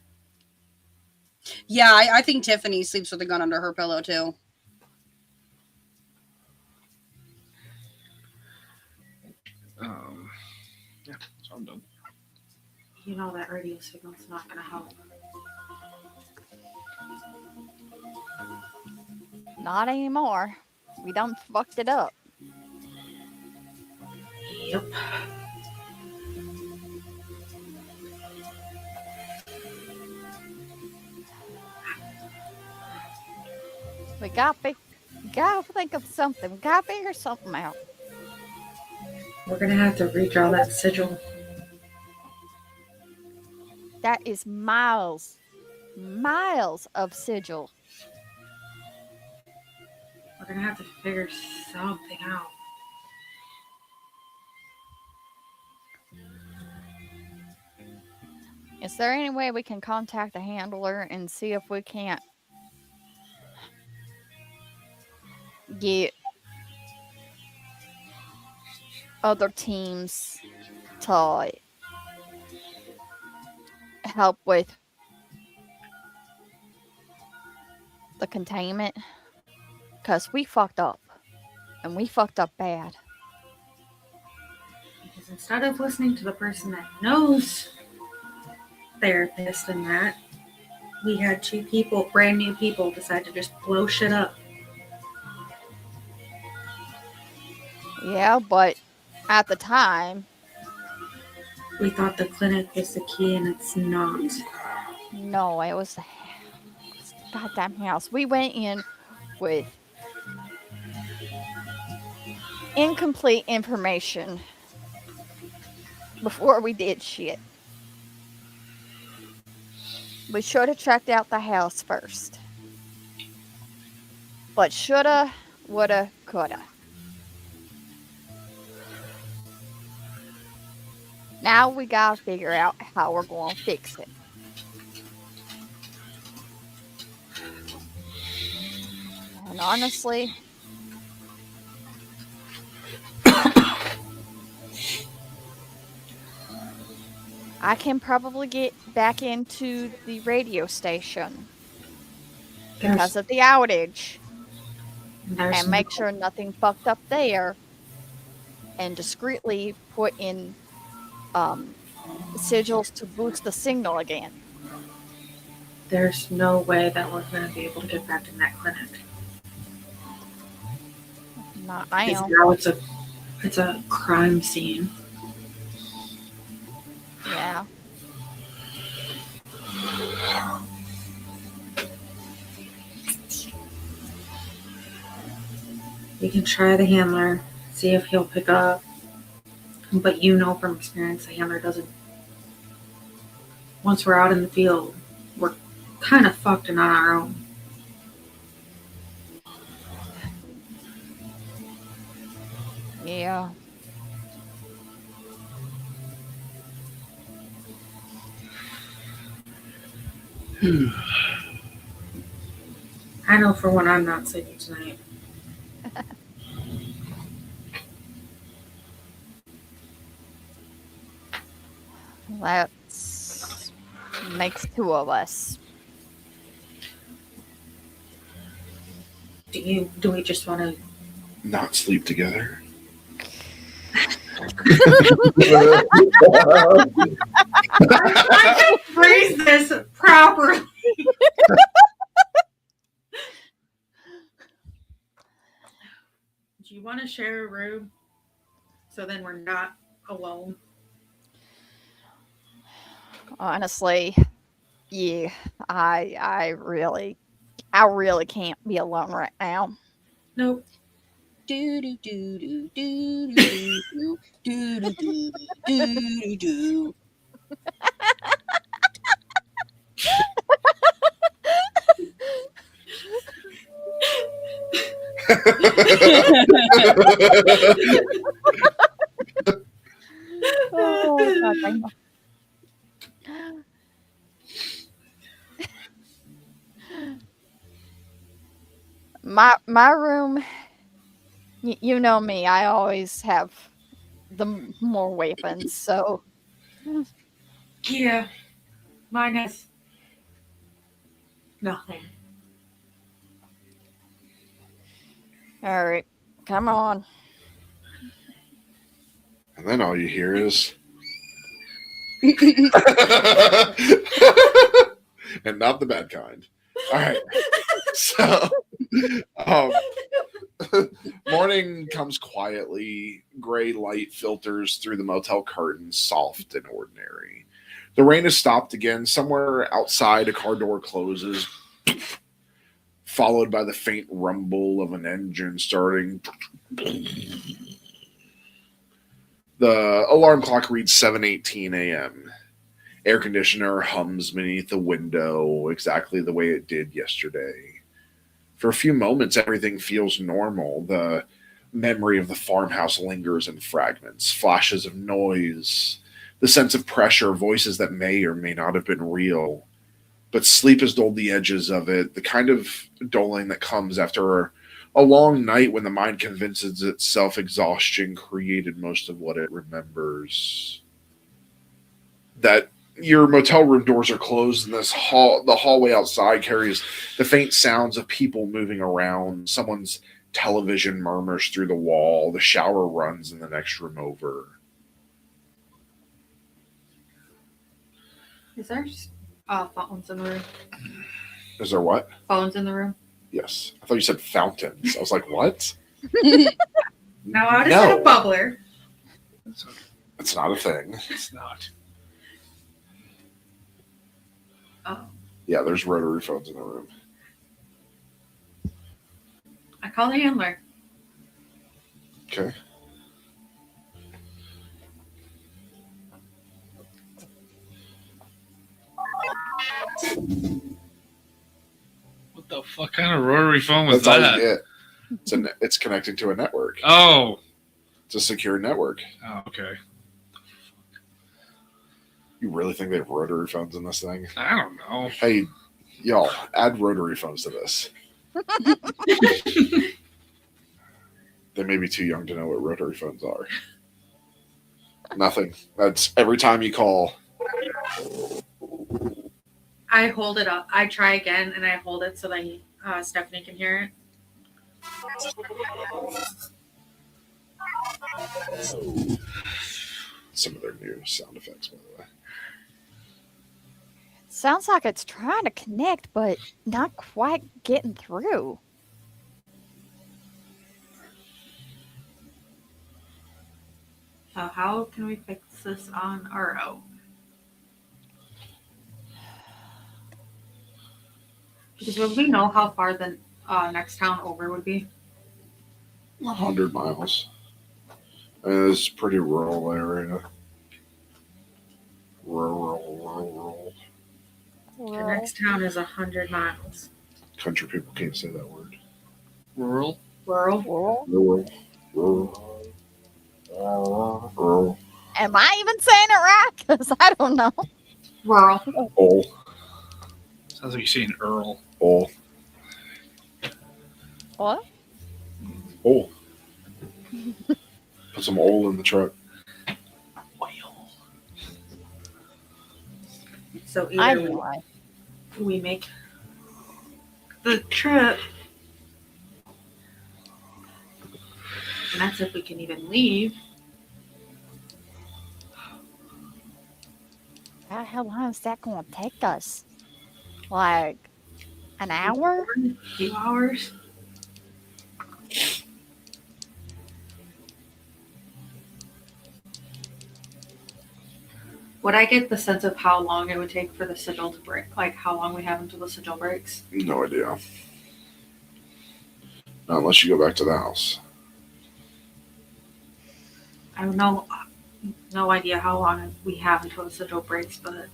Yeah, I think Tiffany sleeps with a gun under her pillow, too. Yeah, so I'm done. You know that radio signal's not going to help. Not anymore. We done fucked it up. Yep. We gotta think of something. We gotta figure something out. We're going to have to redraw that sigil. That is miles of sigil. We're going to have to figure something out. Is there any way we can contact the handler and see if we can't get other teams to help with the containment? Because we fucked up. And we fucked up bad. Because instead of listening to the person that knows therapist and that, we had two people, brand new people, decide to just blow shit up. Yeah, but at the time, We thought the clinic was the key, and it's not. no, it was the goddamn house. We went in with incomplete information before we did shit. We should have checked out the house first. But shoulda, woulda, coulda. Now we gotta figure out how we're gonna fix it. And honestly, I can probably get back into the radio station because of the outage and make sure nothing fucked up there and discreetly put in sigils to boost the signal again. There's no way that we're going to be able to get back in that clinic. Not I am. Now it's a crime scene. Yeah. You can try the handler, see if he'll pick up. But you know from experience the handler doesn't. Once we're out in the field, we're kind of fucked and on our own. Yeah. I know for one I'm not sleeping tonight. That makes two of us. Do we just want to not sleep together? I can phrase this properly. Do you want to share a room so then we're not alone? Honestly, yeah, I really can't be alone right now. Nope. Do do do do do do do do do do do. Oh, God, I know. My room, you know me, I always have the more weapons, so Yeah. Mine has nothing. all right, come on. And then all you hear is and not the bad kind. All right. So morning comes quietly. Gray light filters through the motel curtains, soft and ordinary. The rain has stopped again. Somewhere outside, a car door closes, followed by the faint rumble of an engine starting. The alarm clock reads 7:18 a.m. Air conditioner hums beneath the window exactly the way it did yesterday. For a few moments, everything feels normal. The memory of the farmhouse lingers in fragments, flashes of noise, the sense of pressure, voices that may or may not have been real. But sleep has dulled the edges of it, the kind of dulling that comes after a long night when the mind convinces itself exhaustion created most of what it remembers. That your motel room doors are closed and the hallway outside carries the faint sounds of people moving around. Someone's television murmurs through the wall. The shower runs in the next room over. Is there phones in the room? Is there what? Phones in the room? Yes. I thought you said fountains. I was like, what? No, I would have said a bubbler. It's not a thing. It's not. Oh. Yeah, there's rotary phones in the room. I call the handler. Okay. What the fuck kind of rotary phone was That's that? all you get. It's connecting to a network. Oh. It's a secure network. Oh, okay. You really think they have rotary phones in this thing? I don't know. Hey, y'all, add rotary phones to this. They may be too young to know what rotary phones are. Nothing. That's every time you call, I hold it up. I try again, and I hold it so that Stephanie can hear it. Some of their new sound effects, by the way. Sounds like it's trying to connect, but not quite getting through. So how can we fix this on our own? Because would we know how far the next town over would be? 100 miles. It's a pretty rural area. Rural. The next town is 100 miles. Country people can't say that word. Rural. Rural. Am I even saying it right? Because I don't know. Rural. Oh. Sounds like you're saying Earl. Oh. What? Oh. Put some oil in the truck. Oil. So I either know. we make the trip, and that's if we can even leave. How long is that going to take us? Like an hour? A few hours. Would I get the sense of how long it would take for the sigil to break? Like how long we have until the sigil breaks? No idea. Not unless you go back to the house. I have no idea how long we have until the sigil breaks, but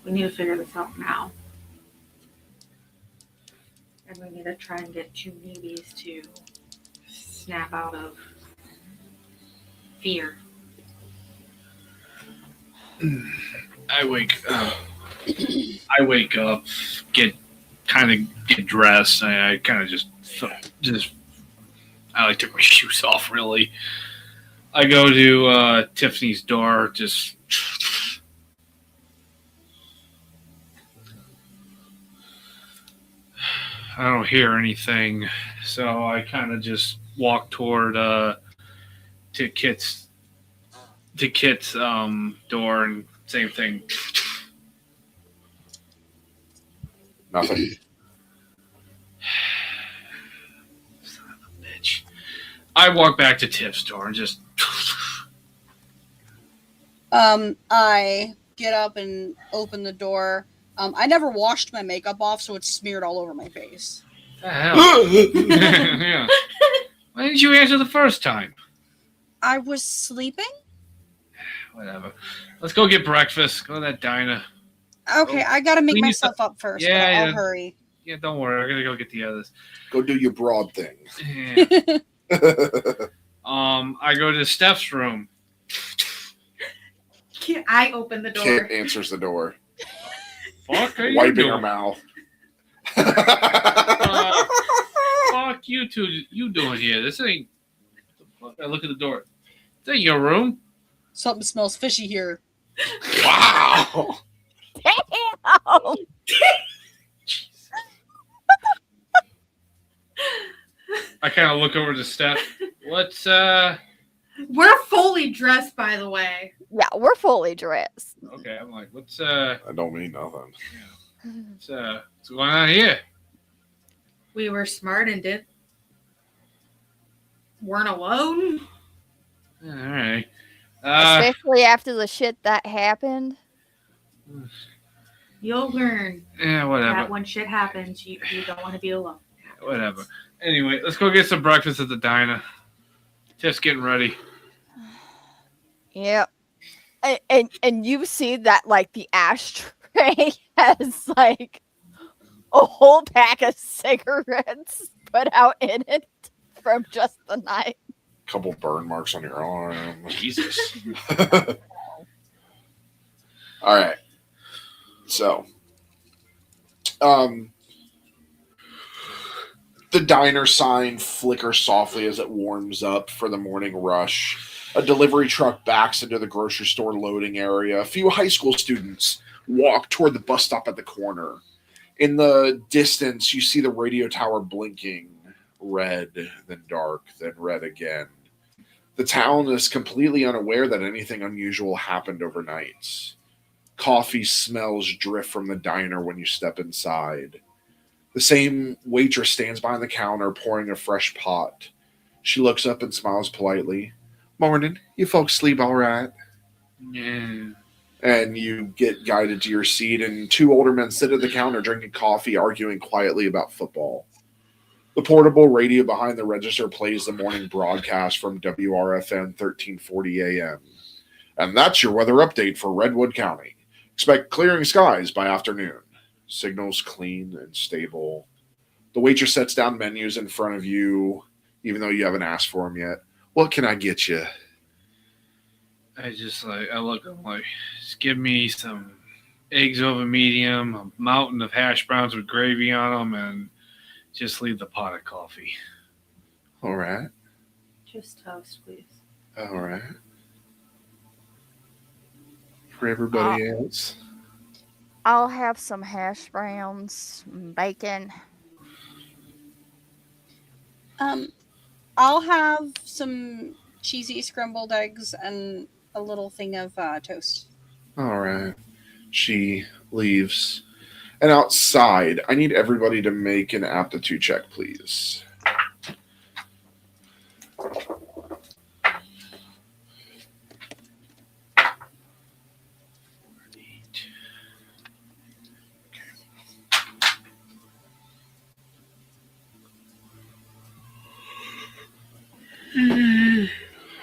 we need to figure this out now. And we need to try and get 2 newbies to snap out of fear. I wake up, get dressed. I kind of just I like took my shoes off. Really, I go to Tiffany's door. Just I don't hear anything, so I kind of just walk toward to Kit's door, and same thing. Nothing. Son of a bitch. I walk back to Tiff's door and just. I get up and open the door. I never washed my makeup off, so it's smeared all over my face. The hell? Yeah. Why didn't you answer the first time? I was sleeping? Whatever. Let's go get breakfast. Go to that diner. Okay, I gotta make We need myself up first. Yeah, I'll yeah. hurry. Yeah, don't worry. I'm gonna go get the others. Go do your broad thing. Yeah. I go to Steph's room. I open the door. Kit answers the door, Fuck are you wiping doing? her mouth. Fuck you two. You doing here? This ain't. I look at the door. This ain't your room. Something smells fishy here. Wow. Damn! I kind of look over to Steph. What's We're fully dressed, by the way. Yeah, we're fully dressed. Okay, I'm like, what's I don't mean nothing. what's going on here? We were smart and weren't alone. All right. Especially after the shit that happened. You'll learn Yeah, whatever. that when shit happens, you don't want to be alone. Whatever. Anyway, let's go get some breakfast at the diner. Just getting ready. Yeah. And you see that, like, the ashtray has, like, a whole pack of cigarettes put out in it from just the night. Couple burn marks on your arm. Jesus. All right. So, the diner sign flickers softly as it warms up for the morning rush. A delivery truck backs into the grocery store loading area. A few high school students walk toward the bus stop at the corner. In the distance, you see the radio tower blinking, red, then dark, then red again. The town is completely unaware that anything unusual happened overnight. Coffee smells drift from the diner when you step inside. The same waitress stands behind the counter pouring a fresh pot. She looks up and smiles politely. Morning, you folks sleep all right? Yeah. And you get guided to your seat, and two older men sit at the counter drinking coffee, arguing quietly about football. The portable radio behind the register plays the morning broadcast from WRFN 1340 AM. And that's your weather update for Redwood County. Expect clearing skies by afternoon. Signals clean and stable. The waitress sets down menus in front of you, even though you haven't asked for them yet. What can I get you? I look, I'm like, just give me some eggs over medium, a mountain of hash browns with gravy on them, and just leave the pot of coffee. All right. Just toast, please. All right. For everybody else. I'll have some hash browns, bacon. I'll have some cheesy scrambled eggs and a little thing of toast. All right. She leaves. And outside, I need everybody to make an aptitude check, please.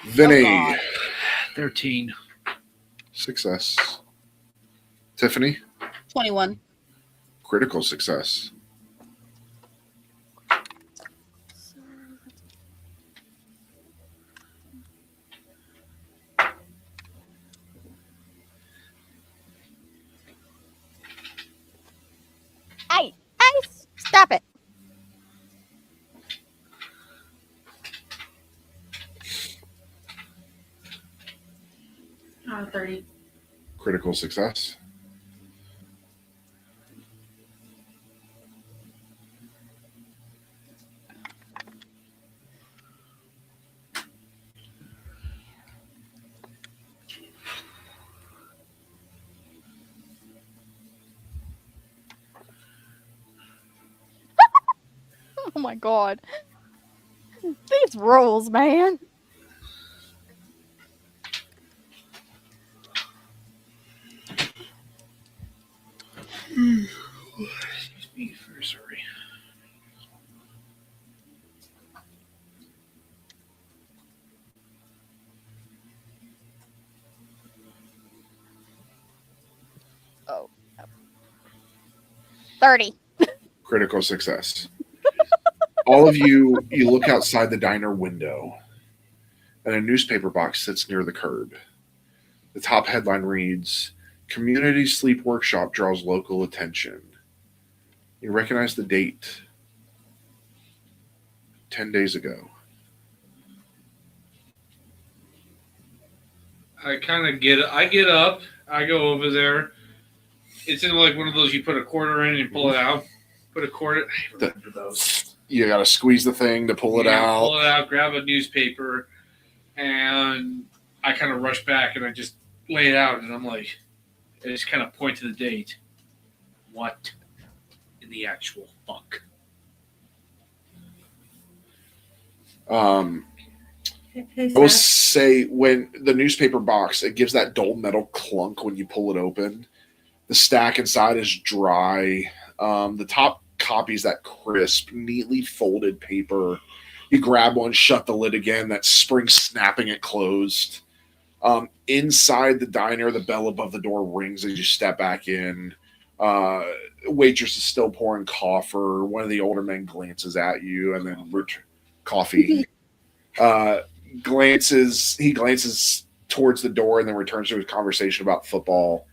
Vinny. Oh, 13. Success. Tiffany. 21. Critical success. Hey, stop it. Oh, 30. Critical success. Oh my god. These rolls, man. Excuse me for sorry. Oh. 30. Critical success. All of you look outside the diner window, and a newspaper box sits near the curb. The top headline reads, Community Sleep Workshop draws local attention. You recognize the date. 10 days ago. I get up, I go over there. It's in like one of those you put a quarter in and you pull it out. Put a quarter. I remember those. You got to squeeze the thing to pull it out. Pull it out, grab a newspaper, and I kind of rush back and I just lay it out, and I'm like, I just kind of point to the date. What in the actual fuck? I will say, when the newspaper box, it gives that dull metal clunk when you pull it open. The stack inside is dry. The top copies that crisp, neatly folded paper. You grab one, shut the lid again, that spring snapping it closed. Inside the diner, the bell above the door rings as you step back in. Waitress is still pouring coffee. One of the older men glances at you and then coffee. He glances towards the door and then returns to his conversation about football.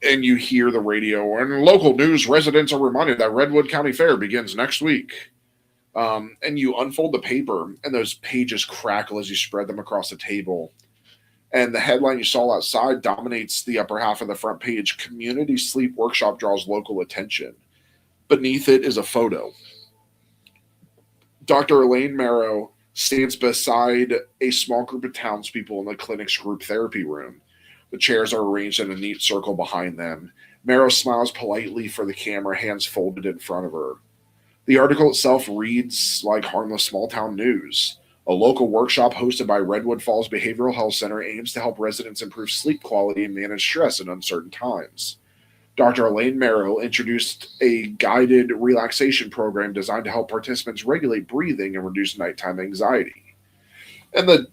And you hear the radio, and local news residents are reminded that Redwood County Fair begins next week. And you unfold the paper, and those pages crackle as you spread them across the table. And the headline you saw outside dominates the upper half of the front page. Community sleep workshop draws local attention. Beneath it is a photo. Dr. Elaine Marrow stands beside a small group of townspeople in the clinic's group therapy room. The chairs are arranged in a neat circle behind them. Marrow smiles politely for the camera, hands folded in front of her. The article itself reads like harmless small town news. A local workshop hosted by Redwood Falls Behavioral Health Center aims to help residents improve sleep quality and manage stress in uncertain times. Dr. Elaine Marrow introduced a guided relaxation program designed to help participants regulate breathing and reduce nighttime anxiety. And the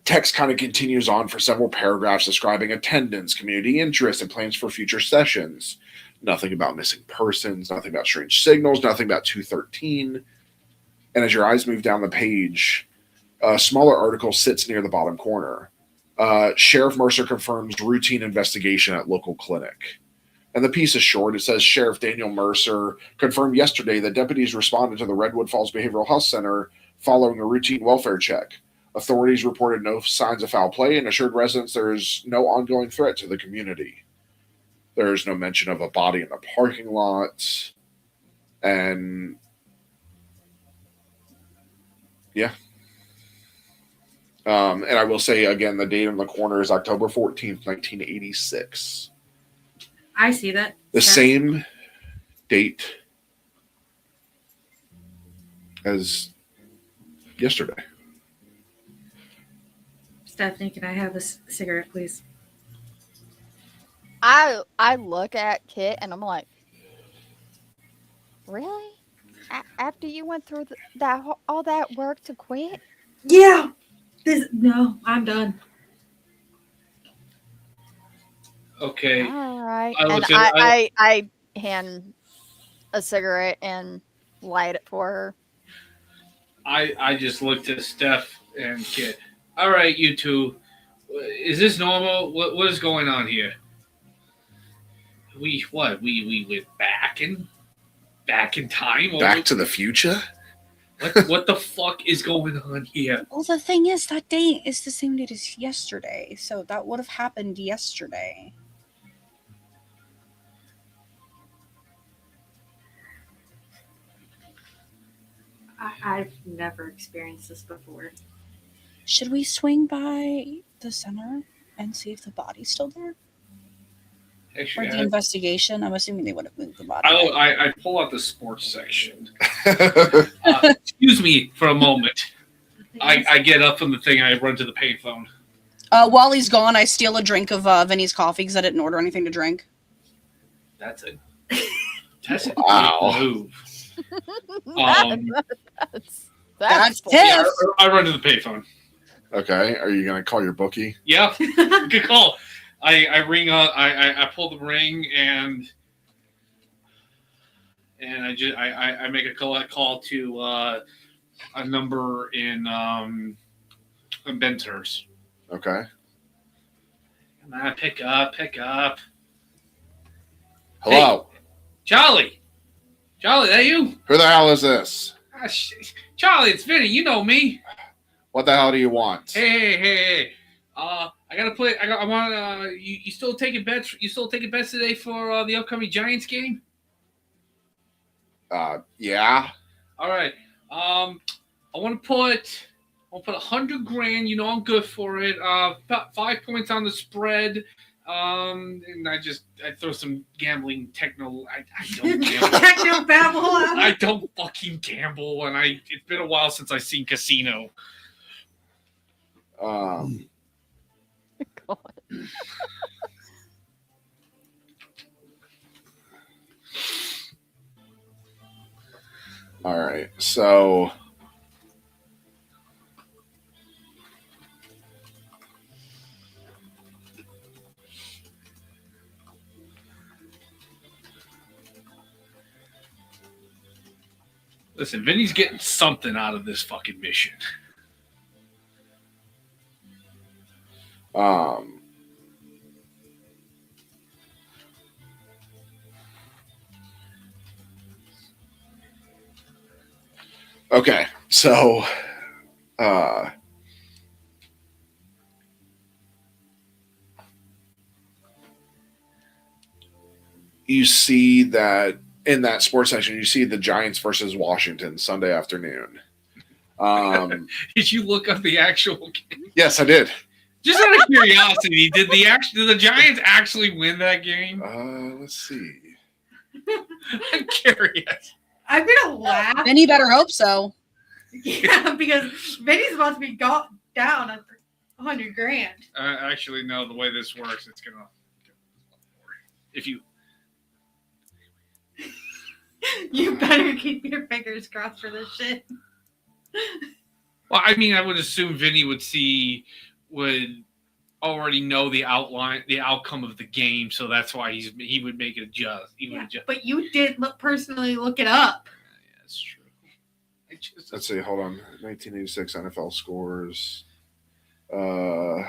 text kind of continues on for several paragraphs describing attendance, community interest, and plans for future sessions. Nothing about missing persons, nothing about strange signals, nothing about 213. And as your eyes move down the page, a smaller article sits near the bottom corner. Sheriff Mercer confirms routine investigation at local clinic. And the piece is short. It says Sheriff Daniel Mercer confirmed yesterday that deputies responded to the Redwood Falls Behavioral Health Center following a routine welfare check. Authorities reported no signs of foul play and assured residents there is no ongoing threat to the community. There is no mention of a body in the parking lot. And yeah. And I will say again, the date in the corner is October 14th, 1986. I see that. The same date as yesterday. Stephanie, can I have a cigarette, please? I look at Kit and I'm like, really? After you went through all that work to quit? Yeah. No, I'm done. Okay. All right. And I hand a cigarette and light it for her. I just looked at Steph and Kit. All right, you two. Is this normal? What is going on here? We went back in time? Back to the future? What the fuck is going on here? Well, the thing is, that date is the same date as yesterday, so that would have happened yesterday. I've never experienced this before. Should we swing by the center and see if the body's still there? Actually, Or the investigation? I'm assuming they would have moved the body. I pull out the sports section. Excuse me for a moment. I get up from the thing and I run to the payphone. While he's gone, I steal a drink of Vinny's coffee because I didn't order anything to drink. That's a wow. Good move. That's yeah, I run to the payphone. Okay. Are you going to call your bookie? Yeah. Good call. I ring up. I pull the ring and I make a call to a number in Benter's. Okay. Come on, pick up. Hello. Hey, Charlie, that you? Who the hell is this? Charlie, it's Vinny. You know me. What the hell do you want? Hey. I gotta play. I want. You still taking bets? You still taking bets today for the upcoming Giants game? Yeah. All right. I want to put 100 grand. You know I'm good for it. 5 points on the spread. And I throw some gambling techno. I don't gamble. Techno babble. I don't fucking gamble, and it's been a while since I've seen Casino. God. All right. So listen, Vinny's getting something out of this fucking mission. Okay, so you see that in that sports section, you see the Giants versus Washington Sunday afternoon. Did you look up the actual game? Yes, I did. Just out of curiosity, did the Giants actually win that game? Let's see. I'm curious. I'm gonna laugh. Vinny better hope so. Yeah, because Vinny's about to be got down at $100,000. Actually, no. The way this works, it's gonna. If you. You better keep your fingers crossed for this shit. Well, I mean, I would assume Vinny would already know the outcome of the game, so that's why he would make it adjust. But you did personally look it up. Yeah, that's true. Let's see. Hold on. 1986 NFL scores. I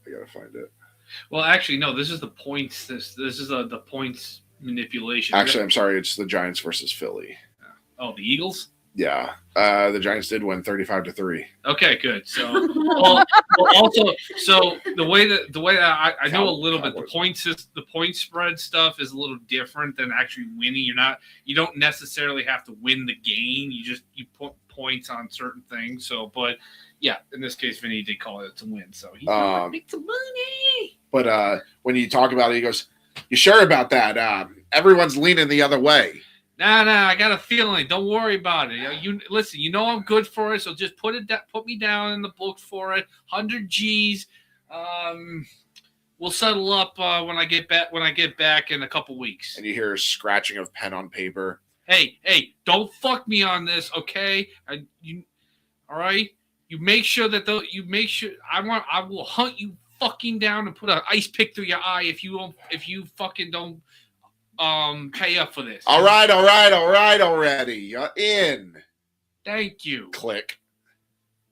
gotta find it. Well, actually, no. This is the points. This is the points manipulation. Actually, I'm sorry. It's the Giants versus Philly. Oh, the Eagles. Yeah, the Giants did win 35-3. Okay, good. So, also, so the way that I know a little bit, the point spread stuff is a little different than actually winning. You don't necessarily have to win the game. You put points on certain things. So, but yeah, in this case, Vinny did call it to win. So he's gonna make some money. But when you talk about it, he goes, "You sure about that? Everyone's leaning the other way." Nah, I got a feeling. Don't worry about it. You listen. You know I'm good for it, so just put me down in the books for it. 100 G's. We'll settle up when I get back in a couple weeks. And you hear a scratching of pen on paper. Hey, don't fuck me on this, okay? All right? You make sure I will hunt you fucking down and put an ice pick through your eye if you fucking don't pay up for this. All right already. You're in. Thank you. Click.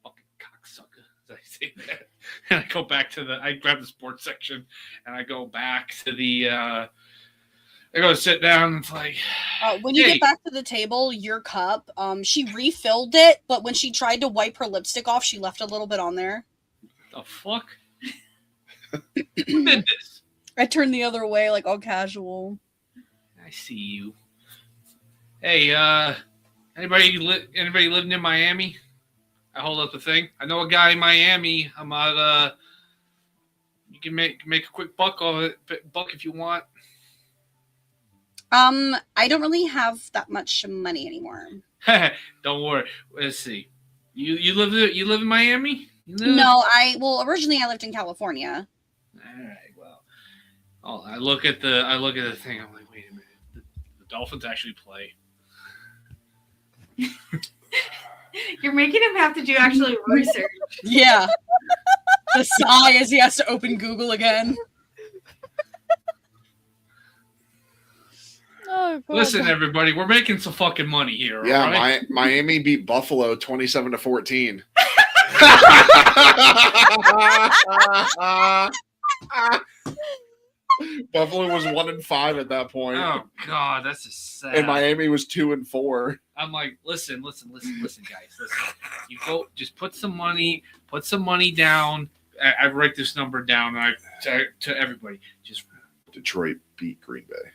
Fucking cocksucker. As I say that. And I go back I grab the sports section and I go back to I go sit down and it's like when you get back to the table, your cup, she refilled it, but when she tried to wipe her lipstick off, she left a little bit on there. The fuck? Who did this? I turned the other way, like all casual. I see you. Hey, anybody living in Miami? I hold up the thing. I know a guy in Miami. I'm out. You can make a quick buck if you want. I don't really have that much money anymore. Don't worry. Let's see. You live in Miami? No, originally I lived in California. All right. Well, I look at the thing. I'm like, wait a minute. The Dolphins actually play. You're making him have to do actually research. Yeah. The sigh as he has to open Google again. Oh, listen, everybody, we're making some fucking money here. Yeah, all right? Miami beat Buffalo 27-14. Buffalo was 1-5 at that point. Oh God, that's just sad. And Miami was 2-4. I'm like, listen, guys, listen. You go, just put some money down. I write this number down. To everybody, just Detroit beat Green Bay.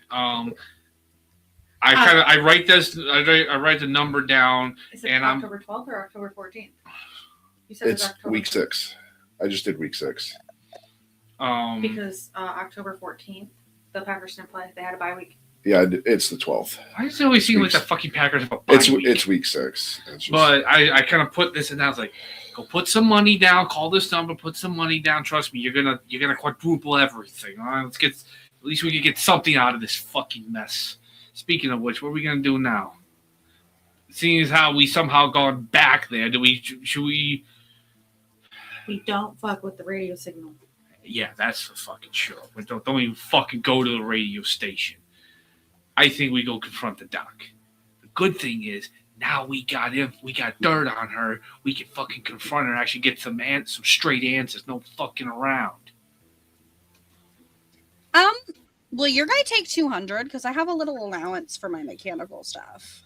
I write this. I write the number down. Is it October 12th or October 14th? You said it's October week 6. I just did week 6. Because October 14th, the Packers didn't play. They had a bye week. Yeah, it's the 12th. Why does it always seem like the fucking Packers have a bye week? It's week 6. But I kind of put this, and I was like, go put some money down. Call this number. Put some money down. Trust me, you're gonna quadruple everything. All right, let's get. At least we can get something out of this fucking mess. Speaking of which, what are we gonna do now? Seeing as how we somehow gone back there, should we? We don't fuck with the radio signal. Yeah, that's for fucking sure. But don't even fucking go to the radio station. I think we go confront the doc. The good thing is now we got dirt on her. We can fucking confront her and actually get some straight answers. No fucking around. Will your guy take 200? Because I have a little allowance for my mechanical stuff.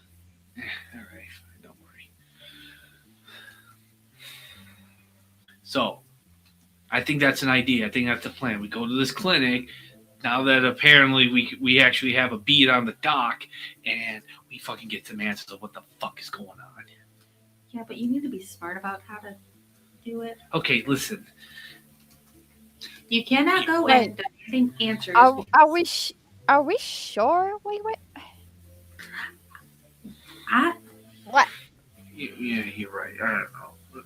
All right, don't worry. So, I think that's an idea. I think that's the plan. We go to this clinic. Now that apparently we actually have a beat on the dock, and we fucking get some answers of what the fuck is going on. Yeah, but you need to be smart about how to do it. Okay, listen. You cannot go in demanding answers. Are we sure we went? What? Yeah, you're right. I don't know.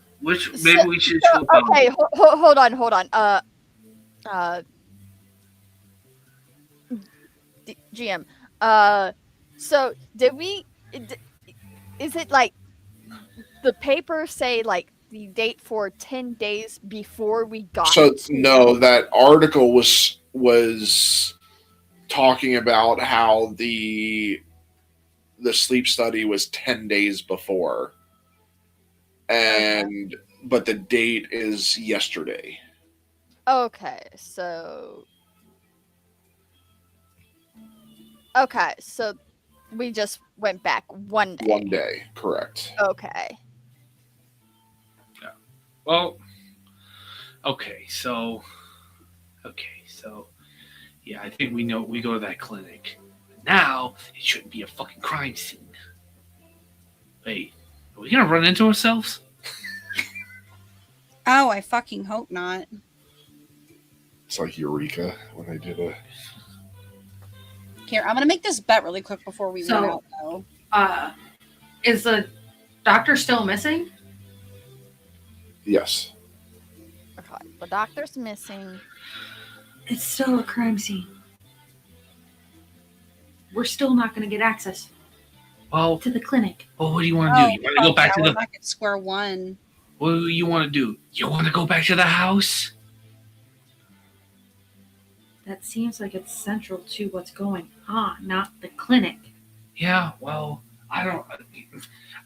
Maybe we should. Okay, hold on. GM. So did we? Is it like the paper say like the date for 10 days before we got? So no, that article was talking about how the sleep study was 10 days before, and but the date is yesterday. Okay, so we just went back one day. 1 day, correct. Okay. Yeah. Well. Okay, so yeah, I think we know. We go to that clinic. Now it shouldn't be a fucking crime scene. Wait, are we gonna run into ourselves? Oh, I fucking hope not. It's like Eureka when they did a. Here, I'm gonna make this bet really quick before we run out, though. Is the doctor still missing? Yes. Okay, the doctor's missing. It's still a crime scene. We're still not going to get access to the clinic. Well, what do you want to do? You want to go back to the back at square one? What do you want to do? You want to go back to the house? That seems like it's central to what's going on, not the clinic. Yeah, well, I don't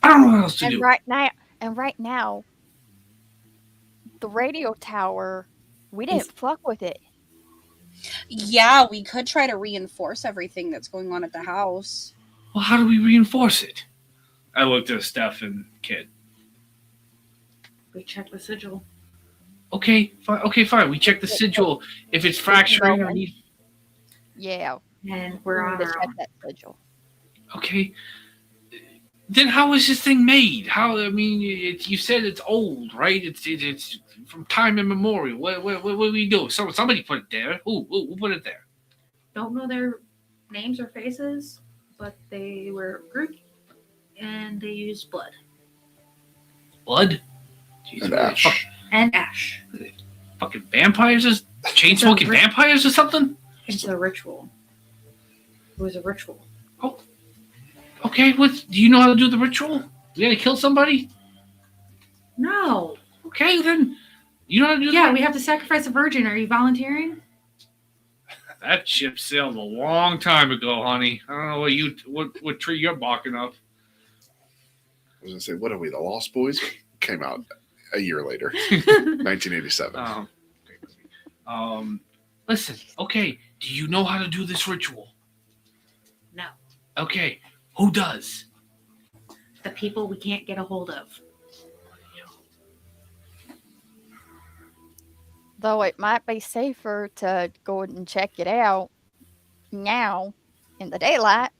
know what else to do. Right now, the radio tower, we didn't fuck with it. Yeah, we could try to reinforce everything that's going on at the house. Well, how do we reinforce it? I looked at Steph and Kid. We check the sigil. Okay, fine. We check the sigil. If it's fracturing, or yeah, and we're on our own. That sigil. Okay. Then how was this thing made? How? I mean, you said it's old, right? It's from time immemorial. What do we do? Somebody put it there. Who put it there? Don't know their names or faces, but they were grouped and they used blood. Blood? Jeez, and ash. And ash. Fucking vampires? Chain smoking vampires or something? It's a ritual. It was a ritual. Oh. Okay, do you know how to do the ritual? We gotta kill somebody? No. Okay, then. You know how to do that? Yeah, we have to sacrifice a virgin. Are you volunteering? That ship sailed a long time ago, honey. I don't know what tree you're barking up. I was gonna say, what are we, the Lost Boys? Came out a year later. 1987. Listen, okay, do you know how to do this ritual? No. Okay, who does? The people we can't get a hold of. Though it might be safer to go and check it out now in the daylight.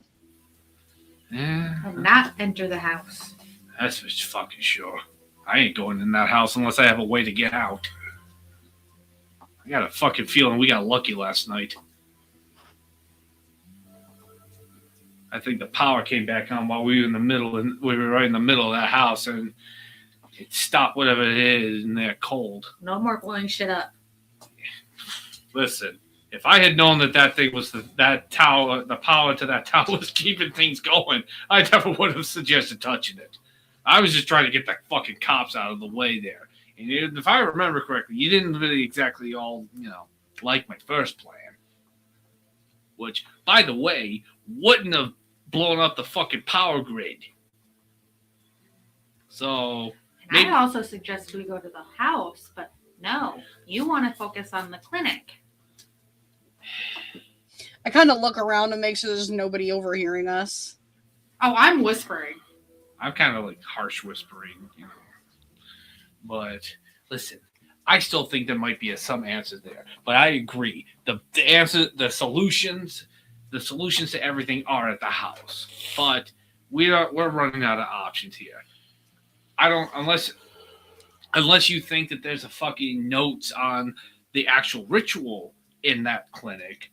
Yeah. And not enter the house. That's for fucking sure. I ain't going in that house unless I have a way to get out. I got a fucking feeling we got lucky last night. I think the power came back on while we were right in the middle of that house, and it stopped whatever it is in there cold. No more blowing shit up. Listen, if I had known that thing was that tower, the power to that tower was keeping things going, I never would have suggested touching it. I was just trying to get the fucking cops out of the way there. And if I remember correctly, you didn't really exactly all, like my first plan. Which, by the way, wouldn't have blown up the fucking power grid. So... And I also suggested we go to the house, but no. You want to focus on the clinic. I kind of look around to make sure there's nobody overhearing us. Oh, I'm whispering. I'm kind of like harsh whispering, you know. But listen, I still think there might be some answer there. But I agree. The answer, the solutions to everything are at the house. But we're running out of options here. I don't unless you think that there's a fucking notes on the actual ritual in that clinic.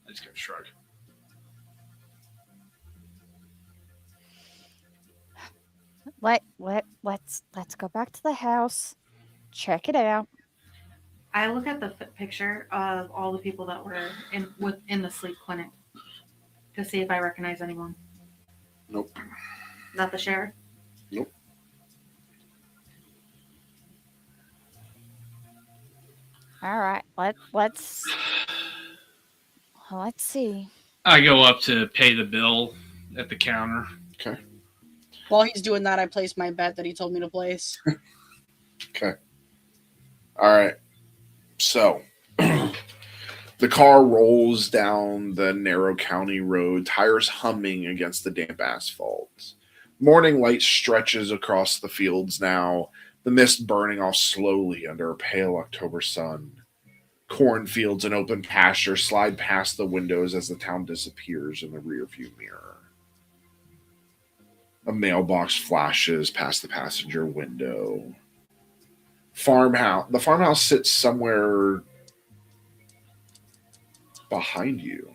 I just got to shrug. Let's go back to the house, check it out. I look at the picture of all the people that were in the sleep clinic to see if I recognize anyone. Nope. Not the sheriff? Nope. All right, let's see. I go up to pay the bill at the counter. Okay. While he's doing that, I place my bet that he told me to place. Okay. All right. So, the car rolls down the narrow county road, tires humming against the damp asphalt. Morning light stretches across the fields now, the mist burning off slowly under a pale October sun. Cornfields and open pasture slide past the windows as the town disappears in the rearview mirror. A mailbox flashes past the passenger window. The farmhouse sits somewhere behind you.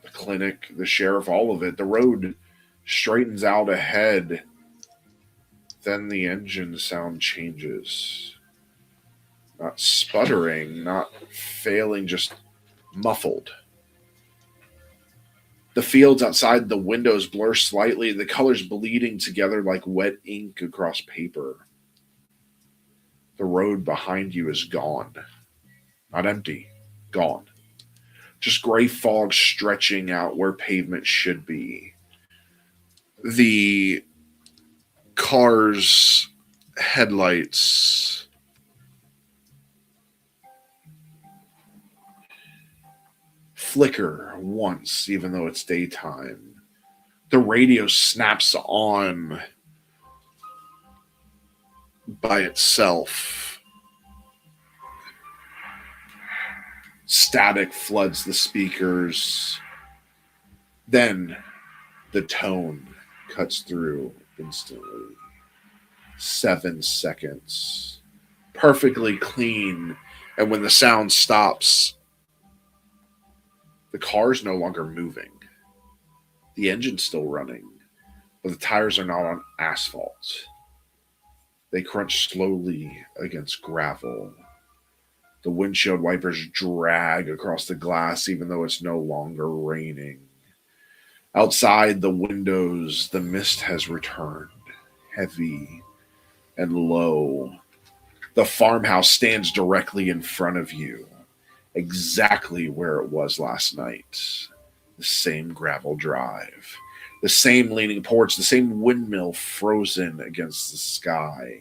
The clinic, the sheriff, all of it. The road straightens out ahead. Then the engine sound changes. Not sputtering, not failing, just muffled. The fields outside the windows blur slightly, the colors bleeding together like wet ink across paper. The road behind you is gone. Not empty, gone. Just gray fog stretching out where pavement should be. The car's headlights flicker once, even though it's daytime. The radio snaps on by itself. Static floods the speakers. Then the tone cuts through instantly. 7 seconds. Perfectly clean. And when the sound stops, the car's no longer moving. The engine's still running, but the tires are not on asphalt. They crunch slowly against gravel. The windshield wipers drag across the glass even though it's no longer raining. Outside the windows, the mist has returned, heavy and low. The farmhouse stands directly in front of you, exactly where it was last night. The same gravel drive, the same leaning porch, the same windmill frozen against the sky.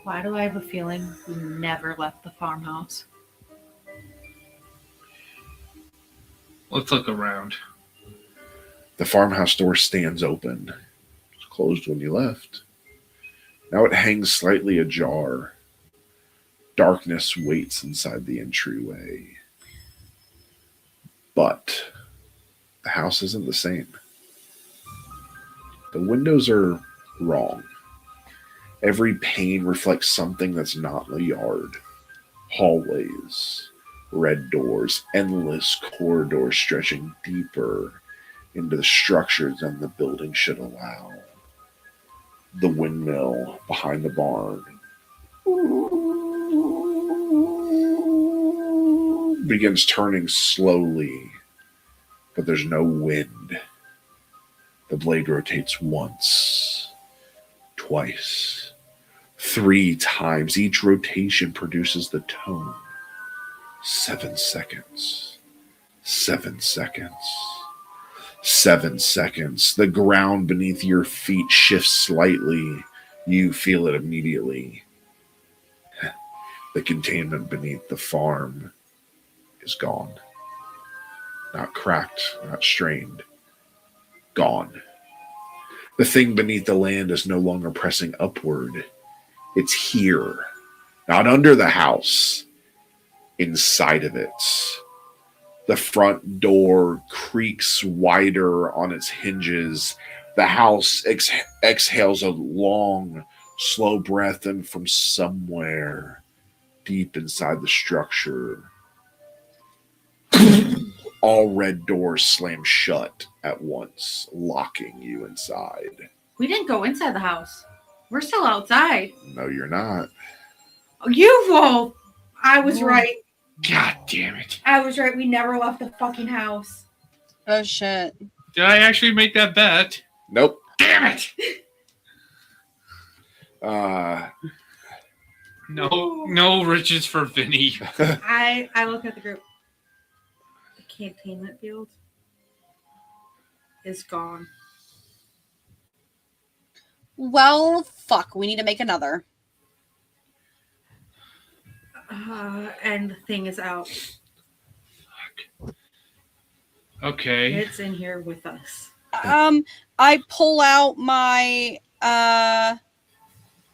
Why do I have a feeling we never left the farmhouse? Let's look around. The farmhouse door stands open. It was closed when you left. Now it hangs slightly ajar. Darkness waits inside the entryway. But the house isn't the same. The windows are wrong. Every pane reflects something that's not the yard. Hallways, red doors, endless corridors stretching deeper into the structure than the building should allow. The windmill behind the barn begins turning slowly, but there's no wind. The blade rotates once, twice, 3 times. Each rotation produces the tone. 7 seconds. 7 seconds. 7 seconds. The ground beneath your feet shifts slightly. You feel it immediately. The containment beneath the farm is gone. Not cracked, not strained. Gone. The thing beneath the land is no longer pressing upward. It's here. Not under the house. Inside of it. The front door creaks wider on its hinges. The house exhales a long, slow breath, and from somewhere deep inside the structure, all red doors slam shut at once, locking you inside. We didn't go inside the house. We're still outside. No, you're not. You both. I was right. God damn it. I was right. We never left the fucking house. Oh, shit. Did I actually make that bet? Nope. Damn it. No riches for Vinny. I look at the group. The containment field is gone. Well, fuck. We need to make another. And the thing is out. Fuck. Okay. It's in here with us. I pull out my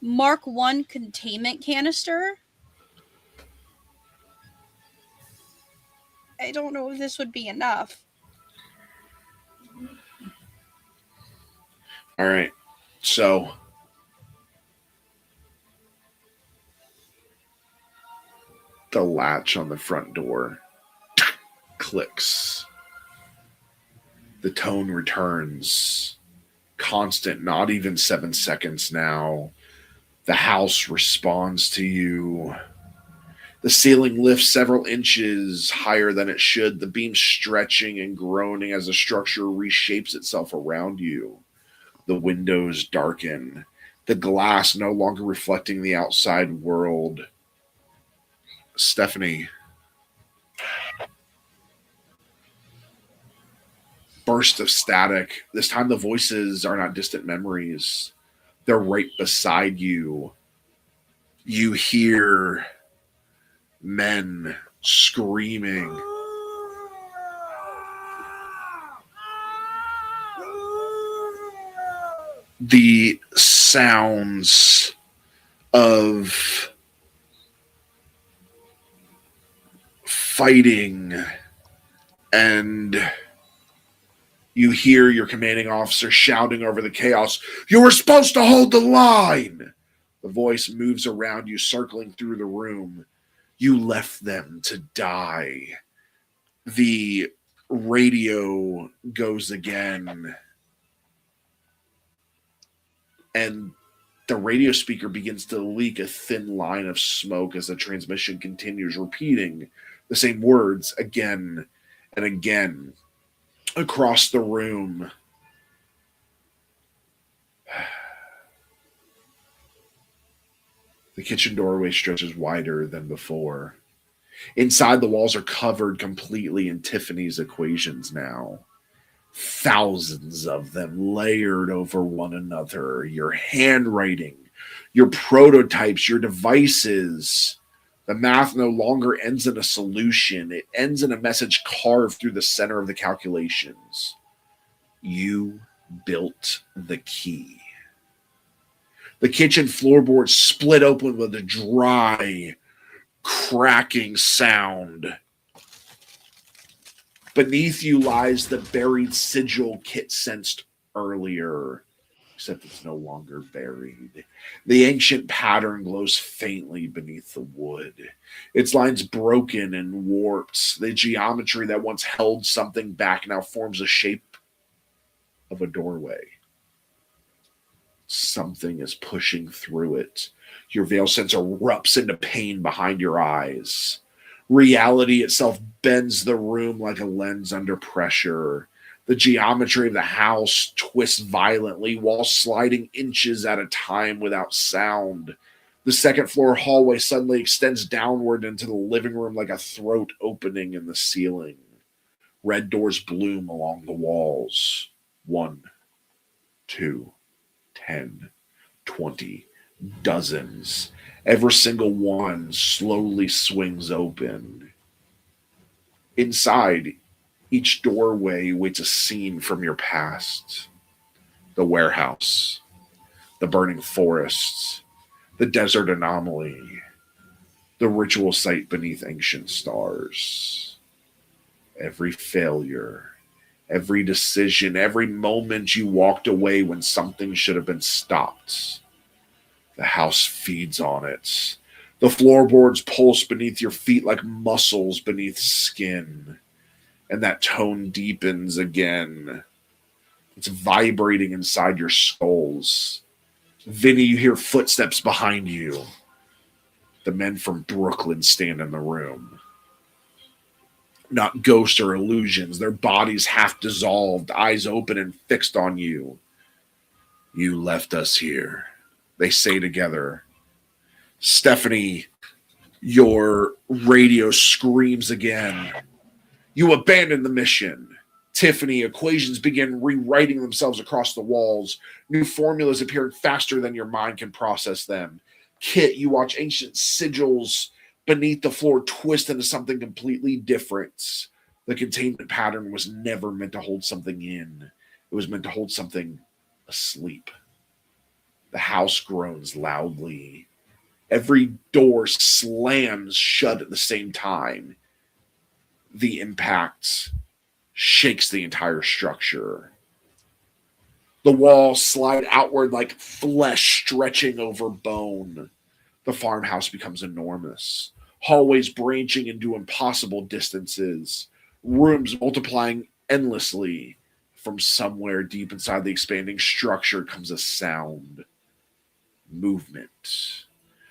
Mark I containment canister. I don't know if this would be enough. All right. So the latch on the front door clicks. The tone returns. Constant, not even 7 seconds now. The house responds to you. The ceiling lifts several inches higher than it should, the beam stretching and groaning as the structure reshapes itself around you. The windows darken, the glass no longer reflecting the outside world. Stephanie. Burst of static. This time the voices are not distant memories. They're right beside you. You hear men screaming. The sounds of fighting, and you hear your commanding officer shouting over the chaos, "You were supposed to hold the line!" The voice moves around you, circling through the room. You left them to die. The radio goes again. And the radio speaker begins to leak a thin line of smoke as the transmission continues, repeating the same words again and again across the room. The kitchen doorway stretches wider than before. Inside, the walls are covered completely in Tiffany's equations now. Thousands of them layered over one another. Your handwriting, your prototypes, your devices. The math no longer ends in a solution. It ends in a message carved through the center of the calculations. You built the key. The kitchen floorboards split open with a dry, cracking sound. Beneath you lies the buried sigil Kit sensed earlier, except it's no longer buried. The ancient pattern glows faintly beneath the wood. Its lines broken and warped. The geometry that once held something back now forms a shape of a doorway. Something is pushing through it. Your veil sense erupts into pain behind your eyes. Reality itself bends the room like a lens under pressure. The geometry of the house twists violently while sliding inches at a time without sound. The second floor hallway suddenly extends downward into the living room like a throat opening in the ceiling. Red doors bloom along the walls. 1, 2, 10, 20. Dozens. Every single one slowly swings open. Inside, each doorway waits a scene from your past. The warehouse, the burning forests, the desert anomaly, the ritual site beneath ancient stars. Every failure, every decision, every moment you walked away when something should have been stopped. The house feeds on it. The floorboards pulse beneath your feet like muscles beneath skin. And that tone deepens again. It's vibrating inside your skulls. Vinny, you hear footsteps behind you. The men from Brooklyn stand in the room. Not ghosts or illusions. Their bodies half dissolved, eyes open and fixed on you. You left us here, they say together. Stephanie, your radio screams again. You abandon the mission. Tiffany, equations begin rewriting themselves across the walls. New formulas appearing faster than your mind can process them. Kit, you watch ancient sigils beneath the floor twist into something completely different. The containment pattern was never meant to hold something in. It was meant to hold something asleep. The house groans loudly. Every door slams shut at the same time. The impact shakes the entire structure. The walls slide outward like flesh stretching over bone. The farmhouse becomes enormous. Hallways branching into impossible distances. Rooms multiplying endlessly. From somewhere deep inside the expanding structure comes a sound. Movement.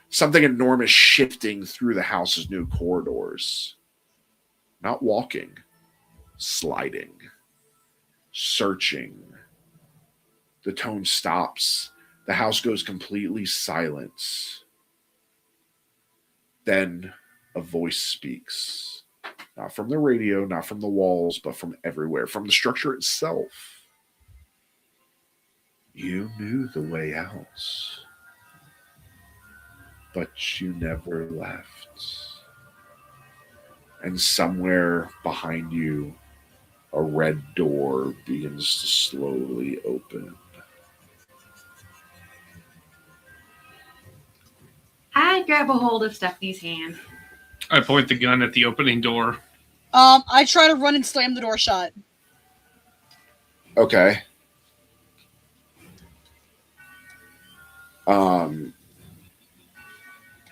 Something enormous shifting through the house's new corridors. Not walking. Sliding. Searching. The tone stops. The house goes completely silent. Then a voice speaks. Not from the radio, not from the walls, but from everywhere, from the structure itself. You knew the way out, but you never left. And somewhere behind you, a red door begins to slowly open. I grab a hold of Stephanie's hand. I point the gun at the opening door. I try to run and slam the door shut. Okay.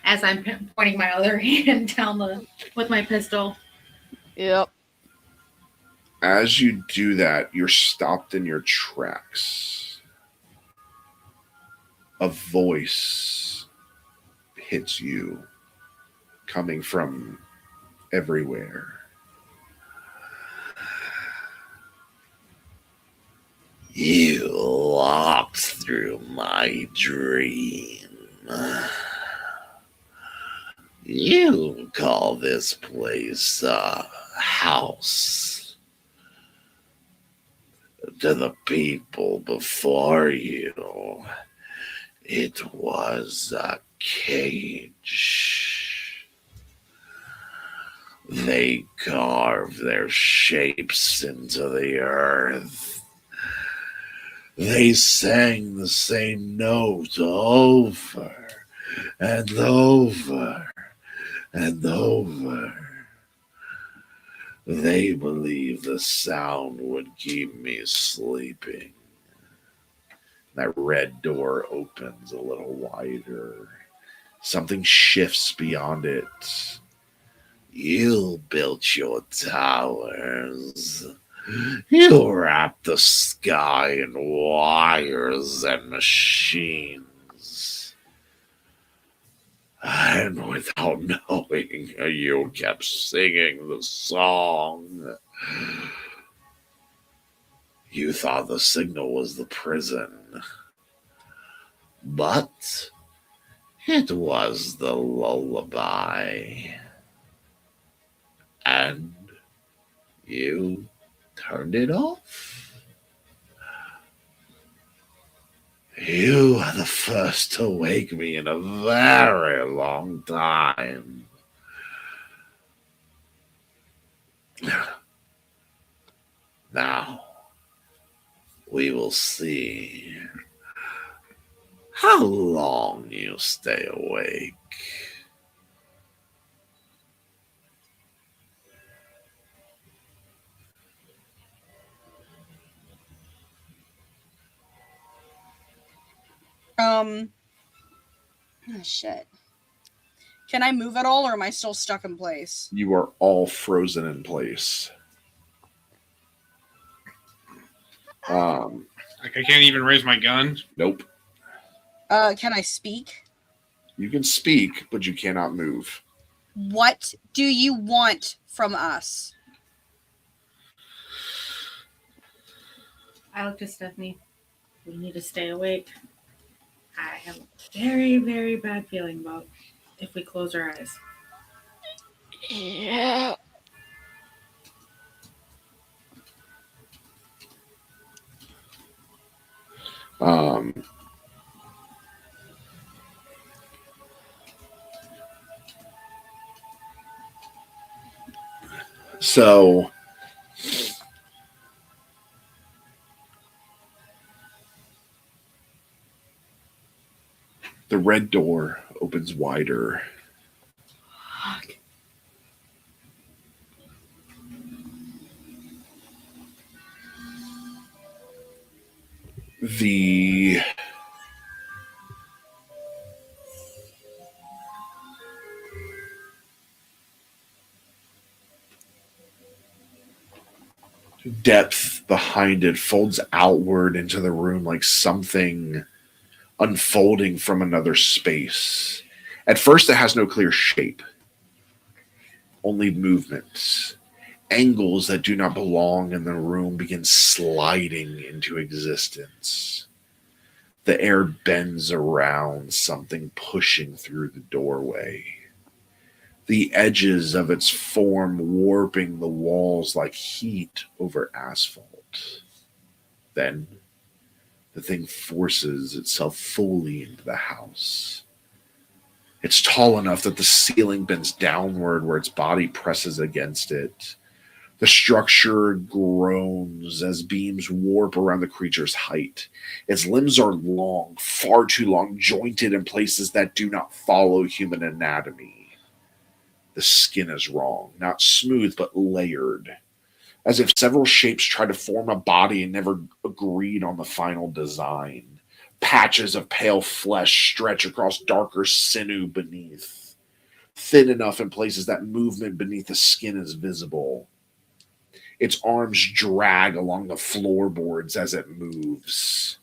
As I'm pointing my other hand down with my pistol. Yep. As you do that, you're stopped in your tracks. A voice hits you, coming from everywhere. You walked through my dream. You call this place a house. To the people before you, it was a cage. They carved their shapes into the earth. They sang the same note over and over and over. They believed the sound would keep me sleeping. That red door opens a little wider. Something shifts beyond it. You built your towers. You wrapped the sky in wires and machines. And without knowing, you kept singing the song. You thought the signal was the prison. But it was the lullaby. And you turned it off. You are the first to wake me in a very long time. Now, we will see how long you stay awake. Oh, shit. Can I move at all, or am I still stuck in place? You are all frozen in place. Like I can't even raise my gun. Nope. Can I speak? You can speak, but you cannot move. What do you want from us? I looked at Stephanie. We need to stay awake. I have a very, very bad feeling about if we close our eyes. Yeah. So the red door opens wider. Fuck. The depth behind it folds outward into the room like something unfolding from another space. At first, it has no clear shape, only movements. Angles that do not belong in the room begin sliding into existence. The air bends around something pushing through the doorway. The edges of its form warping the walls like heat over asphalt. Then, the thing forces itself fully into the house. It's tall enough that the ceiling bends downward where its body presses against it. The structure groans as beams warp around the creature's height. Its limbs are long, far too long, jointed in places that do not follow human anatomy. The skin is wrong, not smooth, but layered, as if several shapes tried to form a body and never agreed on the final design. Patches of pale flesh stretch across darker sinew beneath, thin enough in places that movement beneath the skin is visible. Its arms drag along the floorboards as it moves.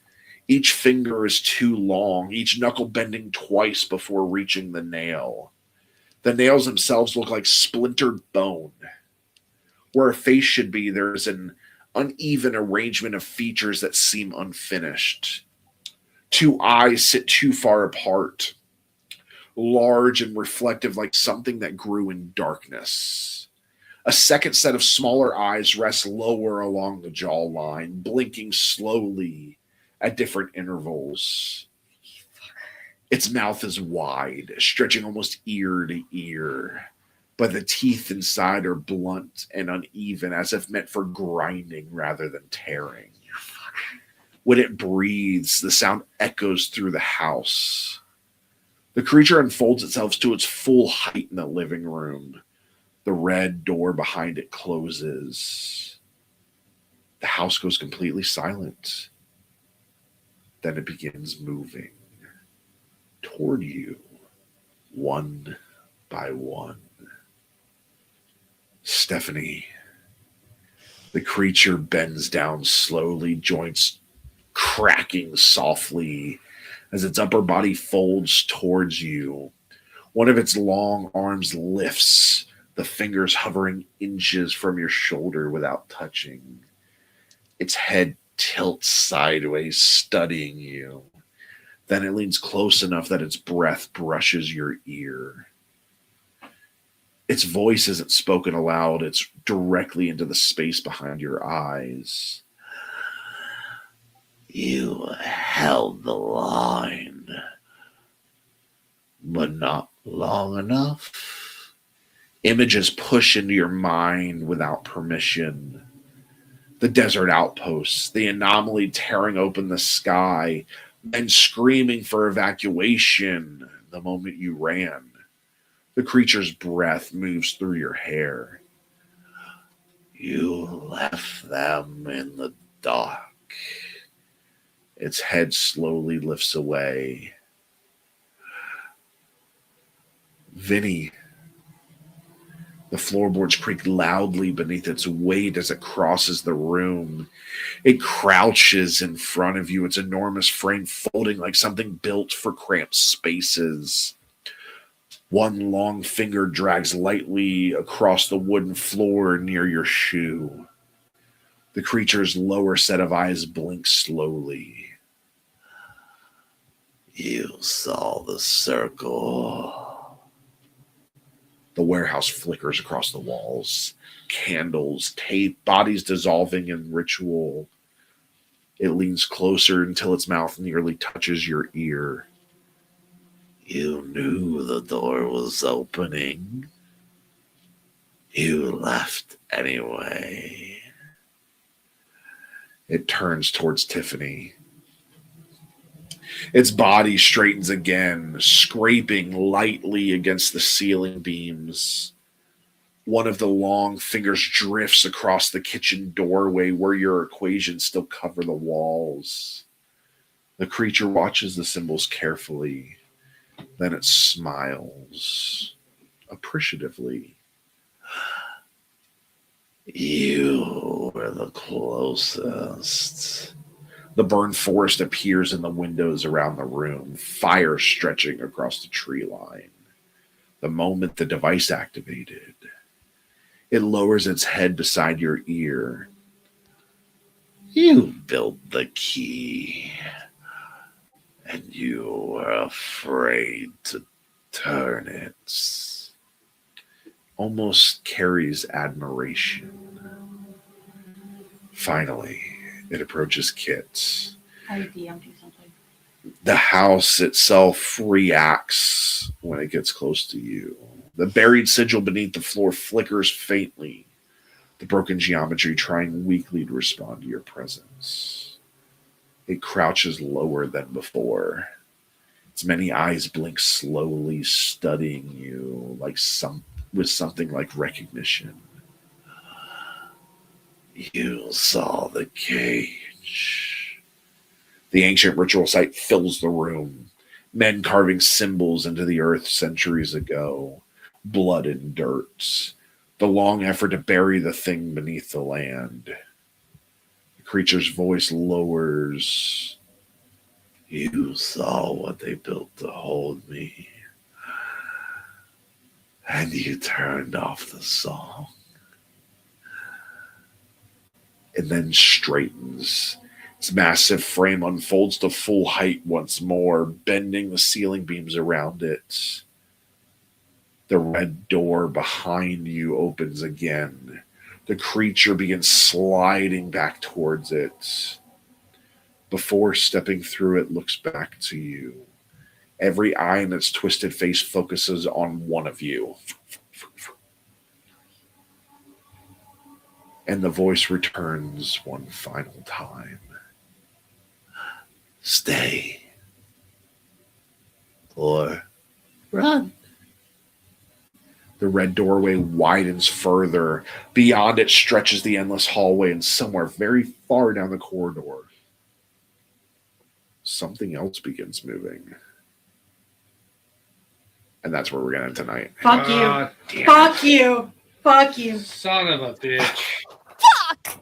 Each finger is too long, each knuckle bending twice before reaching the nail. The nails themselves look like splintered bone. Where a face should be, there is an uneven arrangement of features that seem unfinished. Two eyes sit too far apart, large and reflective like something that grew in darkness. A second set of smaller eyes rests lower along the jawline, blinking slowly at different intervals. Its mouth is wide, stretching almost ear to ear, but the teeth inside are blunt and uneven, as if meant for grinding rather than tearing. When it breathes, the sound echoes through the house. The creature unfolds itself to its full height in the living room. The red door behind it closes. The house goes completely silent. Then it begins moving toward you, one by one. Stephanie, the creature bends down slowly, joints cracking softly as its upper body folds towards you. One of its long arms lifts, the fingers hovering inches from your shoulder without touching. Its head tilts sideways, studying you. Then it leans close enough that its breath brushes your ear. Its voice isn't spoken aloud, it's directly into the space behind your eyes. You held the line, but not long enough. Images push into your mind without permission. The desert outposts, the anomaly tearing open the sky, and screaming for evacuation the moment you ran. The creature's breath moves through your hair. You left them in the dark. Its head slowly lifts away. Vinny. The floorboards creak loudly beneath its weight as it crosses the room. It crouches in front of you, its enormous frame folding like something built for cramped spaces. One long finger drags lightly across the wooden floor near your shoe. The creature's lower set of eyes blinks slowly. You saw the circle. The warehouse flickers across the walls. Candles, tape, bodies dissolving in ritual. It leans closer until its mouth nearly touches your ear. You knew the door was opening. You left anyway. It turns towards Tiffany. Its body straightens again, scraping lightly against the ceiling beams. One of the long fingers drifts across the kitchen doorway where your equations still cover the walls. The creature watches the symbols carefully. Then it smiles appreciatively. You were the closest. The burned forest appears in the windows around the room, fire stretching across the tree line. The moment the device activated, it lowers its head beside your ear. You built the key, and you were afraid to turn it. Almost carries admiration. Finally, it approaches Kit. I DM'd you something. The house itself reacts when it gets close to you. The buried sigil beneath the floor flickers faintly, the broken geometry trying weakly to respond to your presence. It crouches lower than before. Its many eyes blink slowly, studying you with something like recognition. You saw the cage. The ancient ritual site fills the room. Men carving symbols into the earth centuries ago. Blood and dirt. The long effort to bury the thing beneath the land. The creature's voice lowers. You saw what they built to hold me. And you turned off the song. And then straightens. Its massive frame unfolds to full height once more, bending the ceiling beams around it. The red door behind you opens again. The creature begins sliding back towards it. Before stepping through it, looks back to you. Every eye in its twisted face focuses on one of you. And the voice returns one final time. Stay. Or run. The red doorway widens further. Beyond it stretches the endless hallway, and somewhere very far down the corridor, something else begins moving. And that's where we're going to end tonight. Fuck you. Fuck you. Fuck you. Son of a bitch. Fuck!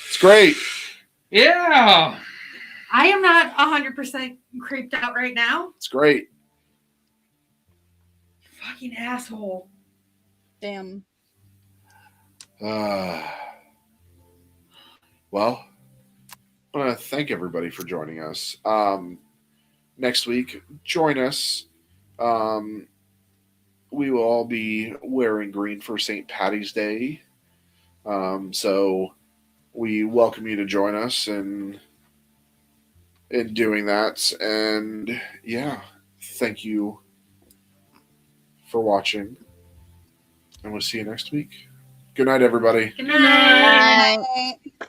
It's great. Yeah. I am not 100% creeped out right now. It's great. Fucking asshole. Damn. Well, I want to thank everybody for joining us. Next week, join us. We will all be wearing green for St. Patty's Day. So we welcome you to join us in doing that. And yeah, thank you for watching. And we'll see you next week. Good night, everybody. Good night. Bye.